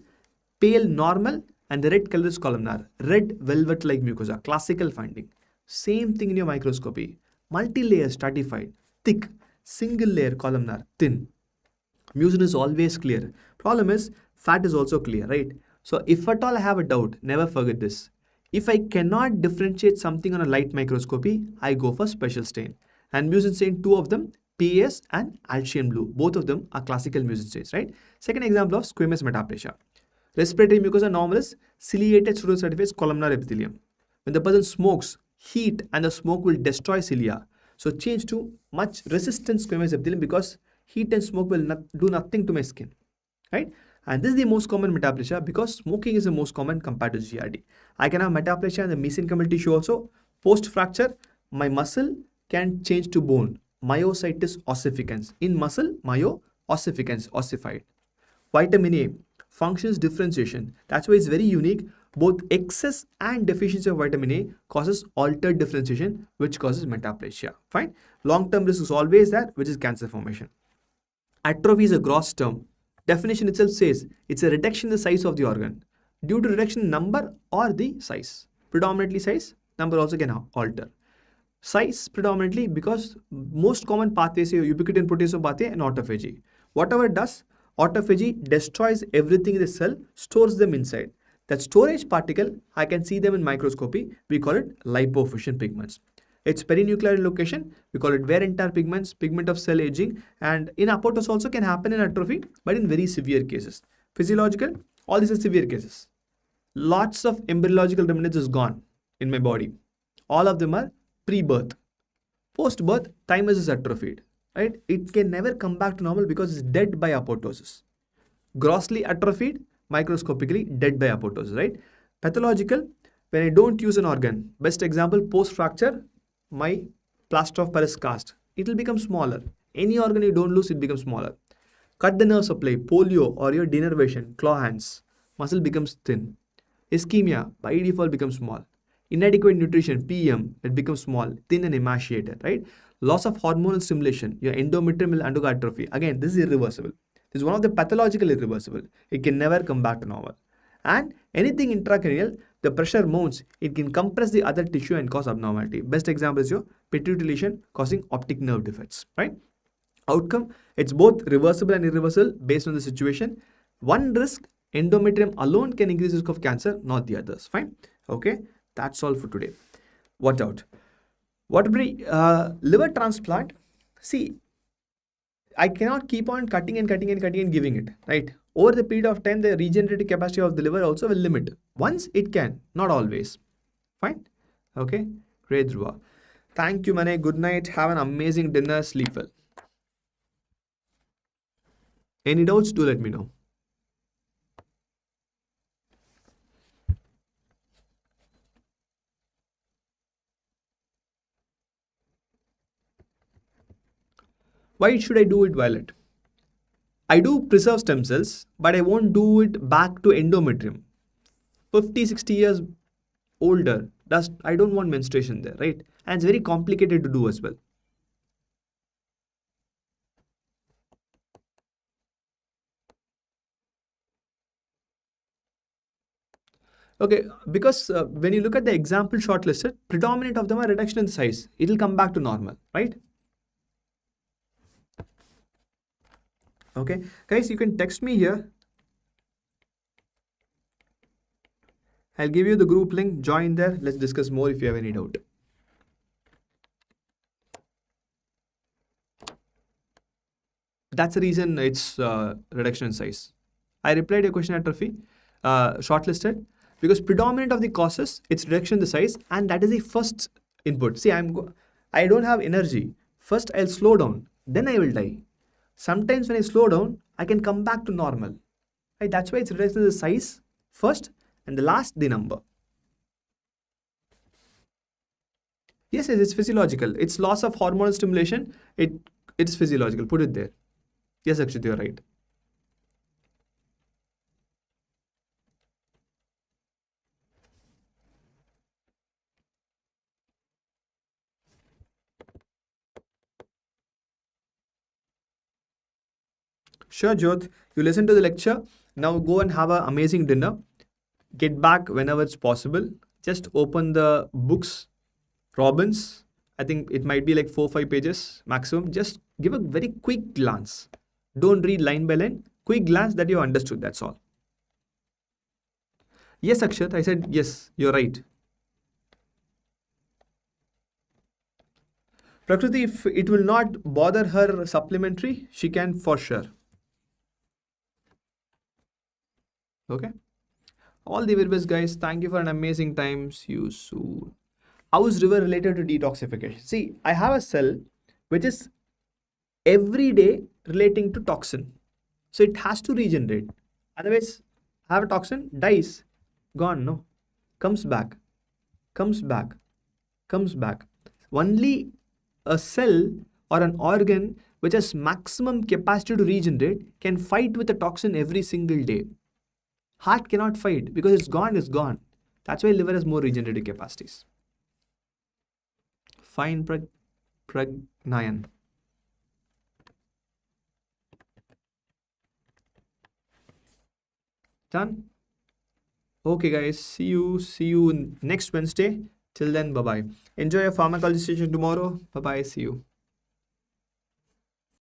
normal, and the red color is columnar. Red velvet-like mucosa, classical finding. Same thing in your microscopy. Multi-layer stratified, thick, single layer columnar, thin. Mucin is always clear. Problem is, fat is also clear, right? So if at all I have a doubt, never forget this. If I cannot differentiate something on a light microscopy, I go for special stain. And mucin stain, two of them, PAS and Alcian blue. Both of them are classical mucin stains, right? Second example of squamous metaplasia. Respiratory mucosa normal is ciliated pseudostratified columnar epithelium. When the person smokes, heat and the smoke will destroy cilia. So change to much resistant squamous epithelium because heat and smoke will do nothing to my skin, right? And this is the most common metaplasia because smoking is the most common compared to GRD. I can have metaplasia in the mesenchymal tissue also. Post-fracture, my muscle can change to bone. Myositis ossificans. In muscle, myo-ossificans, ossified. Vitamin A, functions differentiation. That's why it's very unique. Both excess and deficiency of vitamin A causes altered differentiation, which causes metaplasia. Fine. Long-term risk is always there, which is cancer formation. Atrophy is a gross term. Definition itself says it's a reduction in the size of the organ due to reduction in number or the size. Predominantly size, number also can alter. Size predominantly because most common pathways are ubiquitin proteasome pathway and autophagy. Whatever it does, autophagy destroys everything in the cell, stores them inside. That storage particle, I can see them in microscopy. We call it lipofuscin pigments. It's perinuclear location. We call it wear and tear pigments, pigment of cell aging, and in apoptosis also can happen in atrophy, but in very severe cases. Physiological, all these are severe cases. Lots of embryological remnants is gone in my body. All of them are pre-birth. Post-birth, thymus is atrophied, right? It can never come back to normal because it's dead by apoptosis. Grossly atrophied, microscopically dead by apoptosis, right? Pathological, when I don't use an organ. Best example, post-fracture, my plaster of Paris cast. It will become smaller. Any organ you don't lose, it becomes smaller. Cut the nerve supply, polio or your denervation, claw hands, muscle becomes thin. Ischemia, by default becomes small. Inadequate nutrition, PM, it becomes small, thin and emaciated, right? Loss of hormonal stimulation, your endometrium will undergo atrophy. Again, this is irreversible. This is one of the pathological irreversible. It can never come back to normal. And anything intracranial, the pressure mounts, it can compress the other tissue and cause abnormality. Best example is your pituitary lesion causing optic nerve defects, right? Outcome, it's both reversible and irreversible based on the situation. One risk, endometrium alone can increase risk of cancer, not the others, fine? Okay, that's all for today. Watch out. What would be liver transplant? See, I cannot keep on cutting and giving it, right? Over the period of time, the regenerative capacity of the liver also will limit. Once it can, not always. Fine? Okay? Great, Dhruva. Thank you, Mane. Good night. Have an amazing dinner. Sleep well. Any doubts? Do let me know. Why should I do it, Violet? I do preserve stem cells, but I won't do it back to endometrium. 50, 60 years older, I don't want menstruation there, right? And it's very complicated to do as well. Okay, because when you look at the example shortlisted, predominant of them are reduction in size. It will come back to normal, right? Okay, guys, you can text me here. I'll give you the group link. Join there. Let's discuss more if you have any doubt. That's the reason it's reduction in size. I replied your question atrophy, shortlisted, because predominant of the causes, it's reduction in the size, and that is the first input. See, I don't have energy. First, I'll slow down, then I will die. Sometimes when I slow down, I can come back to normal. Right? That's why it's reduction in the size first, and the last, the number. Yes, it's physiological. It's loss of hormonal stimulation. It's physiological. Put it there. Yes, Akshit, you're right. Sure, Jyoth. You listen to the lecture. Now go and have an amazing dinner. Get back whenever it's possible. Just open the books, Robbins. I think it might be like 4 or 5 pages maximum. Just give a very quick glance. Don't read line by line. Quick glance that you understood. That's all. Yes, Akshat. I said yes. You're right. Prakriti, if it will not bother her supplementary, she can for sure. Okay. All the very best, guys. Thank you for an amazing time. See you soon. How is river related to detoxification? See, I have a cell which is every day relating to toxin. So it has to regenerate. Otherwise, have a toxin, dies, gone, no. Comes back, comes back, comes back. Only a cell or an organ which has maximum capacity to regenerate can fight with a toxin every single day. Heart cannot fight because it's gone, it's gone. That's why liver has more regenerative capacities. Fine, Pragnayan. Done? Okay, guys. See you next Wednesday. Till then, bye bye. Enjoy your pharmacology session tomorrow. Bye bye. See you.